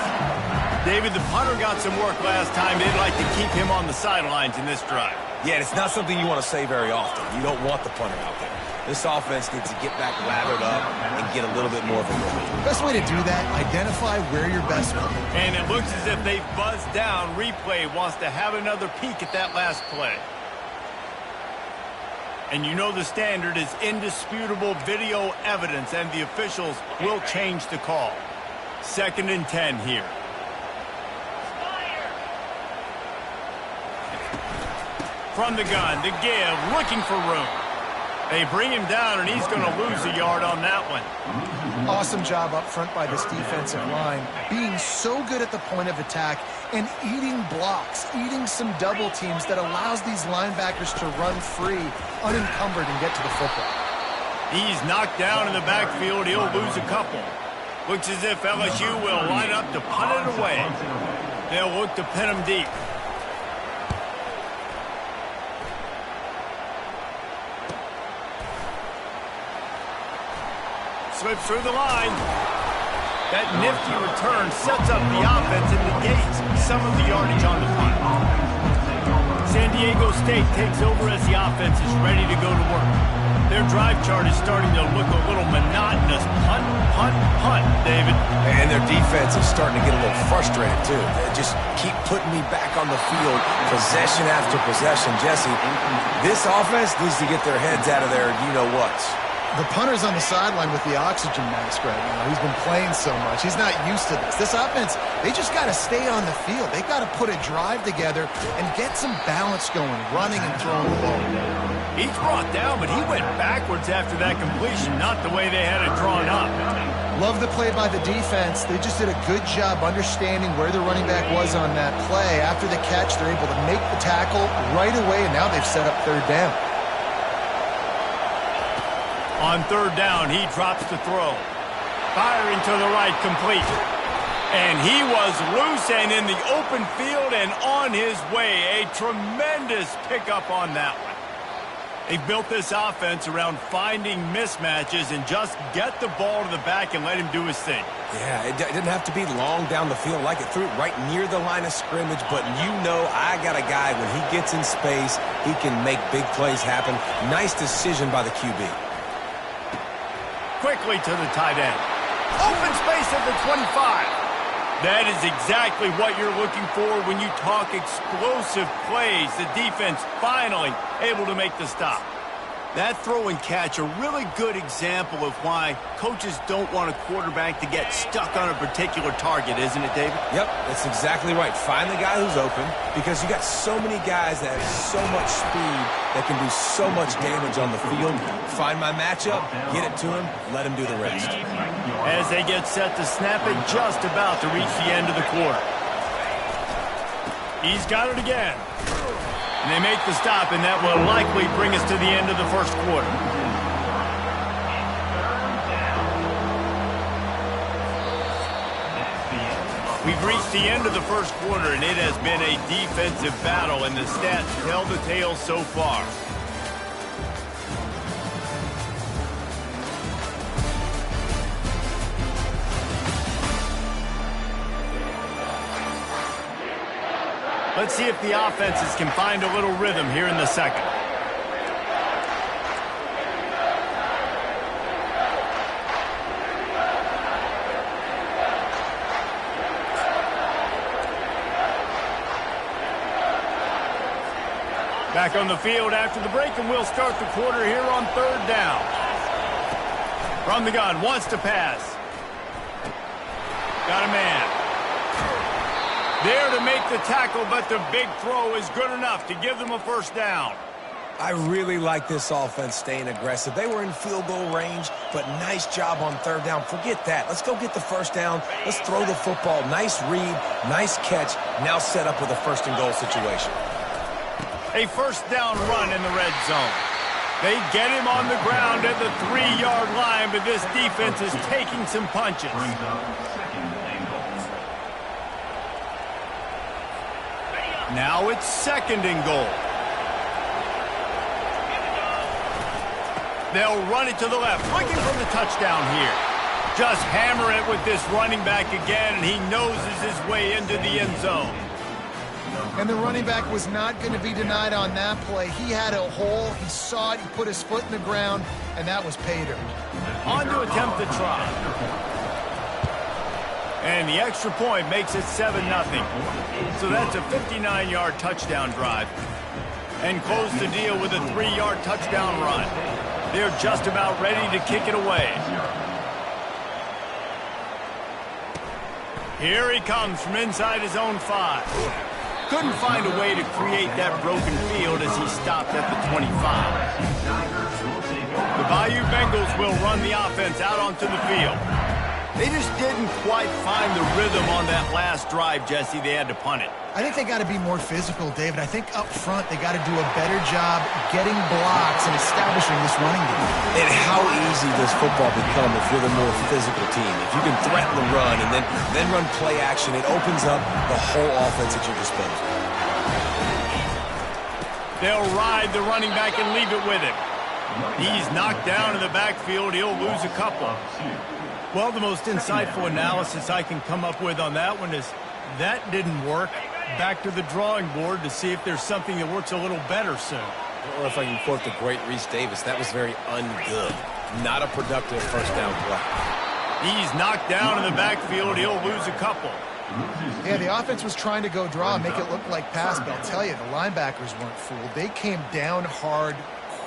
David, the punter got some work last time. They'd like to keep him on the sidelines in this drive. Yeah, it's not something you want to say very often. You don't want the punter out there. This offense needs to get back lathered up and get a little bit more of a rhythm. Best way to do that, identify where your best one. And it looks as if they've buzzed down. Replay wants to have another peek at that last play. And you know the standard is indisputable video evidence, and the officials will change the call. 2nd and 10 here. From the gun, the give, looking for room. They bring him down, and he's going to lose a yard on that one. Awesome job up front by this defensive line, being so good at the point of attack and eating blocks, eating some double teams that allows these linebackers to run free, unencumbered, and get to the football. He's knocked down in the backfield. He'll lose a couple. Looks as if LSU will line up to punt it away. They'll look to pin him deep. Slips through the line. That nifty return sets up the offense and negates some of the yardage on the punt. San Diego State takes over as the offense is ready to go to work. Their drive chart is starting to look a little monotonous. Punt, punt, punt, David. And their defense is starting to get a little frustrated, too. They just keep putting me back on the field, possession after possession. Jesse, this offense needs to get their heads out of their you-know-whats. The punter's on the sideline with the oxygen mask right now. He's been playing so much. He's not used to this. This offense, they just got to stay on the field. They got to put a drive together and get some balance going, running and throwing the ball. He's brought down, but he went backwards after that completion, not the way they had it drawn up. Love the play by the defense. They just did a good job understanding where the running back was on that play. After the catch, they're able to make the tackle right away, and now they've set up third down. On third down, he drops to throw. Firing to the right, complete. And he was loose and in the open field and on his way. A tremendous pickup on that one. They built this offense around finding mismatches and just get the ball to the back and let him do his thing. Yeah, it didn't have to be long down the field. Like it threw it right near the line of scrimmage, but you know I got a guy, when he gets in space, he can make big plays happen. Nice decision by the QB. Quickly to the tight end. Open space at the 25. That is exactly what you're looking for when you talk explosive plays. The defense finally able to make the stop. That throw and catch, a really good example of why coaches don't want a quarterback to get stuck on a particular target, isn't it, David? Yep, that's exactly right. Find the guy who's open, because you got so many guys that have so much speed that can do so much damage on the field. Find my matchup, get it to him, let him do the rest. As they get set to snap it, just about to reach the end of the quarter. He's got it again. And they make the stop, and that will likely bring us to the end of the first quarter. We've reached the end of the first quarter, and it has been a defensive battle, and the stats tell the tale so far. Let's see if the offenses can find a little rhythm here in the second. Back on the field after the break, and we'll start the quarter here on third down. From the gun, wants to pass. Got a man. There to make the tackle, but the big throw is good enough to give them a first down. I really like this offense staying aggressive. They were in field goal range, but nice job on third down. Forget that. Let's go get the first down. Let's throw the football. Nice read, nice catch. Now set up with a first and goal situation. A first down run in the red zone. They get him on the ground at the 3-yard line, but this defense is taking some punches. Now it's second and goal. They'll run it to the left, looking for the touchdown here. Just hammer it with this running back again, and he noses his way into the end zone. And the running back was not going to be denied on that play. He had a hole, he saw it, he put his foot in the ground, and that was pay dirt. On to attempt the try. And the extra point makes it 7-0. So that's a 59-yard touchdown drive. And close the deal with a 3-yard touchdown run. They're just about ready to kick it away. Here he comes from inside his own 5. Couldn't find a way to create that broken field as he stopped at the 25. The Bayou Bengals will run the offense out onto the field. They just didn't quite find the rhythm on that last drive, Jesse. They had to punt it. I think they got to be more physical, David. I think up front they got to do a better job getting blocks and establishing this running game. And how easy does football become if you're the more physical team? If you can threaten the run and then run play action, it opens up the whole offense at your disposal. They'll ride the running back and leave it with him. He's knocked down in the backfield. He'll lose a couple. Well, the most insightful analysis I can come up with on that one is that didn't work. Back to the drawing board to see if there's something that works a little better soon. Or if I can quote the great Reese Davis, that was very ungood. Not a productive first down play. He's knocked down in the backfield. He'll lose a couple. Yeah, the offense was trying to go draw and make it look like pass, but I'll tell you, the linebackers weren't fooled. They came down hard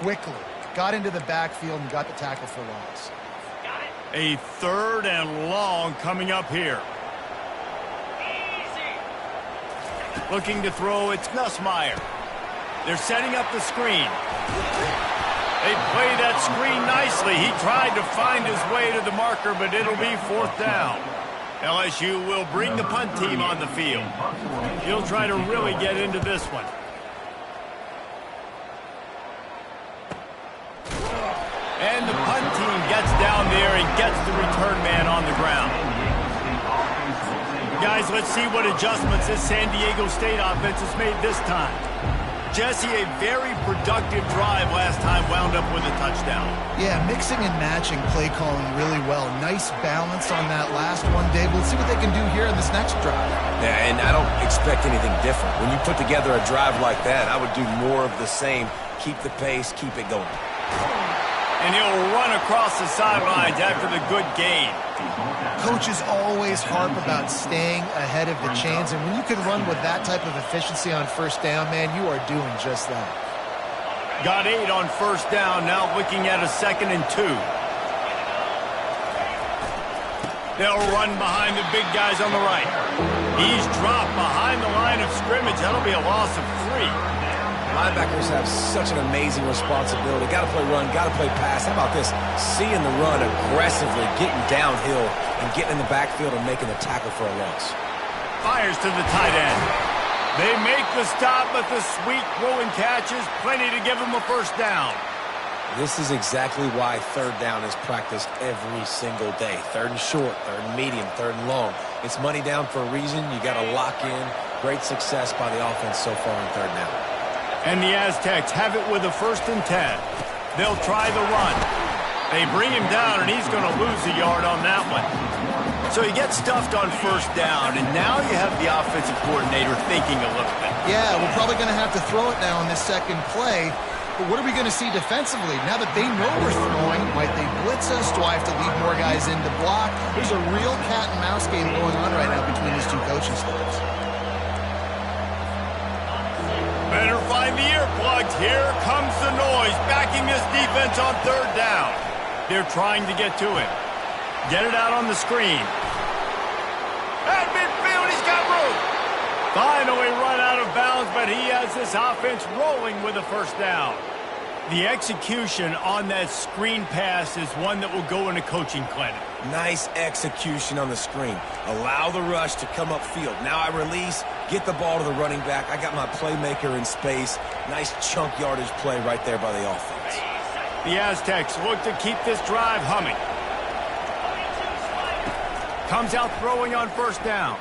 quickly, got into the backfield, and got the tackle for loss. A third and long coming up here. Looking to throw, it's Nussmeier. They're setting up the screen. They play that screen nicely. He tried to find his way to the marker, but it'll be fourth down. LSU will bring the punt team on the field. He'll try to really get into this one. And the punt team gets down there and gets the return man on the ground. Guys, let's see what adjustments this San Diego State offense has made this time. Jesse, a very productive drive last time wound up with a touchdown. Yeah, mixing and matching play calling really well. Nice balance on that last one, Dave. Let's see what they can do here in this next drive. Yeah, and I don't expect anything different. When you put together a drive like that, I would do more of the same. Keep the pace, keep it going. And he'll run across the sidelines after the good gain. Coaches always harp about staying ahead of the chains, and when you can run with that type of efficiency on first down, man, you are doing just that. Got 8 on first down, now looking at a 2nd and 2. They'll run behind the big guys on the right. He's dropped behind the line of scrimmage. That'll be a loss of 3. Linebackers have such an amazing responsibility. Got to play run, got to play pass. How about this? Seeing the run aggressively, getting downhill, and getting in the backfield and making the tackle for a loss. Fires to the tight end. They make the stop, but the sweet throw and catch is plenty to give them a first down. This is exactly why third down is practiced every single day. 3rd and short, 3rd and medium, 3rd and long. It's money down for a reason. You got to lock in. Great success by the offense so far on 3rd down. And the Aztecs have it with a 1st and 10. They'll try the run. They bring him down, and he's going to lose a yard on that one. So he gets stuffed on first down, and now you have the offensive coordinator thinking a little bit. Yeah, we're probably going to have to throw it now on this second play. But what are we going to see defensively? Now that they know we're throwing, might they blitz us? Do I have to leave more guys in to block? There's a real cat and mouse game going on right now between these two coaching staffs. Better find the earplugs. Here comes the noise, backing this defense on 3rd down. They're trying to get to it. Get it out on the screen. At midfield, he's got room. Finally run out of bounds, but he has this offense rolling with a first down. The execution on that screen pass is one that will go in a coaching clinic. Nice execution on the screen. Allow the rush to come upfield. Now I release, get the ball to the running back. I got my playmaker in space. Nice chunk yardage play right there by the offense. The Aztecs look to keep this drive humming. Comes out throwing on first down.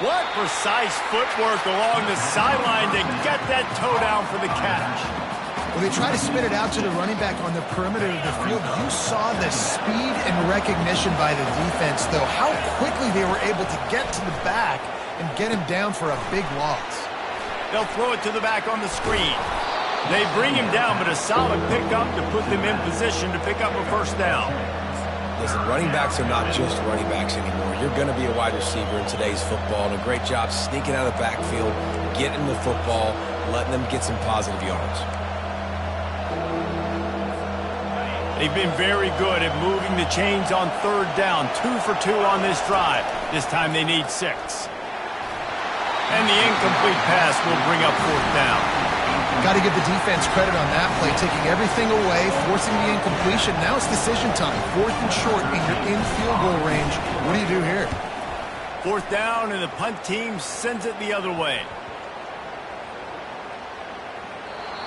What precise footwork along the sideline to get that toe down for the catch. When they try to spin it out to the running back on the perimeter of the field, you saw the speed and recognition by the defense, though. How quickly they were able to get to the back and get him down for a big loss. They'll throw it to the back on the screen. They bring him down, but a solid pickup to put them in position to pick up a first down. Listen, running backs are not just running backs anymore. You're going to be a wide receiver in today's football, and a great job sneaking out of the backfield, getting the football, letting them get some positive yards. They've been very good at moving the chains on 3rd down. 2 for 2 on this drive. This time they need 6. And the incomplete pass will bring up 4th down. Got to give the defense credit on that play, taking everything away, forcing the incompletion. Now it's decision time. 4th and short, and you're in field goal range. What do you do here? 4th down, and the punt team sends it the other way.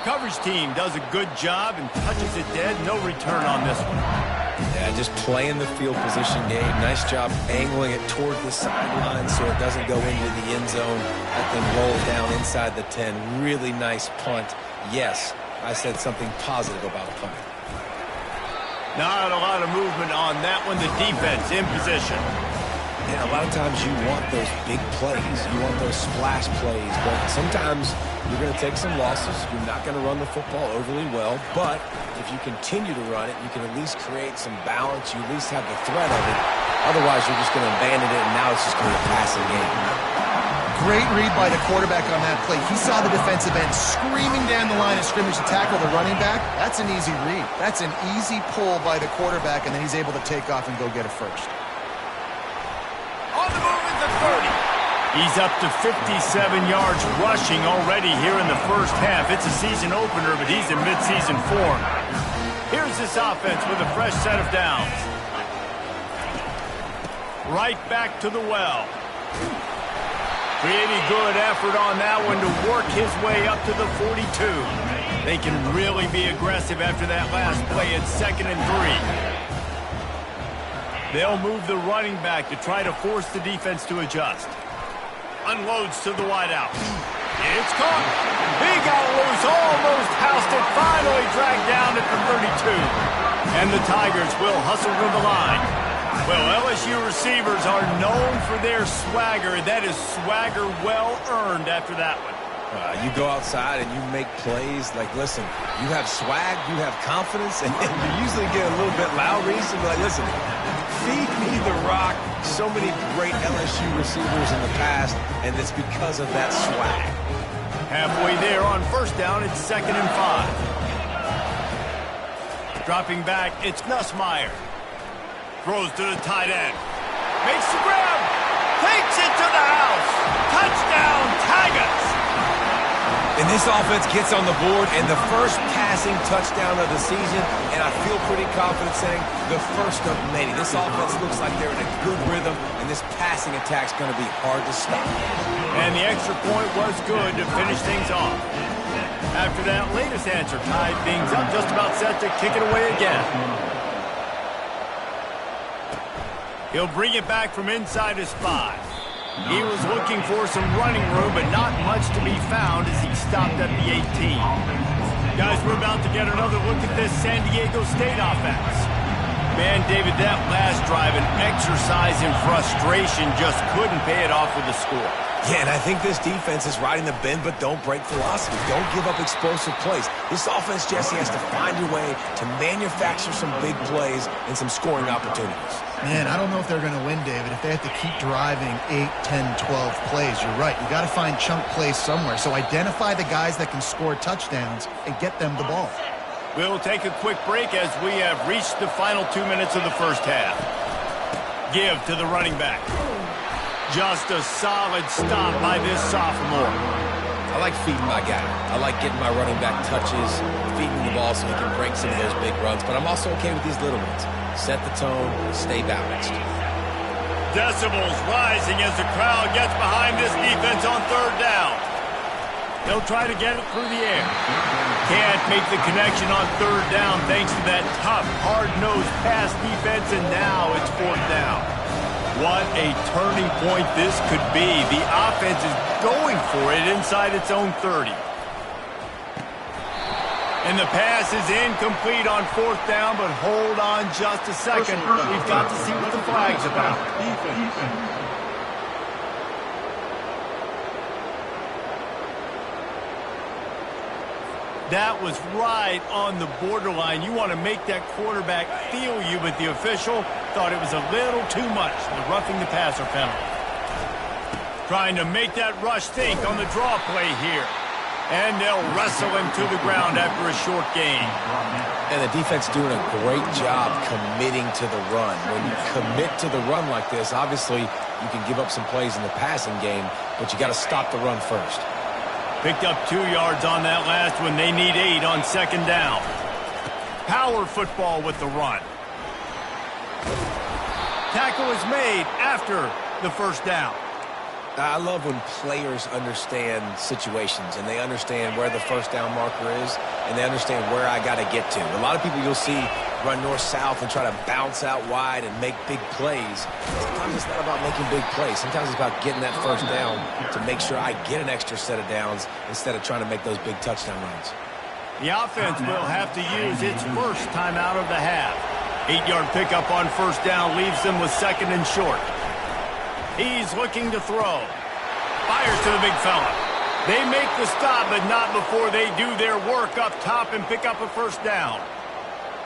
Coverage team does a good job and touches it dead. No return on this one. Yeah, just playing the field position game. Nice job angling it toward the sideline so it doesn't go into the end zone. Let them roll down inside the 10. Really nice punt. Yes, I said something positive about a punt. Not a lot of movement on that one. The defense in position. Yeah, a lot of times you want those big plays. You want those splash plays. But sometimes you're going to take some losses. You're not going to run the football overly well. But if you continue to run it, you can at least create some balance. You at least have the threat of it. Otherwise, you're just going to abandon it, and now it's just going to be a passing game. Great read by the quarterback on that play. He saw the defensive end screaming down the line of scrimmage to tackle the running back. That's an easy read. That's an easy pull by the quarterback, and then he's able to take off and go get a first. On the move at the 30. He's up to 57 yards rushing already here in the first half. It's a season opener, but he's in midseason form. Here's this offense with a fresh set of downs. Right back to the well. Pretty good effort on that one to work his way up to the 42. They can really be aggressive after that last play at 2nd and 3. They'll move the running back to try to force the defense to adjust. Unloads to the wideout. It's caught. He got loose, almost housed it, finally dragged down at the 32. And the Tigers will hustle to the line. Well, LSU receivers are known for their swagger. That is swagger well earned after that one. You go outside and you make plays. Like, listen, you have swag, you have confidence, and you usually get a little bit loud recently. Like, listen, feed me the rock. So many great LSU receivers in the past, and it's because of that swag. Halfway there on first down, it's 2nd and 5. Dropping back, it's Nussmeier. Throws to the tight end. Makes the grab. Takes it to the house. Touchdown, Tigers. And this offense gets on the board and the first passing touchdown of the season, and I feel pretty confident saying the first of many. This offense looks like they're in a good rhythm, and this passing attack's going to be hard to stop. And the extra point was good to finish things off. After that latest answer tied things up, just about set to kick it away again. He'll bring it back from inside his 5. He was looking for some running room, but not much to be found as he stopped at the 18. Guys, we're about to get another look at this San Diego State offense. Man, David, that last drive, an exercise in frustration, just couldn't pay it off with a score. Yeah, and I think this defense is riding the bend but don't break philosophy. Don't give up explosive plays. This offense, Jesse, has to find a way to manufacture some big plays and some scoring opportunities. Man, I don't know if they're going to win, David, if they have to keep driving 8, 10, 12 plays. You're right. You got to find chunk plays somewhere. So identify the guys that can score touchdowns and get them the ball. We'll take a quick break as we have reached the final 2 minutes of the first half. Give to the running back. Just a solid stop by this sophomore. I like feeding my guy. I like getting my running back touches, feeding the ball so he can break some of those big runs. But I'm also okay with these little ones. Set the tone, stay balanced. Decibels rising as the crowd gets behind this defense on 3rd down. They'll try to get it through the air. Can't make the connection on 3rd down thanks to that tough, hard-nosed pass defense, and now it's 4th down. What a turning point this could be. The offense is going for it inside its own 30. And the pass is incomplete on 4th down, but hold on just a second. We've got to see what the flag's about. That was right on the borderline. You want to make that quarterback feel you, but the official thought it was a little too much, the roughing the passer penalty. Trying to make that rush think on the draw play here. And they'll wrestle him to the ground after a short gain. And the defense doing a great job committing to the run. When you commit to the run like this, obviously you can give up some plays in the passing game, but you got to stop the run first. Picked up 2 yards on that last one. They need 8 on 2nd down. Power football with the run. Tackle is made after the 1st down. I love when players understand situations and they understand where the 1st down marker is and they understand where I got to get to. A lot of people you'll see run north-south and try to bounce out wide and make big plays. Sometimes it's not about making big plays. Sometimes it's about getting that 1st down to make sure I get an extra set of downs instead of trying to make those big touchdown runs. The offense will have to use its first timeout of the half. 8-yard pickup on 1st down leaves them with 2nd and short. He's looking to throw. Fires to the big fella. They make the stop, but not before they do their work up top and pick up a 1st down.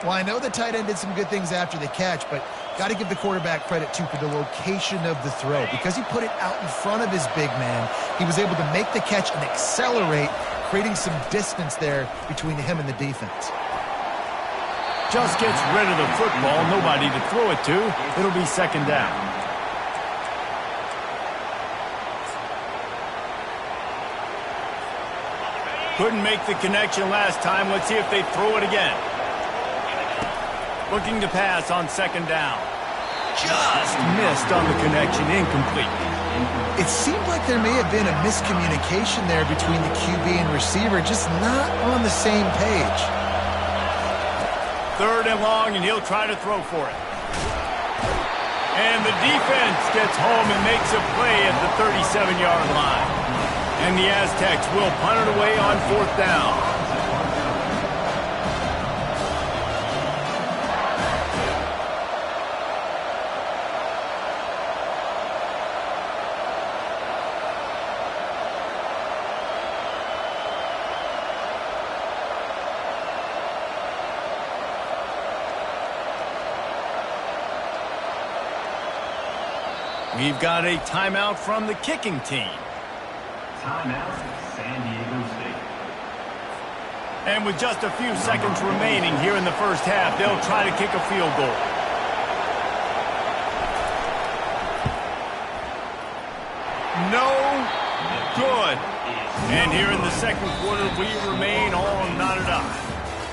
Well, I know the tight end did some good things after the catch, but got to give the quarterback credit, too, for the location of the throw. Because he put it out in front of his big man, he was able to make the catch and accelerate, creating some distance there between him and the defense. Just gets rid of the football, nobody to throw it to. It'll be 2nd down. Couldn't make the connection last time. Let's see if they throw it again. Looking to pass on 2nd down. Just missed on the connection, incomplete. It seemed like there may have been a miscommunication there between the QB and receiver, just not on the same page. 3rd and long, and he'll try to throw for it. And the defense gets home and makes a play at the 37-yard line. And the Aztecs will punt it away on 4th down. We've got a timeout from the kicking team. Timeout, San Diego State. And with just a few seconds remaining here in the first half, they'll try to kick a field goal. No good. And here in the second quarter, we remain all knotted up.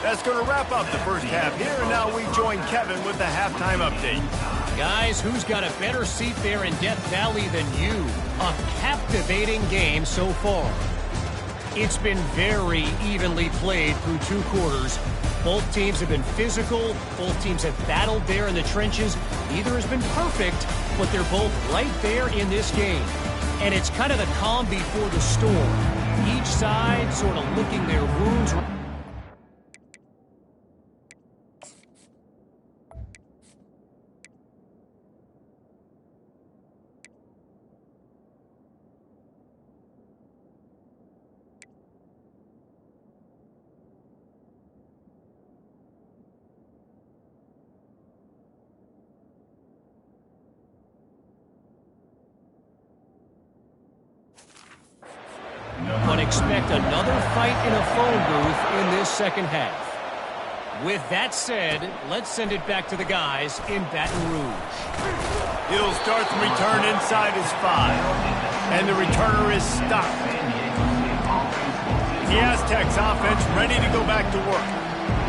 That's going to wrap up the first half here, and now we join Kevin with the halftime update. Guys, who's got a better seat there in Death Valley than you? A captivating game so far. It's been very evenly played through 2 quarters. Both teams have been physical. Both teams have battled there in the trenches. Neither has been perfect, but they're both right there in this game. And it's kind of the calm before the storm. Each side sort of licking their wounds. But expect another fight in a phone booth in this second half. With that said, let's send it back to the guys in Baton Rouge. He'll start the return inside his 5. And the returner is stopped. The Aztecs offense ready to go back to work.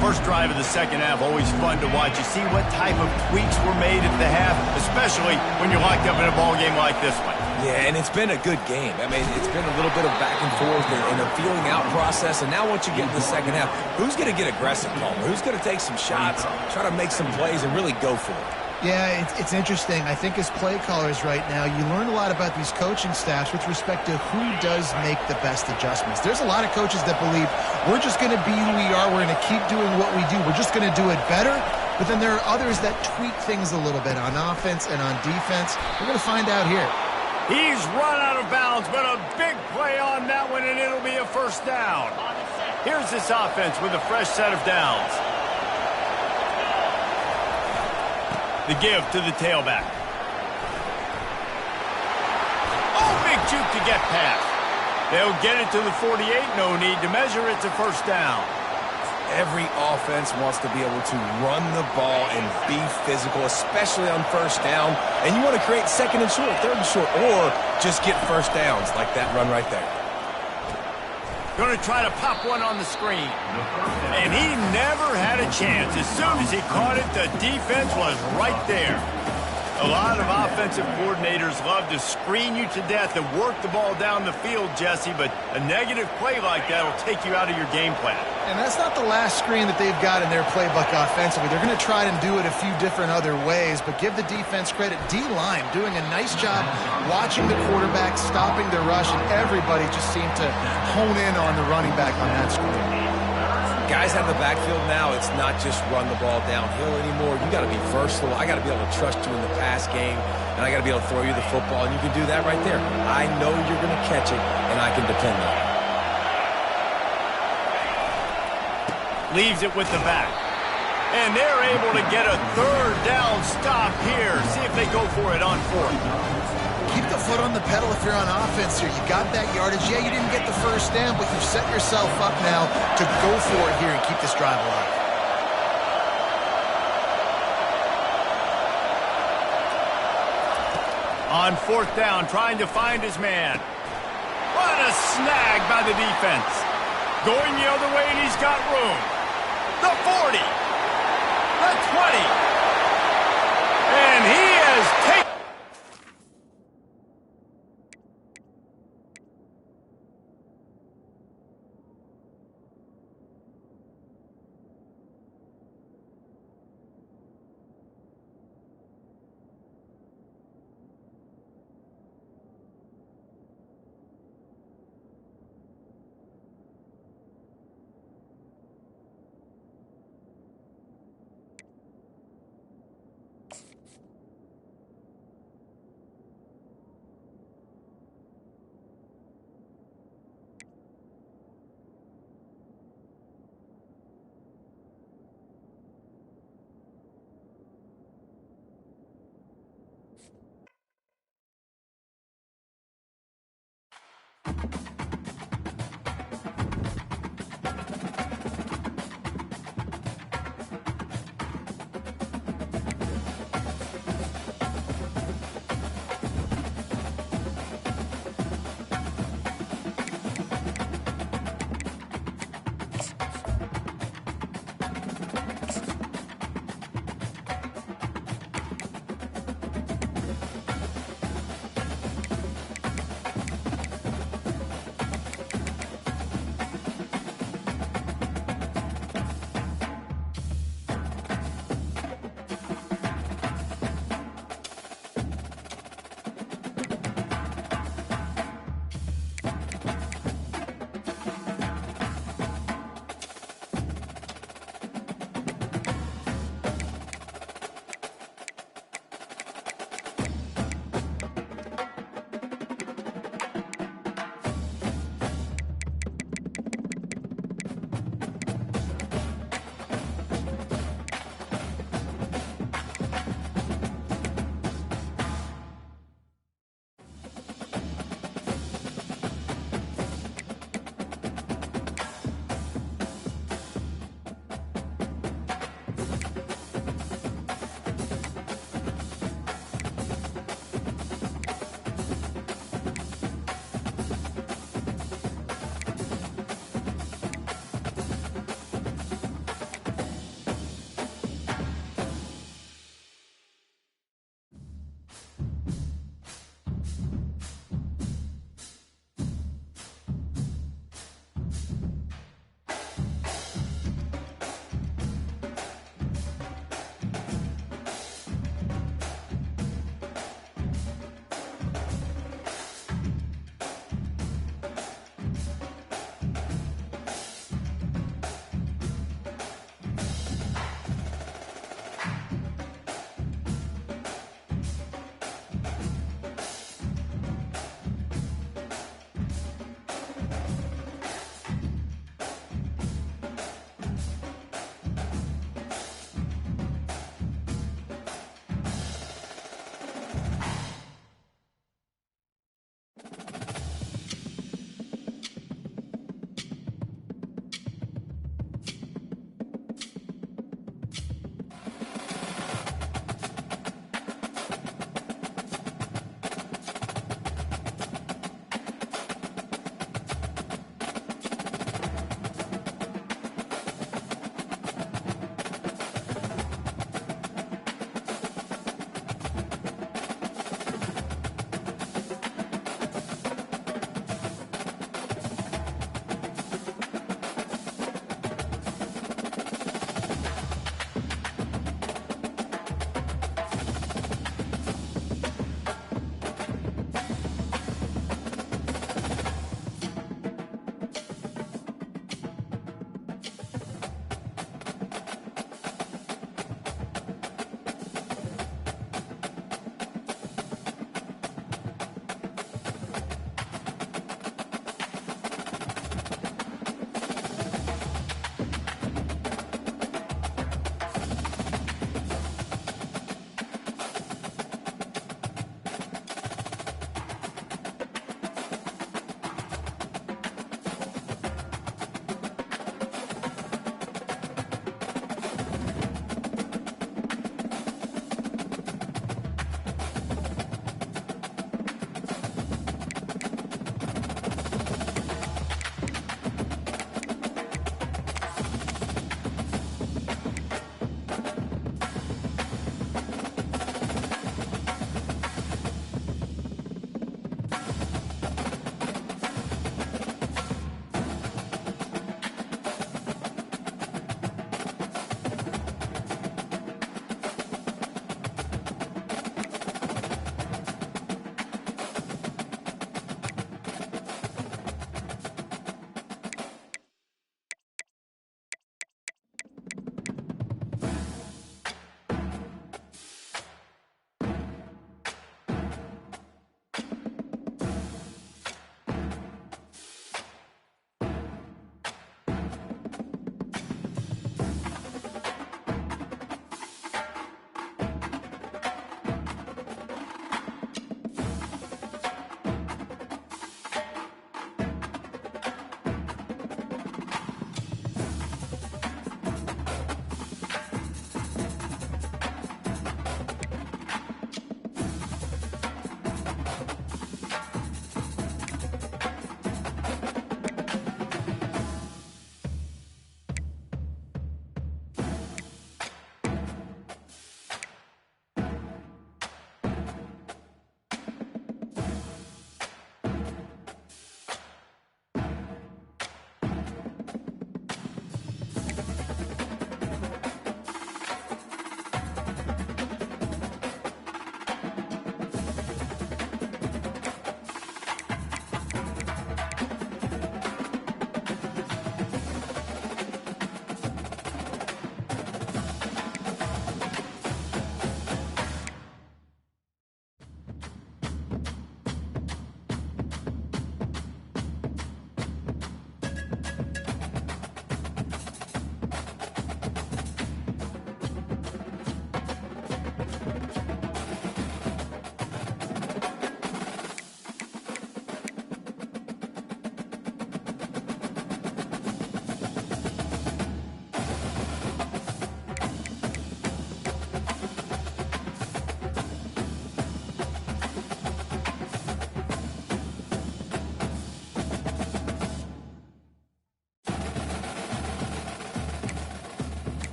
First drive of the second half, always fun to watch. You see what type of tweaks were made at the half, especially when you're locked up in a ball game like this one. Yeah, and it's been a good game. I mean, it's been a little bit of back and forth and a feeling out process. And now once you get in the second half, who's going to get aggressive, Palmer? Who's going to take some shots, try to make some plays, and really go for it? Yeah, it's interesting. I think as play callers right now, you learn a lot about these coaching staffs with respect to who does make the best adjustments. There's a lot of coaches that believe we're just going to be who we are. We're going to keep doing what we do. We're just going to do it better. But then there are others that tweak things a little bit on offense and on defense. We're going to find out here. He's run out of bounds, but a big play on that one, and it'll be a first down. Here's this offense with a fresh set of downs. The give to the tailback. Oh, big juke to get past. They'll get it to the 48. No need to measure. It's a first down. Every offense wants to be able to run the ball and be physical, especially on first down. And you want to create second and short, third and short, or just get first downs like that run right there. Going to try to pop one on the screen. And he never had a chance. As soon as he caught it, the defense was right there. A lot of offensive coordinators love to screen you to death and work the ball down the field, Jesse, but a negative play like that will take you out of your game plan. And that's not the last screen that they've got in their playbook offensively. They're going to try and do it a few different other ways, but give the defense credit. D-line doing a nice job watching the quarterback, stopping their rush, and everybody just seemed to hone in on the running back on that screen. Guys have the backfield now. It's not just run the ball downhill anymore. You got to be versatile. I got to be able to trust you in the pass game, and I got to be able to throw you the football, and you can do that right there. I know you're going to catch it, and I can depend on it. Leaves it with the back. And they're able to get a third down stop here. See if they go for it on fourth. Keep the foot on the pedal if you're on offense here. You got that yardage. Yeah, you didn't get the first down, but you've set yourself up now to go for it here and keep this drive alive. On fourth down, trying to find his man. What a snag by the defense. Going the other way, and he's got room. The 40. The 20. And he has taken...